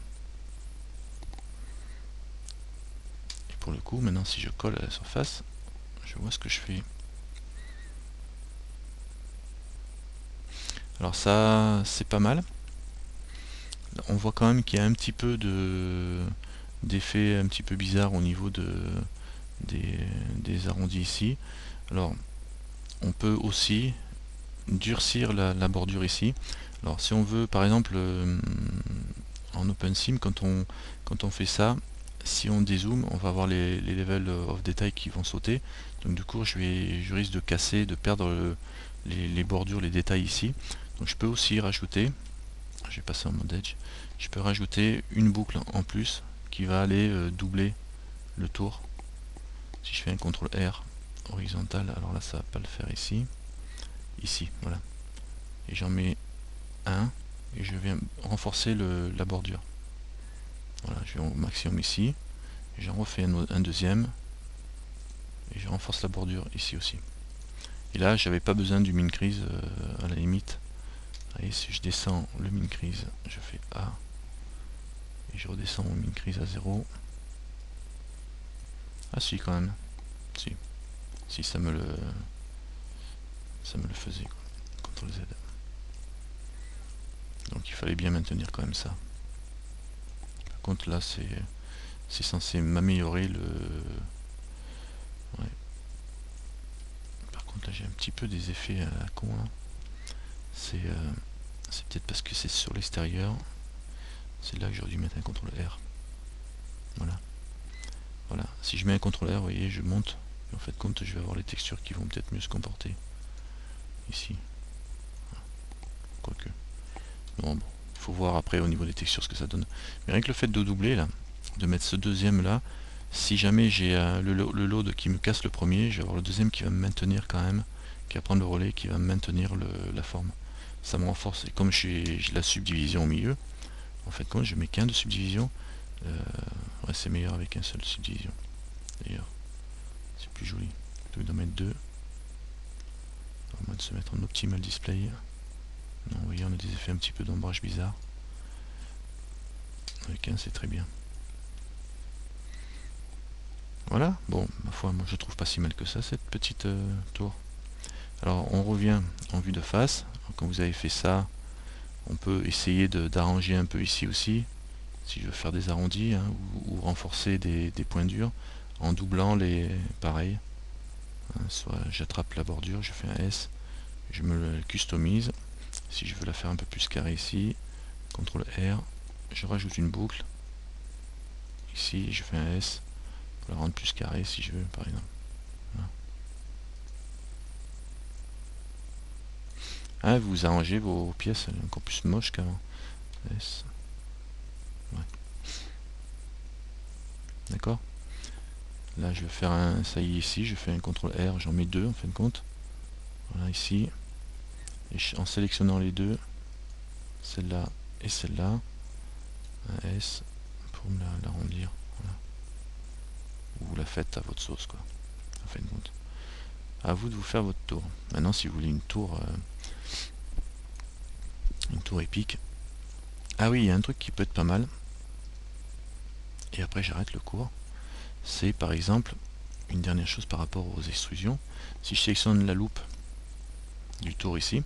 Et pour le coup, maintenant si je colle à la surface, je vois ce que je fais. Alors ça, c'est pas mal. On voit quand même qu'il y a un petit peu d'effet un petit peu bizarre au niveau des arrondis ici. Alors, on peut aussi durcir la bordure ici. Alors, si on veut, par exemple, en OpenSim, quand on fait ça, si on dézoome, on va avoir les levels of detail qui vont sauter. Donc du coup, je risque de casser, de perdre les bordures, les détails ici. Donc je peux aussi rajouter, je vais passer en mode edge, je peux rajouter une boucle en plus qui va aller doubler le tour. Si je fais un CTRL R horizontal, alors là ça va pas le faire ici, voilà. Et j'en mets un et je viens renforcer la bordure. Voilà, je vais au maximum ici, j'en refais un deuxième et je renforce la bordure ici aussi. Et là j'avais pas besoin du min crease à la limite. Et si je descends le min crease, je fais A et je redescends mon min crease à 0. Ah si quand même, si ça me le faisait quoi. CTRL Z. Donc il fallait bien maintenir quand même ça. Par contre là c'est censé m'améliorer le. Ouais. Par contre là j'ai un petit peu des effets à la con là. C'est peut-être parce que c'est sur l'extérieur. C'est là que j'aurais dû mettre un CTRL R. Voilà. Voilà. Si je mets un CTRL R, vous voyez, je monte. Et en fait, compte, je vais avoir les textures qui vont peut-être mieux se comporter. Ici. Quoique. Non, bon. Il faut voir après au niveau des textures ce que ça donne. Mais rien que le fait de doubler là, de mettre ce deuxième là, si jamais j'ai le load qui me casse le premier, je vais avoir le deuxième qui va me maintenir quand même, qui va prendre le relais, qui va me maintenir la forme. Ça me renforce. Et comme j'ai la subdivision au milieu, en fait, quand je mets qu'un de subdivision, ouais, c'est meilleur avec un seul subdivision. D'ailleurs, c'est plus joli. Plutôt que d'en mettre deux, à moins de se mettre en optimal display. Non, vous voyez, on a des effets un petit peu d'ombrage bizarre. Avec un, c'est très bien. Voilà, bon, ma foi, moi je trouve pas si mal que ça, cette petite tour. Alors, on revient en vue de face. Quand vous avez fait ça, on peut essayer d'arranger un peu ici aussi, si je veux faire des arrondis, hein, ou renforcer des points durs, en doublant les pareils. Hein, soit j'attrape la bordure, je fais un S, je me le customise. Si je veux la faire un peu plus carrée ici, CTRL R, je rajoute une boucle. Ici, je fais un S pour la rendre plus carrée si je veux, par exemple. Voilà. Ah, vous arrangez vos pièces, elles sont encore plus moches qu'avant. S. Ouais. D'accord. Là, je vais faire un saillie ici, je fais un CTRL R, j'en mets deux en fin de compte. Voilà, ici. Et en sélectionnant les deux, celle-là et celle-là, un S pour me l'arrondir. Voilà. Vous la faites à votre sauce, quoi. En fin de compte. À vous de vous faire votre tour. Maintenant, si vous voulez une tour épique. Ah oui, il y a un truc qui peut être pas mal. Et après, j'arrête le cours. C'est par exemple une dernière chose par rapport aux extrusions. Si je sélectionne la loupe du tour ici,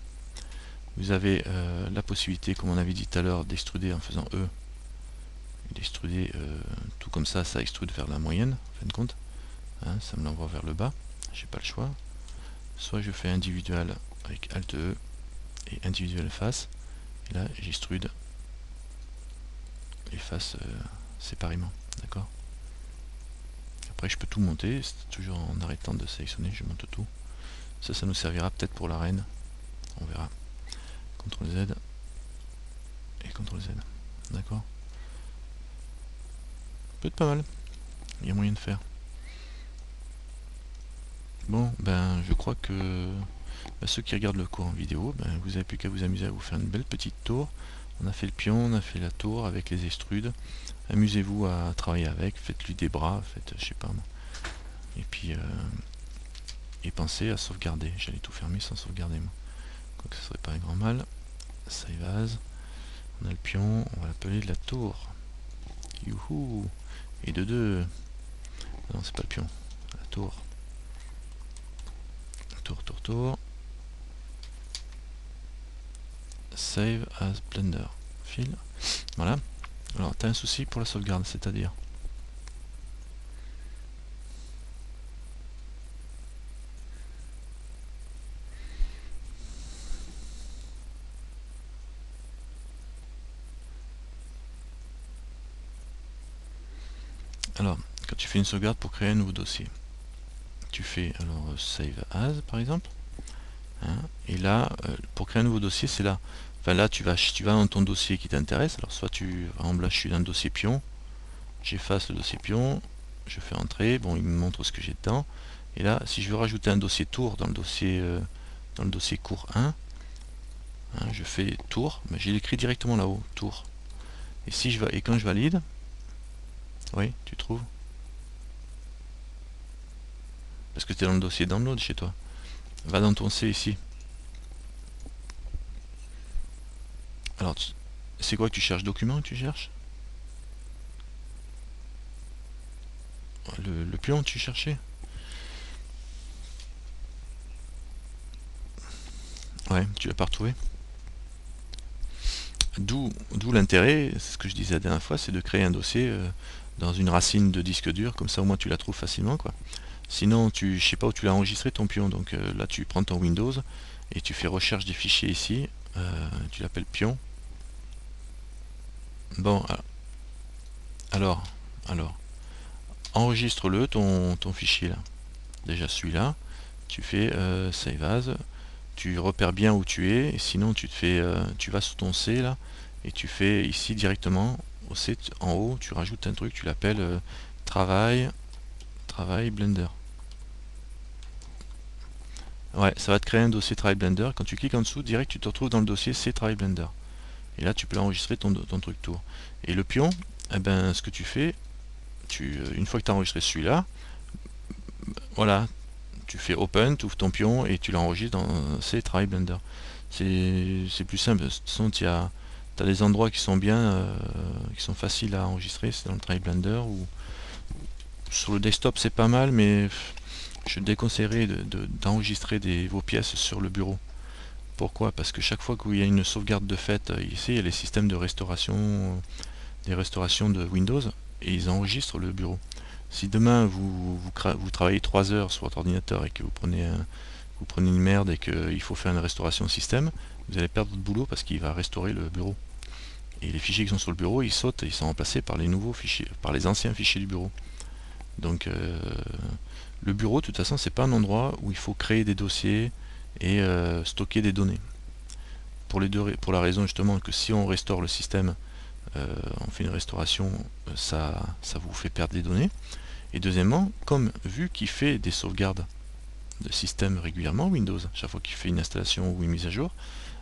vous avez la possibilité, comme on avait dit tout à l'heure, d'extruder en faisant E. D'extruder tout comme ça extrude vers la moyenne, en fin de compte. Hein, ça me l'envoie vers le bas. J'ai pas le choix. soit je fais individual avec Alt E et individual face, et là j'extrude les faces séparément, d'accord. Après je peux tout monter, c'est toujours en arrêtant de sélectionner, je monte tout. Ça nous servira peut-être pour l'arène, on verra. CTRL Z et CTRL Z, d'accord. Peut être pas mal, il y a moyen de faire. Bon, ben je crois que ceux qui regardent le cours en vidéo, ben, vous n'avez plus qu'à vous amuser à vous faire une belle petite tour. On a fait le pion, on a fait la tour avec les extrudes. Amusez-vous à travailler avec, faites-lui des bras, faites, je sais pas moi. Et puis, et pensez à sauvegarder. J'allais tout fermer sans sauvegarder moi. Quoique ce serait pas un grand mal. Save as. On a le pion, on va l'appeler la tour. Youhou! Et de deux. Non, c'est pas le pion. La tour. Tour. Save as Blender. File. Voilà. Alors, tu as un souci pour la sauvegarde, c'est-à-dire alors, quand tu fais une sauvegarde pour créer un nouveau dossier, tu fais alors Save as par exemple, hein, et là, pour créer un nouveau dossier, c'est là. Enfin là, tu vas dans ton dossier qui t'intéresse. Alors soit par exemple là, je suis dans le dossier pion, j'efface le dossier pion, je fais entrer, bon, il me montre ce que j'ai dedans. Et là, si je veux rajouter un dossier tour dans le dossier cours 1, hein, je fais tour, mais j'ai écrit directement là-haut, tour. Et quand je valide, oui, tu trouves? Parce que tu es dans le dossier download chez toi. Va dans ton C ici. Alors, c'est quoi que tu cherches? Document que tu cherches? Le pion tu cherchais? Ouais, tu l'as pas retrouvé. D'où l'intérêt, c'est ce que je disais la dernière fois, c'est de créer un dossier dans une racine de disque dur, comme ça au moins tu la trouves facilement, quoi. Sinon, je sais pas où tu l'as enregistré ton pion, donc là tu prends ton Windows et tu fais recherche des fichiers ici, tu l'appelles pion. Bon, alors, enregistre-le ton fichier là. Déjà celui-là, tu fais Save as, tu repères bien où tu es, et sinon tu vas sur ton C là, et tu fais ici directement, au C en haut, tu rajoutes un truc, tu l'appelles travail Blender. Ouais, ça va te créer un dossier Travail Blender. Quand tu cliques en dessous, direct, tu te retrouves dans le dossier C Travail Blender. Et là, tu peux enregistrer ton truc tour. Et le pion, eh ben, ce que tu fais, une fois que tu as enregistré celui-là, voilà, tu fais Open, tu ouvres ton pion et tu l'enregistres dans C Travail Blender. C'est plus simple. De toute façon, tu as des endroits qui sont bien, qui sont faciles à enregistrer. C'est dans le Travail Blender ou sur le desktop, c'est pas mal, mais je déconseillerais d'enregistrer vos pièces sur le bureau. Pourquoi? Parce que chaque fois qu'il y a une sauvegarde de fait, ici il y a les systèmes de restauration, des restaurations de Windows, et ils enregistrent le bureau. Si demain vous travaillez 3 heures sur votre ordinateur et que vous prenez une merde et qu'il faut faire une restauration système, vous allez perdre votre boulot parce qu'il va restaurer le bureau. Et les fichiers qui sont sur le bureau, ils sautent, ils sont remplacés par les nouveaux fichiers, par les anciens fichiers du bureau. Donc le bureau, de toute façon, c'est pas un endroit où il faut créer des dossiers et stocker des données. Pour la raison justement que si on restaure le système, on fait une restauration, ça vous fait perdre des données. Et deuxièmement, vu qu'il fait des sauvegardes de système régulièrement, Windows, chaque fois qu'il fait une installation ou une mise à jour,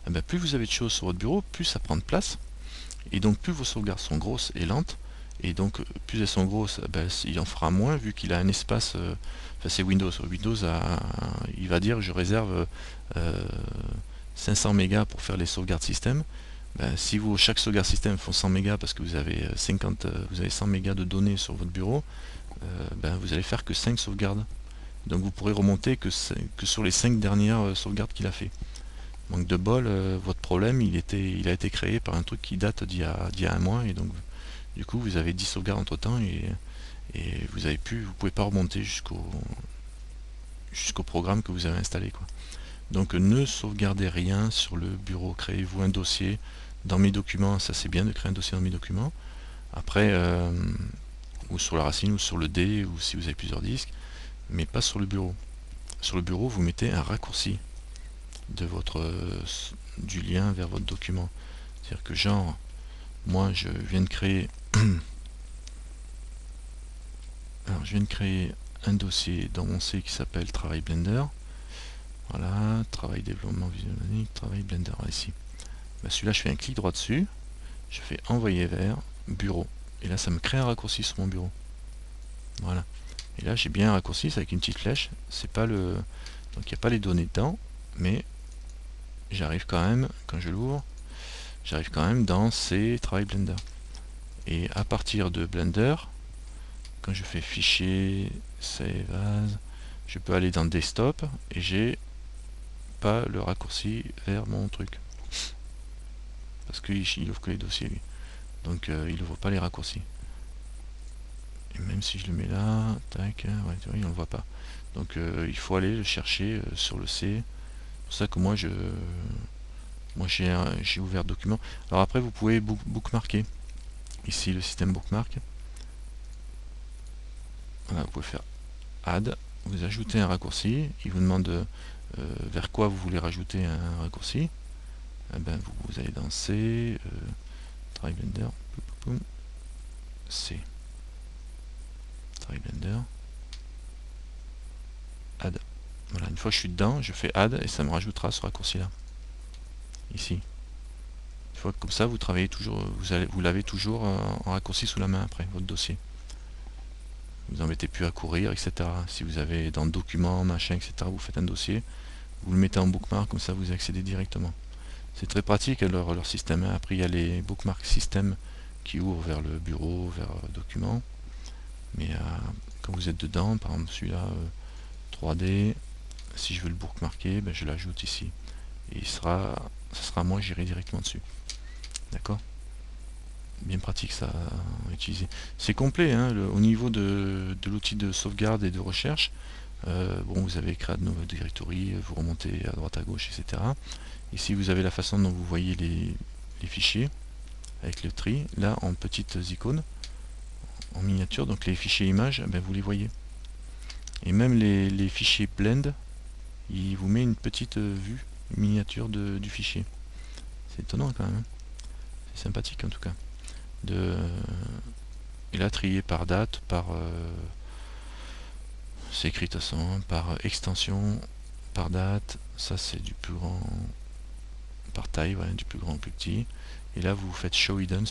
eh bien, plus vous avez de choses sur votre bureau, plus ça prend de place. Et donc plus vos sauvegardes sont grosses et lentes, et donc plus elles sont grosses, ben, il en fera moins vu qu'il a un espace, enfin c'est Windows, il va dire je réserve 500 mégas pour faire les sauvegardes système. Ben, si chaque sauvegarde système font 100 mégas parce que vous avez 100 mégas de données sur votre bureau, ben, vous allez faire que 5 sauvegardes. Donc vous pourrez remonter que sur les 5 dernières sauvegardes qu'il a fait. Manque de bol, votre problème il a été créé par un truc qui date d'il y a un mois, et donc du coup vous avez 10 sauvegardes entre temps, et vous pouvez pas remonter jusqu'au programme que vous avez installé, quoi. Donc ne sauvegardez rien sur le bureau. Créez-vous un dossier dans mes documents. Ça c'est bien de créer un dossier dans mes documents. Après, ou sur la racine ou sur le D, ou si vous avez plusieurs disques, mais pas sur le bureau. Sur le bureau, vous mettez un raccourci de du lien vers votre document. C'est-à-dire que genre, moi je viens de créer alors je viens de créer un dossier dans mon C qui s'appelle Travail Blender. Voilà, Travail Développement Visuel, Travail Blender, voilà, ici. Ben, celui-là, je fais un clic droit dessus, je fais Envoyer vers Bureau. Et là, ça me crée un raccourci sur mon bureau. Voilà. Et là, j'ai bien un raccourci avec une petite flèche. C'est pas le... Donc, il n'y a pas les données dedans, mais j'arrive quand même, quand je l'ouvre, j'arrive quand même dans ces Travail Blender. Et à partir de Blender, quand je fais Fichier, Save As, je peux aller dans Desktop et j'ai pas le raccourci vers mon truc. Parce qu'il ouvre que les dossiers, lui. Donc il ouvre pas les raccourcis. Et même si je le mets là, tac, ouais, tu vois, il ne le voit pas. Donc il faut aller le chercher sur le C. C'est pour ça que moi j'ai ouvert document. Alors après vous pouvez bookmarker. Ici le système bookmark. Voilà, vous pouvez faire add, vous ajoutez un raccourci, il vous demande vers quoi vous voulez rajouter un raccourci. Eh ben, vous allez dans C, Travail Blender, C, Travail Blender, add. Voilà, une fois que je suis dedans, je fais add et ça me rajoutera ce raccourci là. Ici. Une fois que comme ça, vous travaillez toujours, vous l'avez toujours en raccourci sous la main après, votre dossier. Vous n'embêtez plus à courir, etc. Si vous avez dans Documents, machin, etc., vous faites un dossier, vous le mettez en bookmark, comme ça vous accédez directement. C'est très pratique leur système. Après, il y a les bookmark system qui ouvrent vers le bureau, vers documents. Mais quand vous êtes dedans, par exemple celui-là 3D, si je veux le bookmarker, ben, je l'ajoute ici. Et ça sera moi, j'irai directement dessus. D'accord? Bien pratique ça à utiliser. C'est complet hein, au niveau de l'outil de sauvegarde et de recherche. Bon, vous avez créé de nouvelles directories, vous remontez à droite à gauche, etc. Ici vous avez la façon dont vous voyez les fichiers avec le tri, là en petites icônes, en miniature, donc les fichiers images, ben, vous les voyez. Et même les fichiers blend, il vous met une petite vue, une miniature du fichier. C'est étonnant quand même. C'est sympathique en tout cas. Et là trié par date, c'est écrit de toute façon, hein, par extension, par date, ça c'est du plus grand, par taille, ouais, du plus grand au plus petit. Et là vous faites show hidden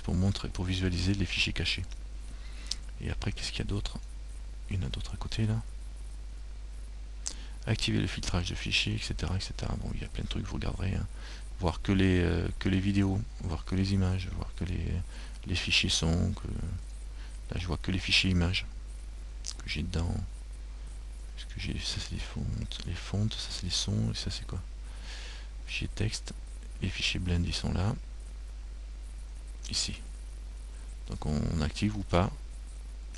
pour visualiser les fichiers cachés. Et après qu'est-ce qu'il y a d'autre? Il y en a d'autres à côté là. Activer le filtrage de fichiers, etc., etc. Bon, il y a plein de trucs, vous regarderez. Hein. Voir que les vidéos, voir que les images, voir que les fichiers sons. Là, je vois que les fichiers images que j'ai dedans. Parce que j'ai ça, c'est les fontes, ça c'est les sons, et ça c'est quoi? Fichier texte. Les fichiers blend, ils sont là. Ici. Donc on active ou pas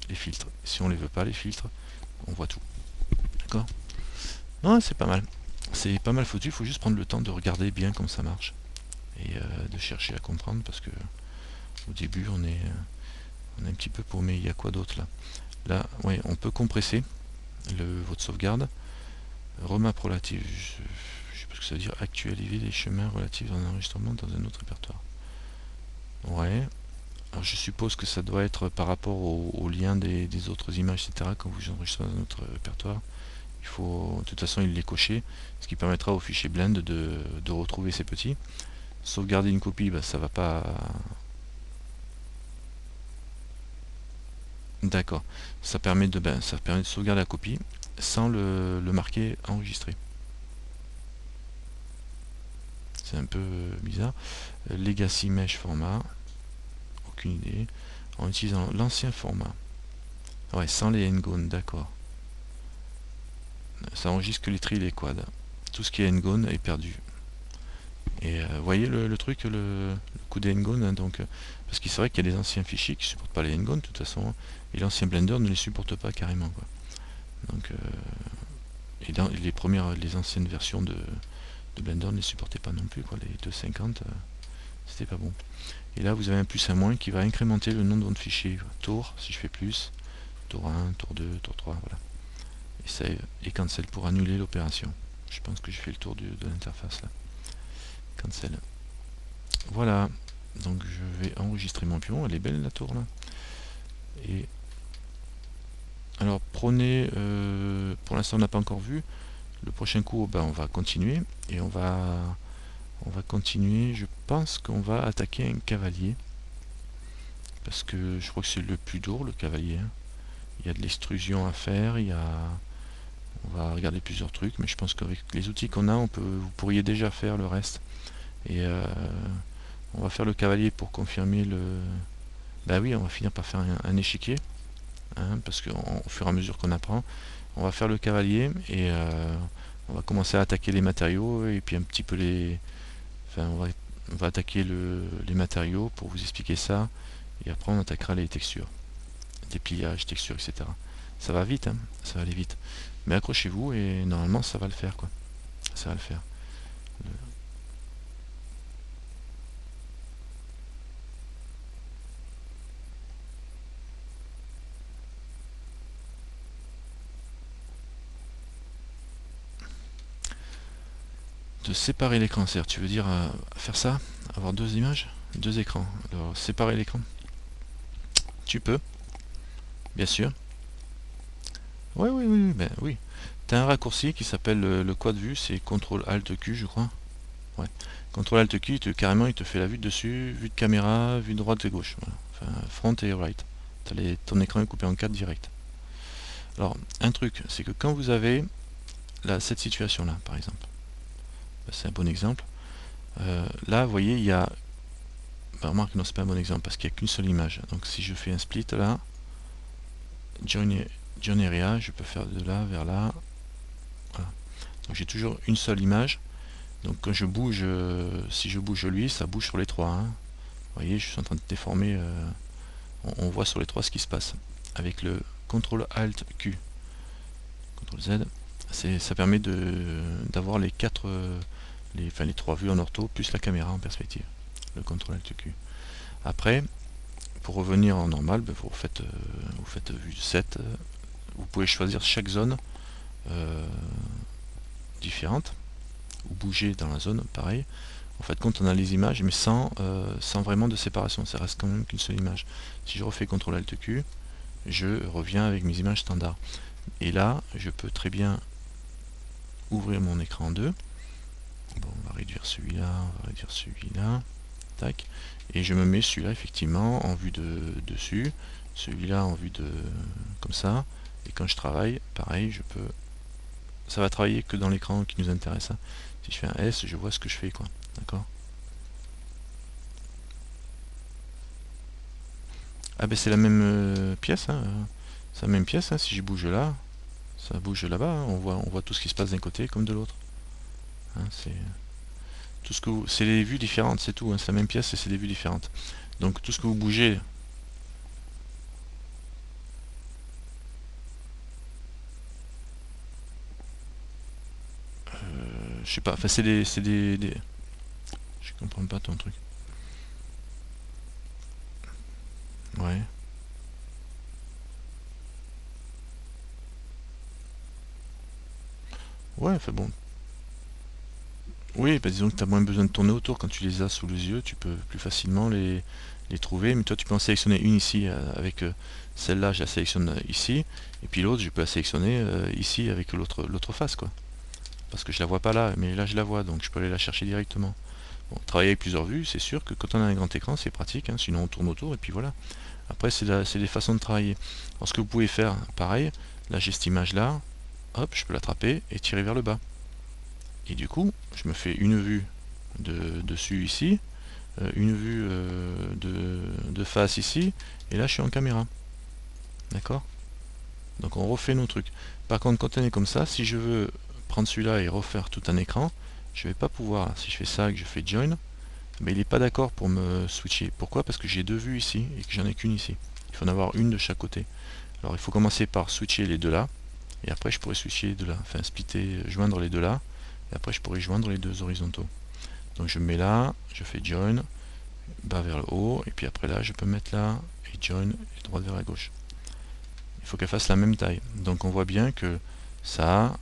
les filtres. Si on les veut pas, les filtres, on voit tout. D'accord? Non, c'est pas mal. C'est pas mal foutu, il faut juste prendre le temps de regarder bien comment ça marche. Et de chercher à comprendre parce que au début on est un petit peu paumé. Il y a quoi d'autre là? Là, ouais, on peut compresser votre sauvegarde. Remap relative, je sais pas ce que ça veut dire. Actualiser les chemins relatifs d'un enregistrement dans un autre répertoire. Ouais. Alors je suppose que ça doit être par rapport au lien des autres images, etc. Quand vous enregistrez dans un autre répertoire. Il faut, de toute façon, il les cocher, ce qui permettra au fichier blend de retrouver ces petits. Sauvegarder une copie, bah, ça va pas. D'accord. Ça permet de sauvegarder la copie sans le marquer enregistré. C'est un peu bizarre. Legacy Mesh format. Aucune idée. En utilisant l'ancien format. Ouais, sans les ngone, d'accord. Ça enregistre que les tri et les quads. Tout ce qui est ngone est perdu. Et vous voyez le truc, le coup des ngone, hein, donc, parce qu'il c'est vrai qu'il y a des anciens fichiers qui ne supportent pas les ngone de toute façon, et l'ancien Blender ne les supporte pas carrément. Quoi. Donc Et dans les anciennes versions de Blender ne les supportaient pas non plus, quoi. Les 250, c'était pas bon. Et là vous avez un plus un moins qui va incrémenter le nombre de fichiers. Tour, si je fais plus, tour 1, tour 2, tour 3, voilà. Et save et cancel pour annuler l'opération. Je pense que j'ai fait le tour de l'interface là. Cancel. Voilà, donc je vais enregistrer mon pion. Elle est belle la tour là. Et alors prenez, pour l'instant on n'a pas encore vu. Le prochain cours, ben, on va continuer et on va continuer. Je pense qu'on va attaquer un cavalier parce que je crois que c'est le plus dur, le cavalier, hein. Il y a de l'extrusion à faire, on va regarder plusieurs trucs, mais je pense qu'avec les outils qu'on a, vous pourriez déjà faire le reste. Et on va faire le cavalier pour confirmer le... Bah oui, on va finir par faire un échiquier, hein, parce qu'au fur et à mesure qu'on apprend, on va faire le cavalier et on va commencer à attaquer les matériaux et puis un petit peu les... Enfin, on va attaquer les matériaux pour vous expliquer ça, et après on attaquera les textures, dépliage, textures, etc. Ça va vite, hein, ça va aller vite. Mais accrochez-vous et normalement ça va le faire, quoi. Ça va le faire. De séparer l'écran, c'est-à-dire tu veux dire faire ça, avoir deux images, deux écrans. Alors séparer l'écran, tu peux, bien sûr. Oui, oui, oui, ben oui. Tu as un raccourci qui s'appelle le quad vue, c'est CTRL ALT Q, je crois. Ouais. CTRL ALT Q, carrément, il te fait la vue de dessus, vue de caméra, vue de droite et gauche. Voilà. Enfin, front et right. Ton écran est coupé en 4 direct. Alors, un truc, c'est que quand vous avez cette situation-là, par exemple, ben, c'est un bon exemple. Là, vous voyez, il y a... Ben, remarque, non, c'est pas un bon exemple, parce qu'il n'y a qu'une seule image. Donc, si je fais un split, là, Join Area, je peux faire de là vers là. Voilà. Donc, j'ai toujours une seule image. Donc quand je bouge, si je bouge lui, ça bouge sur les trois, hein. Vous voyez, je suis en train de déformer, on voit sur les trois ce qui se passe. Avec le CTRL ALT Q, CTRL Z, ça permet d'avoir les quatre, les trois vues en ortho, plus la caméra en perspective. Le CTRL ALT Q. Après, pour revenir en normal, ben, vous faites vue 7, vous pouvez choisir chaque zone différente, ou bouger dans la zone, pareil. En fait, quand on a les images, mais sans vraiment de séparation, ça reste quand même qu'une seule image. Si je refais CTRL ALT Q, je reviens avec mes images standards. Et là, je peux très bien ouvrir mon écran en deux. Bon, on va réduire celui-là, on va réduire celui-là. Tac. Et je me mets celui-là effectivement en vue de dessus, celui-là en vue de comme ça. Et quand je travaille, pareil, je peux. Ça va travailler que dans l'écran qui nous intéresse, hein. Si je fais un S, je vois ce que je fais, quoi. D'accord? Ah ben c'est la même pièce, hein. C'est la même pièce, hein. Si je bouge là, ça bouge là-bas, hein. On voit tout ce qui se passe d'un côté comme de l'autre, hein. C'est tout ce que c'est les vues différentes, c'est tout, hein. C'est la même pièce et c'est des vues différentes. Donc tout ce que vous bougez, je sais pas, enfin je comprends pas ton truc. Ouais. Ouais, enfin bon. Oui, bah disons que tu as moins besoin de tourner autour quand tu les as sous les yeux, tu peux plus facilement les trouver, mais toi tu peux en sélectionner une ici avec celle-là, je la sélectionne ici, et puis l'autre je peux la sélectionner ici avec l'autre face, quoi. Parce que je la vois pas là, mais là je la vois, donc je peux aller la chercher directement. Bon, travailler avec plusieurs vues, c'est sûr que quand on a un grand écran, c'est pratique, hein, sinon on tourne autour, et puis voilà. Après, c'est des façons de travailler. Alors ce que vous pouvez faire, pareil, là j'ai cette image-là, hop, je peux l'attraper et tirer vers le bas. Et du coup, je me fais une vue dessus ici, une vue de face ici, et là je suis en caméra. D'accord? Donc on refait nos trucs. Par contre, quand on est comme ça, si je veux prendre celui-là et refaire tout un écran, je vais pas pouvoir. Si je fais ça et que je fais join, mais il n'est pas d'accord pour me switcher. Pourquoi? Parce que j'ai deux vues ici et que j'en ai qu'une ici. Il faut en avoir une de chaque côté. Alors il faut commencer par switcher les deux là. et après je pourrais switcher de là, enfin splitter, joindre les deux là, et après je pourrais joindre les deux horizontaux. Donc je mets là, je fais join, bas vers le haut, et puis après là je peux mettre là, et join, et droite vers la gauche. Il faut qu'elle fasse la même taille. Donc on voit bien que ça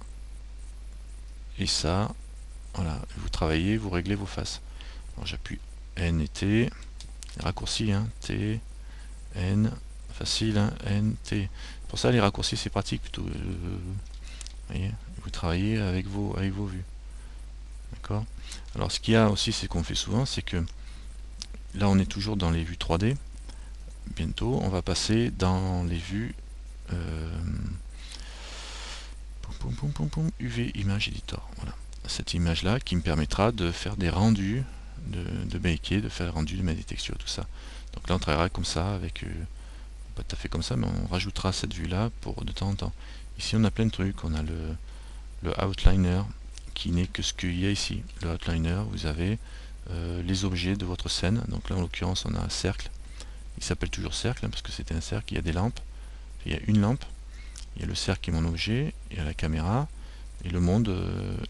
et ça, voilà, vous travaillez, vous réglez vos faces. Alors j'appuie N et T, raccourci, hein, T, N, facile, hein, N, T. Pour ça les raccourcis c'est pratique plutôt. Voyez, vous travaillez avec vos vues. D'accord. Alors ce qu'il y a aussi, c'est qu'on fait souvent, c'est que là on est toujours dans les vues 3D. Bientôt on va passer dans les vues UV Image Editor. Voilà. Cette image là qui me permettra de faire des rendus, de baker, de faire des rendus, de mettre des textures, tout ça. Donc là on travaillera comme ça, avec pas tout à fait comme ça, mais on rajoutera cette vue là pour de temps en temps. Ici on a plein de trucs, on a le outliner qui n'est que ce qu'il y a ici. Le outliner, vous avez les objets de votre scène. Donc là en l'occurrence on a un cercle, il s'appelle toujours cercle hein, parce que c'était un cercle. Il y a des lampes, il y a une lampe, il y a le cercle qui est mon objet, il y a la caméra et le monde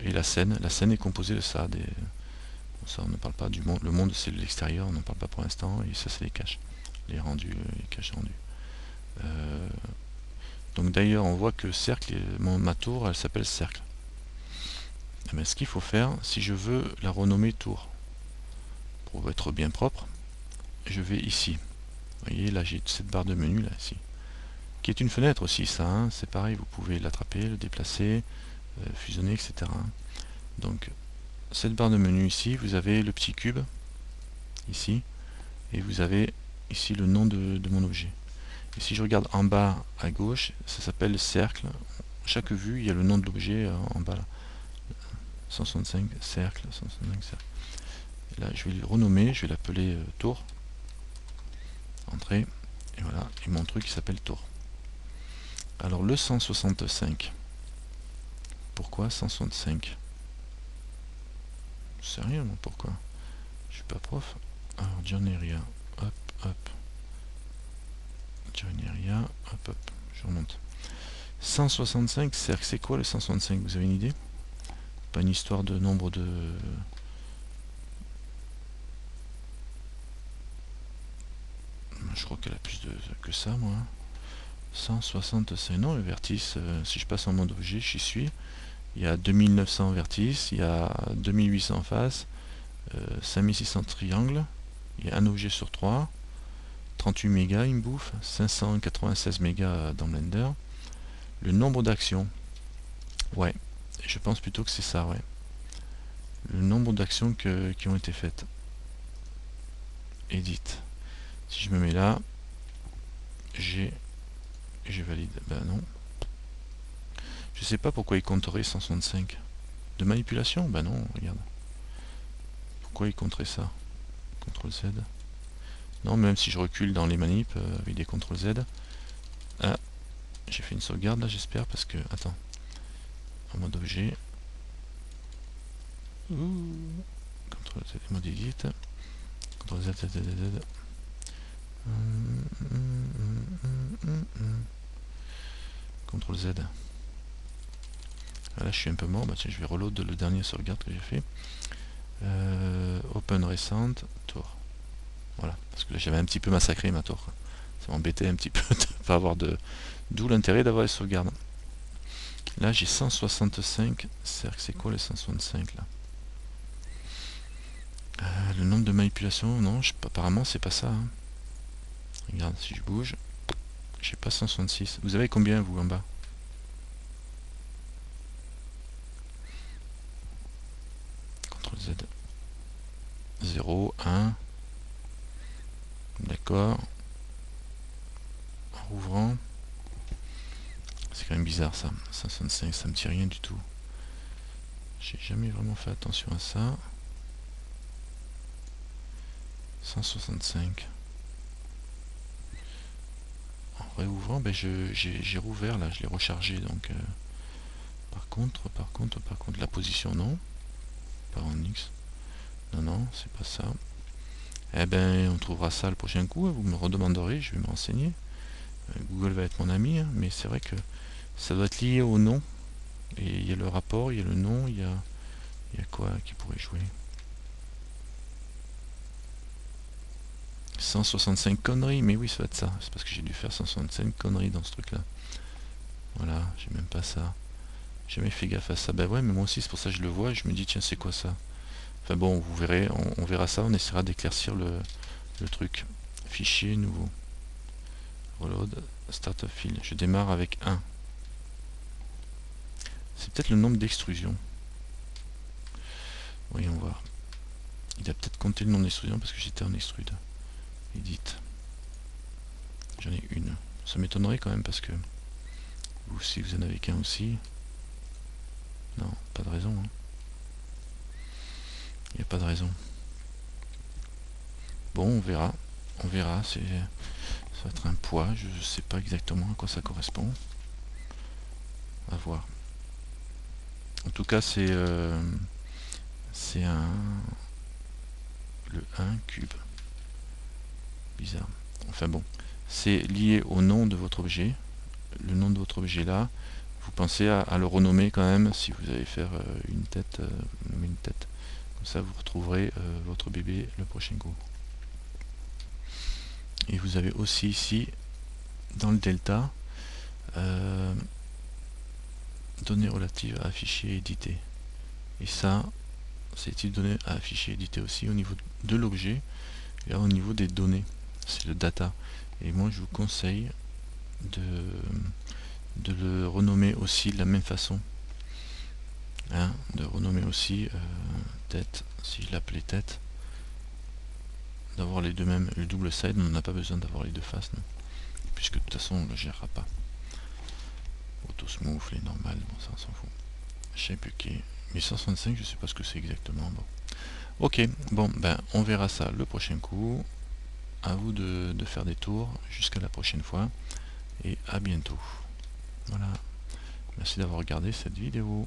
et la scène. La scène est composée de ça. Ça on ne parle pas du monde, le monde c'est l'extérieur, on n'en parle pas pour l'instant, et ça c'est les caches, les rendus, les caches rendus. Donc d'ailleurs on voit que cercle, ma tour elle s'appelle cercle. Mais ce qu'il faut faire, si je veux la renommer tour, pour être bien propre, je vais ici. Vous voyez, là j'ai cette barre de menu, là, ici. Qui est une fenêtre aussi, ça, hein, c'est pareil, vous pouvez l'attraper, le déplacer, fusionner, etc. Donc, cette barre de menu ici, vous avez le petit cube, ici, et vous avez ici le nom de mon objet. Et si je regarde en bas à gauche, ça s'appelle cercle. Chaque vue, il y a le nom de l'objet en bas là. 165 cercle, 165 cercle. Et là, je vais le renommer, je vais l'appeler tour. Entrée, et voilà, et mon truc qui s'appelle tour. Alors le 165. Pourquoi 165? Je sais rien, moi, pourquoi. Je suis pas prof. Alors, Join Area, hop, hop. Join Area, hop, hop, je remonte. 165 cercle, c'est quoi le 165? Vous avez une idée? Pas une histoire de nombre de... Je crois qu'elle a plus que ça, moi. 165, non, le vertice, si je passe en mode objet, j'y suis. Il y a 2900 vertices, il y a 2800 faces, 5600 triangles, il y a un objet sur 3, 38 mégas il me bouffe, 596 mégas dans Blender. Le nombre d'actions, ouais, je pense plutôt que c'est ça, ouais. Le nombre d'actions qui ont été faites. Edit. Si je me mets là, je valide. Ben non. Je sais pas pourquoi il compterait 165. De manipulation? Ben non, regarde. Pourquoi il compterait ça? CTRL Z. Non, même si je recule dans les manips avec des CTRL Z. Ah, j'ai fait une sauvegarde là, j'espère, parce que... Attends. En mode objet. CTRL Z, mode edit. CTRL Z, Z, Z, Z. CTRL Z. Là je suis un peu mort, bah tiens, je vais reload le dernier sauvegarde que j'ai fait. Open recent, tour. Voilà, parce que là j'avais un petit peu massacré ma tour. Ça m'embêtait un petit peu de ne pas avoir de... D'où l'intérêt d'avoir les sauvegardes. Là j'ai 165 cercles, c'est quoi les 165 là? Le nombre de manipulations, non, apparemment c'est pas ça. Hein. Regarde, si je bouge, j'ai pas 166. Vous avez combien vous en bas? CTRL Z. 0, 1. D'accord. En rouvrant. C'est quand même bizarre ça. 165, ça me dit rien du tout. J'ai jamais vraiment fait attention à ça. 165. En réouvrant, ben j'ai rouvert là, je l'ai rechargé. Donc, par contre, la position non. Pas en X. Non, non, c'est pas ça. Eh ben, on trouvera ça le prochain coup. Vous me redemanderez, je vais me renseigner. Google va être mon ami, hein, mais c'est vrai que Ça doit être lié au nom. Et il y a le rapport, il y a le nom, il y a quoi qui pourrait jouer? 165 conneries, mais oui, ça va être ça. C'est parce que j'ai dû faire 165 conneries dans ce truc-là. Voilà, j'ai même pas ça. J'ai jamais fait gaffe à ça. Ben ouais, mais moi aussi, c'est pour ça que je le vois et je me dis, tiens, c'est quoi ça? Enfin bon, vous verrez, on verra ça, on essaiera d'éclaircir le truc. Fichier, nouveau. Reload, startup file. Je démarre avec 1. C'est peut-être le nombre d'extrusions. Voyons voir. Il a peut-être compté le nombre d'extrusions parce que j'étais en extrude. Edit. J'en ai une. Ça m'étonnerait quand même parce que vous, si vous en avez qu'un aussi. Non, pas de raison. Hein. Il n'y a pas de raison. Bon, on verra. On verra. Ça va être un poids. Je ne sais pas exactement à quoi ça correspond. À voir. En tout cas, c'est le 1 cube. Bizarre. Enfin bon. C'est lié au nom de votre objet. Le nom de votre objet là. Vous pensez à le renommer quand même. Si vous allez faire une tête, nommer une tête. Comme ça, vous retrouverez votre bébé le prochain coup. Et vous avez aussi ici, dans le delta, données relatives à afficher et éditer. Et ça, c'est type données à afficher et éditer aussi au niveau de l'objet, et là au niveau des données, c'est le data. Et moi je vous conseille de le renommer aussi de la même façon. Hein, de renommer aussi tête, si je l'appelais tête, d'avoir les deux mêmes, le double side, on n'a pas besoin d'avoir les deux faces, non, puisque de toute façon on ne le gérera pas. Autosmooth, les normales, bon ça on s'en fout. Shape key, 1165, je sais pas ce que c'est exactement. Bon. Ok, bon ben on verra ça le prochain coup. À vous de faire des tours. Jusqu'à la prochaine fois et à bientôt. Voilà. Merci d'avoir regardé cette vidéo.